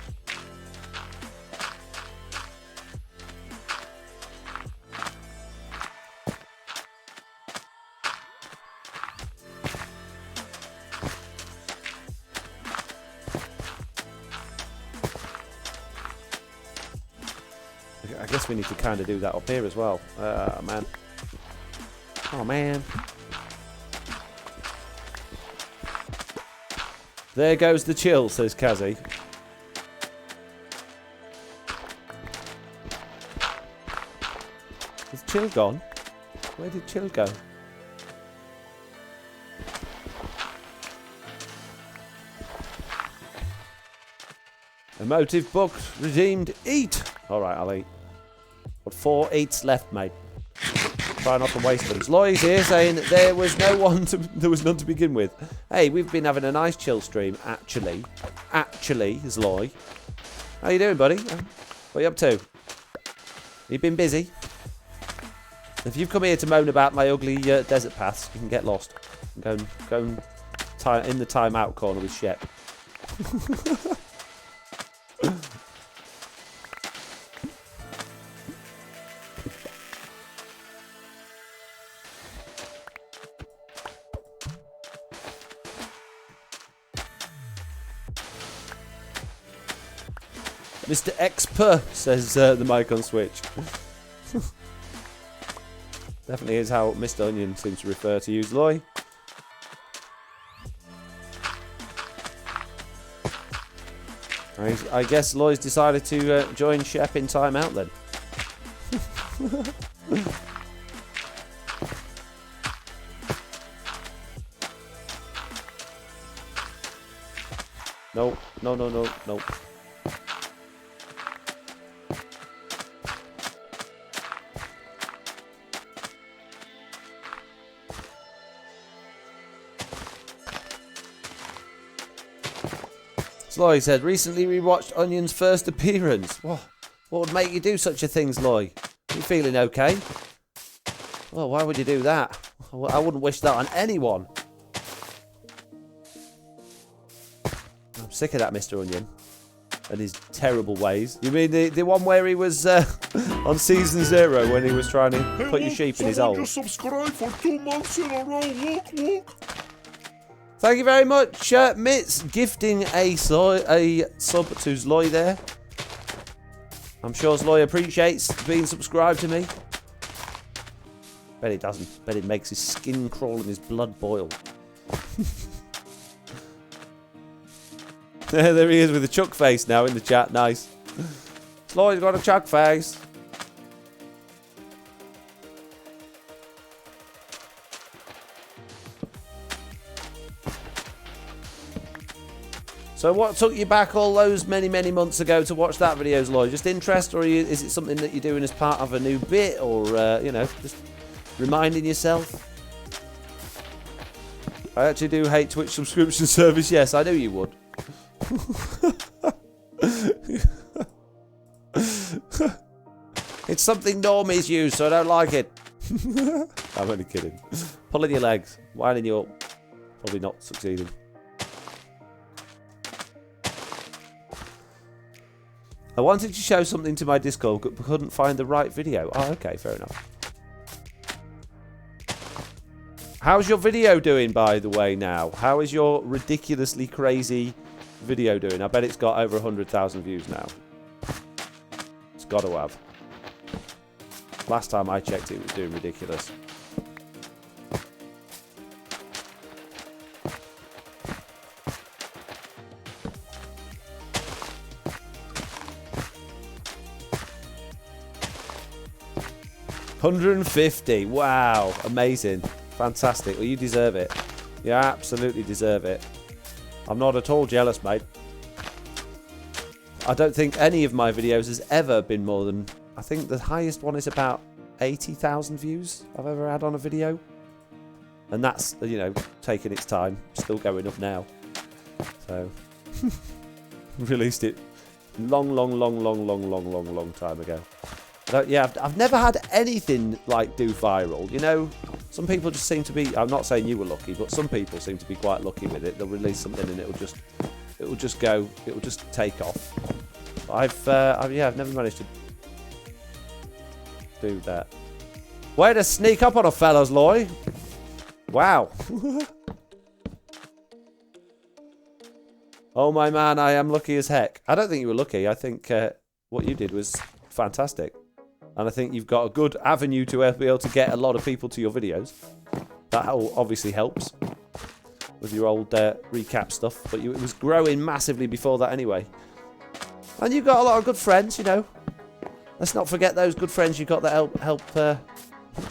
I guess we need to kind of do that up here as well. Man. Oh, man. There goes the chill, says Kazzy. Is chill gone? Where did chill go? Emotive booked, redeemed, eat! Alright, I'll eat. Got 4 eats left, mate. Try not to waste them. Loy's here saying there was none to begin with. Hey, we've been having a nice chill stream, actually. Actually, is Loy. How you doing, buddy? What are you up to? You been busy? If you've come here to moan about my ugly desert paths, you can get lost. Go in the timeout corner with Shep. Mr. Exper, says the mic on Switch. Definitely is how Mr. Onion seems to refer to you, Loy. I guess Loy's decided to join Shep in timeout then. No. Loy said, recently rewatched Onion's first appearance. What would make you do such a thing, Loy? You feeling okay? Well, why would you do that? I wouldn't wish that on anyone. I'm sick of that Mr. Onion and his terrible ways. You mean the one where he was on season 0 when he was trying to put your sheep in his hole? Just subscribe for 2 months in a row. Look. Thank you very much, Mitz, gifting a sub to Loy there. I'm sure Lloyd appreciates being subscribed to me. Bet he doesn't. Bet it makes his skin crawl and his blood boil. There he is with a chuck face now in the chat. Nice. Lloyd's got a chuck face. So what took you back all those many months ago to watch that video, Lloyd? Just interest, or is it something that you're doing as part of a new bit, or you know, just reminding yourself? I actually do hate Twitch subscription service. Yes, I knew you would. It's something normies use, so I don't like it. I'm only kidding. Pulling your legs, winding you up. Probably not succeeding. I wanted to show something to my Discord, but couldn't find the right video. Oh, okay, fair enough. How's your video doing, by the way, now? How is your ridiculously crazy video doing? I bet it's got over 100,000 views now. It's got to have. Last time I checked, it was doing ridiculous. $150. Wow, amazing. Fantastic. Well, you deserve it. You absolutely deserve it. I'm not at all jealous, mate. I don't think any of my videos has ever been more than... I think the highest one is about 80,000 views I've ever had on a video. And that's, you know, taking its time. Still going up now. So, released it long time ago. Yeah, I've never had anything like do viral. You know, some people just seem to be. I'm not saying you were lucky, but some people seem to be quite lucky with it. They'll release something and it'll just go. It'll just take off. I've never managed to do that. Way to sneak up on a fellas, Lloyd. Wow. Oh my man, I am lucky as heck. I don't think you were lucky. I think what you did was fantastic. And I think you've got a good avenue to be able to get a lot of people to your videos. That obviously helps with your old recap stuff. But it was growing massively before that anyway. And you've got a lot of good friends, you know. Let's not forget those good friends you've got that help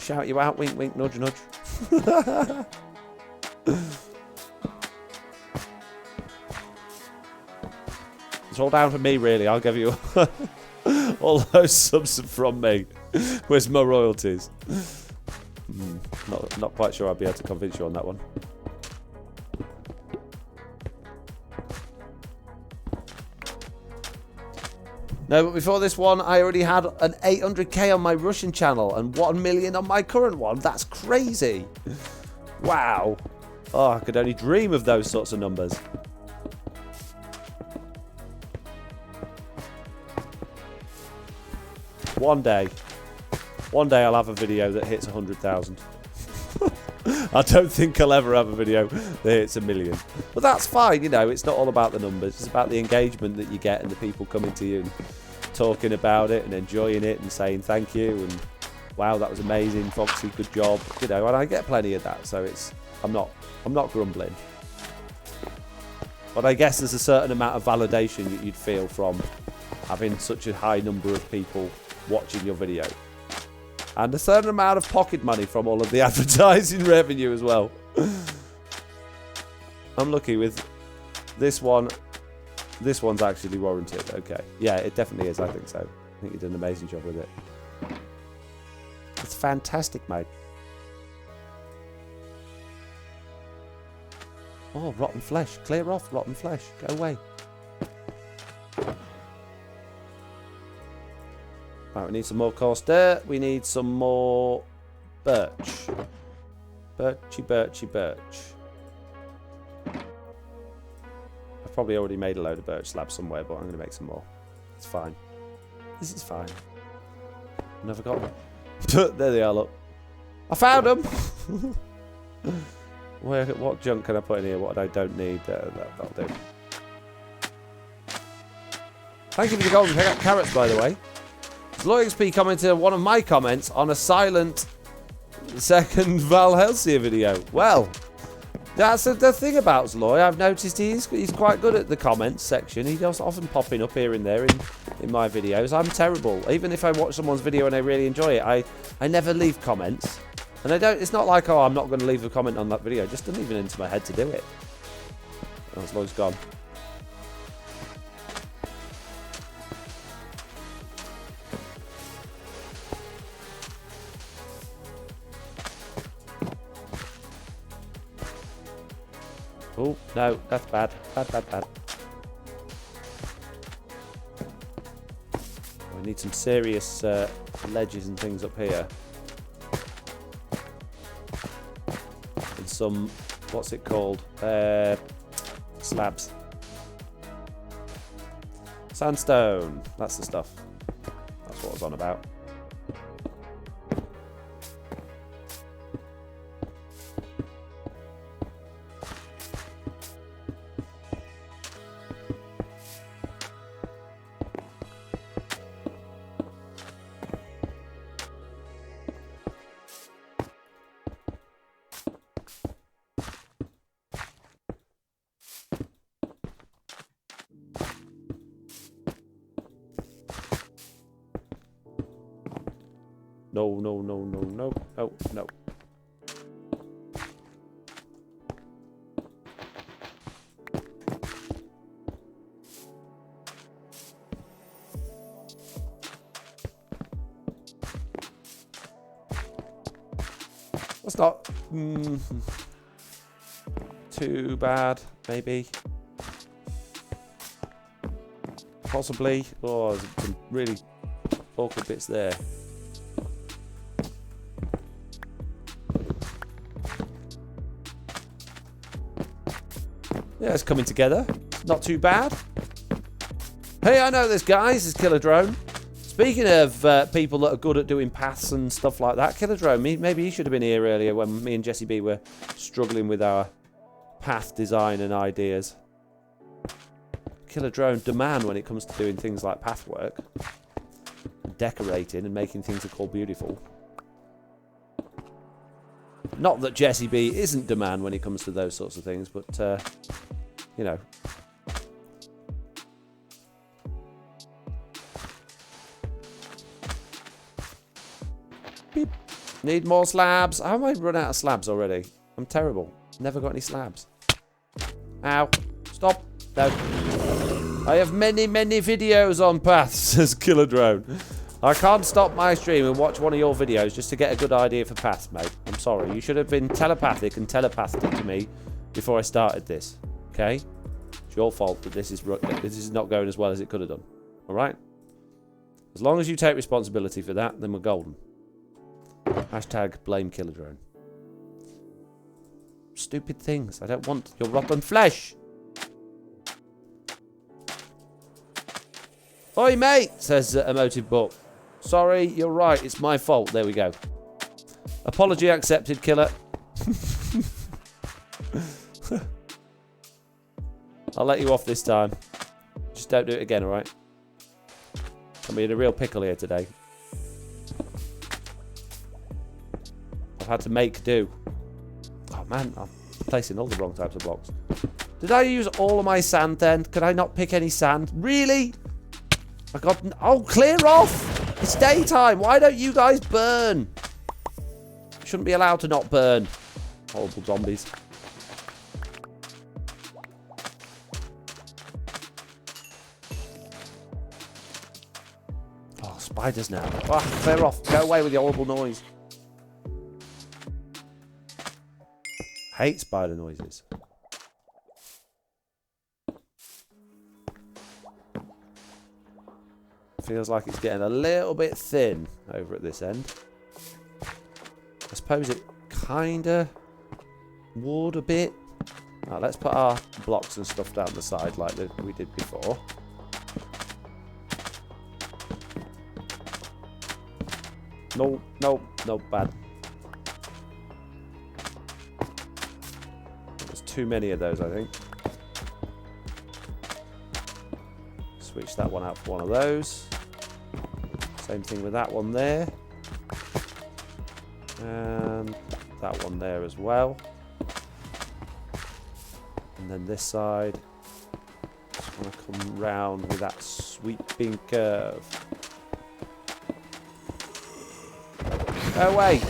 shout you out. Wink, wink, nudge, nudge. It's all down to me, really. I'll give you... all those subs from me. Where's my royalties? Not quite sure I'll be able to convince you on that one. No, but before this one, I already had an 800k on my Russian channel and 1 million on my current one. That's crazy. Wow. Oh, I could only dream of those sorts of numbers. One day I'll have a video that hits 100,000. I don't think I'll ever have a video that hits 1 million. But that's fine, you know, it's not all about the numbers. It's about the engagement that you get and the people coming to you and talking about it and enjoying it and saying thank you and wow, that was amazing, Foxy, good job. You know, and I get plenty of that, so I'm not grumbling. But I guess there's a certain amount of validation that you'd feel from having such a high number of people watching your video. And a certain amount of pocket money from all of the advertising revenue as well. I'm lucky with this one. This one's actually warranted. Okay. Yeah, it definitely is. I think so. I think you did an amazing job with it. It's fantastic, mate. Oh, rotten flesh. Clear off, rotten flesh. Go away. Right, we need some more coarse dirt. We need some more birch. Birchy. I've probably already made a load of birch slabs somewhere, but I'm going to make some more. It's fine. This is fine. Never got them. There they are, look. I found them! What junk can I put in here? What I don't need? That'll do. Thank you for the golden carrots, by the way. Zloy XP commented on one of my comments on a silent second Val Hellseer video. Well, that's the thing about Zloy. I've noticed he's quite good at the comments section. He does often popping up here and there in my videos. I'm terrible. Even if I watch someone's video and I really enjoy it, I never leave comments. And I don't. It's not like, oh, I'm not going to leave a comment on that video. It just doesn't even into my head to do it. Oh, Zloy's gone. Oh, no, that's bad. Bad. We need some serious ledges and things up here. And some, what's it called? Slabs. Sandstone. That's the stuff. That's what I was on about. No. Oh, no. That's not too bad, maybe. Possibly. Oh, there's some really awkward bits there. Yeah, it's coming together. Not too bad. Hey, I know this, guys. It's Killer Drone. Speaking of people that are good at doing paths and stuff like that, Killer Drone, maybe he should have been here earlier when me and Jesse B were struggling with our path design and ideas. Killer Drone demand when it comes to doing things like path work, decorating and making things that are called beautiful. Not that Jesse B isn't demand when it comes to those sorts of things, but, you know. Beep. Need more slabs. How have I run out of slabs already? I'm terrible. Never got any slabs. Ow. Stop. No. I have many videos on paths, says Killer Drone. I can't stop my stream and watch one of your videos just to get a good idea for paths, mate. I'm sorry. You should have been telepathic and telepathed it to me before I started this. Okay? It's your fault that this is not going as well as it could have done. Alright? As long as you take responsibility for that, then we're golden. Hashtag blame Killer Drone. Stupid things. I don't want your rotten flesh. Oi, mate, says Emotive Buck. Sorry, you're right. It's my fault. There we go. Apology accepted, Killer. I'll let you off this time. Just don't do it again, alright? I'm in a real pickle here today. I've had to make do. Oh, man. I'm placing all the wrong types of blocks. Did I use all of my sand then? Could I not pick any sand? Really? I got... Oh, clear off! It's daytime. Why don't you guys burn? Shouldn't be allowed to not burn. Horrible zombies. Oh, spiders now. Oh, clear off. Go away with your horrible noise. Hate spider noises. Feels like it's getting a little bit thin over at this end. I suppose it kinda would a bit. Right, let's put our blocks and stuff down the side like we did before. No, bad. There's too many of those, I think. Switch that one out for one of those. Same thing with that one there. And that one there as well. And then this side. Just want to come round with that sweeping curve. Oh, wait.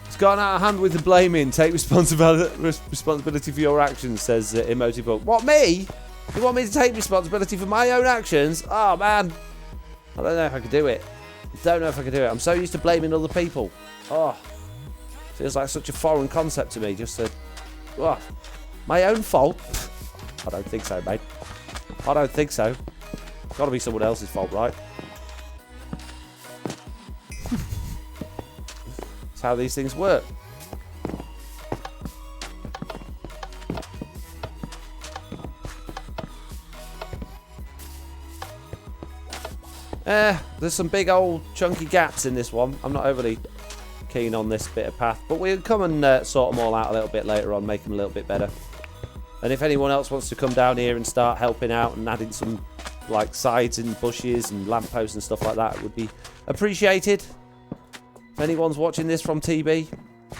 It's gone out of hand with the blaming. Take responsibility for your actions, says Emotibook. What, me? You want me to take responsibility for my own actions? Oh, man. I don't know if I could do it. I'm so used to blaming other people. Oh. Feels like such a foreign concept to me. Just to... Oh, my own fault? I don't think so, mate. I don't think so. It's got to be someone else's fault, right? That's how these things work. There's some big old chunky gaps in this one. I'm not overly keen on this bit of path, but we'll come and sort them all out a little bit later on, make them a little bit better. And if anyone else wants to come down here and start helping out and adding some like sides and bushes and lampposts and stuff like that, it would be appreciated. If anyone's watching this from TB,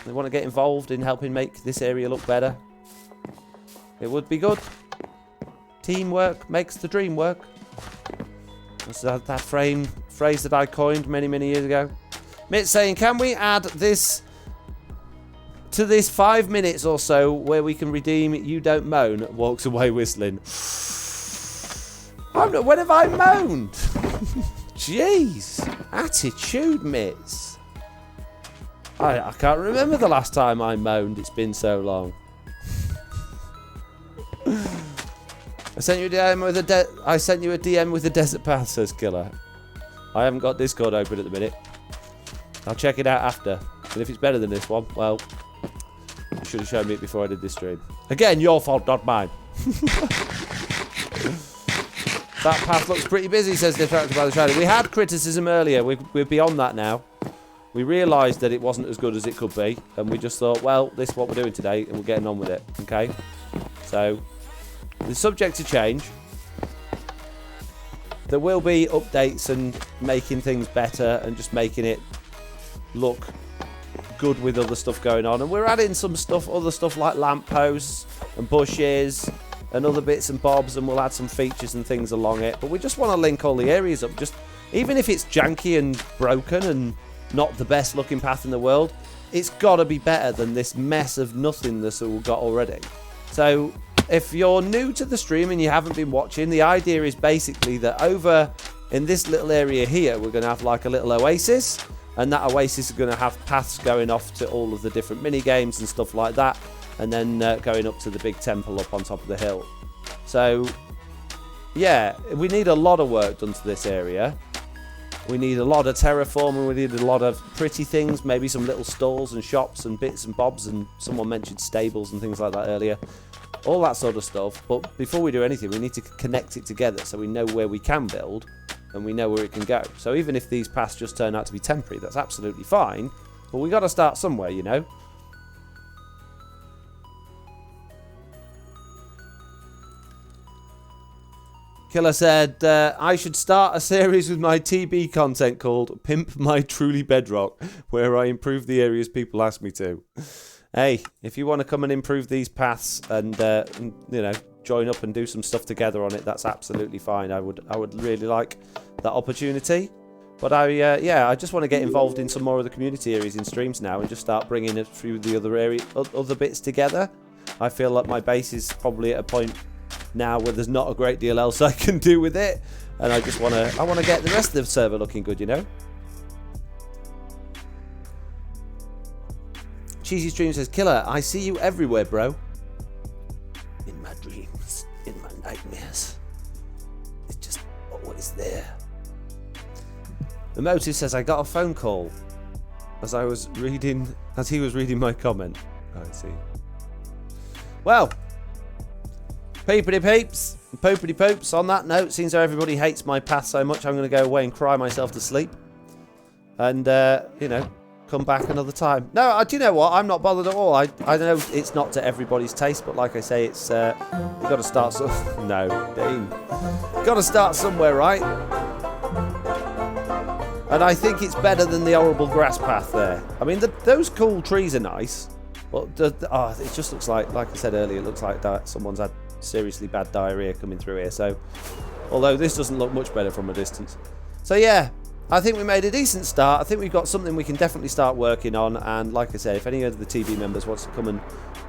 they want to get involved in helping make this area look better, it would be good. Teamwork makes the dream work. That's that phrase that I coined many, many years ago. Mitt's saying, can we add this to this 5 minutes or so where we can redeem You Don't Moan? Walks away whistling. When have I moaned? Jeez. Attitude, Mitts. I can't remember the last time I moaned. It's been so long. I sent you a DM with a desert path, says Killer. I haven't got Discord open at the minute. I'll check it out after. And if it's better than this one, well, you should have shown me it before I did this stream. Again, your fault, not mine. That path looks pretty busy, says Distracted by the Shadow. We had criticism earlier. We're beyond that now. We realised that it wasn't as good as it could be. And we just thought, well, this is what we're doing today. And we're getting on with it. Okay? So... the subject to change. There will be updates and making things better and just making it look good with other stuff going on. And we're adding some stuff, other stuff like lampposts and bushes and other bits and bobs, and we'll add some features and things along it. But we just want to link all the areas up. Just even if it's janky and broken and not the best looking path in the world, it's got to be better than this mess of nothingness that we've got already. So if you're new to the stream and you haven't been watching, the idea is basically that over in this little area here, we're going to have like a little oasis, and that oasis is going to have paths going off to all of the different mini games and stuff like that, and then going up to the big temple up on top of the hill. So yeah, we need a lot of work done to this area. We need a lot of terraforming, we need a lot of pretty things, maybe some little stalls and shops and bits and bobs, and someone mentioned stables and things like that earlier. All that sort of stuff. But before we do anything, we need to connect it together so we know where we can build and we know where it can go. So even if these paths just turn out to be temporary, that's absolutely fine. But we got to start somewhere, you know. Killer said, I should start a series with my TB content called Pimp My Truly Bedrock, where I improve the areas people ask me to. Hey, if you want to come and improve these paths and you know, join up and do some stuff together on it, that's absolutely fine. I would really like that opportunity. But I just want to get involved in some more of the community areas in streams now and just start bringing it through the other bits together. I feel like my base is probably at a point now where there's not a great deal else I can do with it, and I just want to get the rest of the server looking good, you know. Cheesy Stream says, Killer, I see you everywhere, bro. In my dreams, in my nightmares. It's just always there. The Motive says, I got a phone call as he was reading my comment. Oh, I see. Well, peepity peeps, poopity poops. On that note, seems though everybody hates my path so much, I'm going to go away and cry myself to sleep. And, you know, come back another time. No, do you know what? I'm not bothered at all. I know it's not to everybody's taste, but like I say, it's you've got to start no, Dean. Got to start somewhere, right? And I think it's better than the horrible grass path there. I mean, those cool trees are nice. But it just looks like I said earlier, it looks like that someone's had seriously bad diarrhea coming through here. So, although this doesn't look much better from a distance. So yeah, I think we made a decent start. I think we've got something we can definitely start working on. And like I said, if any of the TV members wants to come and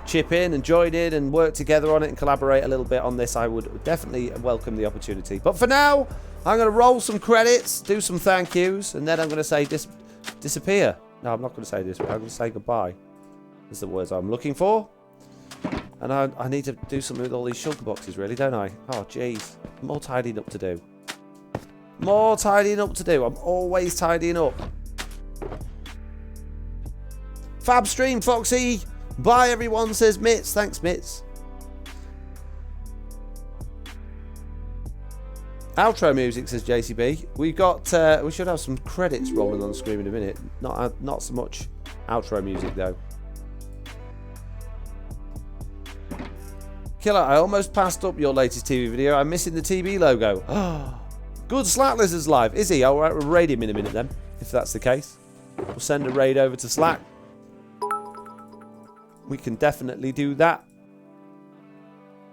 chip in and join in and work together on it and collaborate a little bit on this, I would definitely welcome the opportunity. But for now, I'm going to roll some credits, do some thank yous, and then I'm going to say disappear. No, I'm not going to say disappear. I'm going to say goodbye. That's the words I'm looking for. And I need to do something with all these sugar boxes, really, don't I? Oh, jeez. More tidying up to do. More tidying up to do. I'm always tidying up. Fab stream, Foxy. Bye, everyone, says Mitz. Thanks, Mitz. Outro music, says JCB. We should have some credits rolling on the screen in a minute. Not so much outro music, though. Killer, I almost passed up your latest TV video. I'm missing the TV logo. Good Slack Lizard's live. Is he? I'll raid him in a minute then, if that's the case. We'll send a raid over to Slack. We can definitely do that.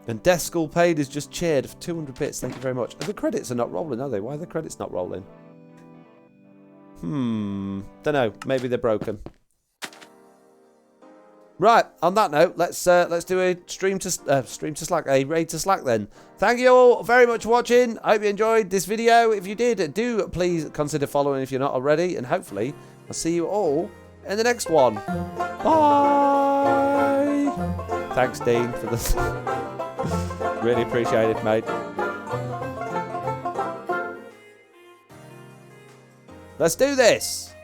And Death School Paid is just cheered for 200 bits. Thank you very much. The credits are not rolling, are they? Why are the credits not rolling? Don't know. Maybe they're broken. Right, on that note, let's do a stream to Slack, a raid to Slack then. Thank you all very much for watching. I hope you enjoyed this video. If you did, do please consider following if you're not already, and hopefully I'll see you all in the next one. Bye. Thanks, Dean, for this. Really appreciate it, mate. Let's do this.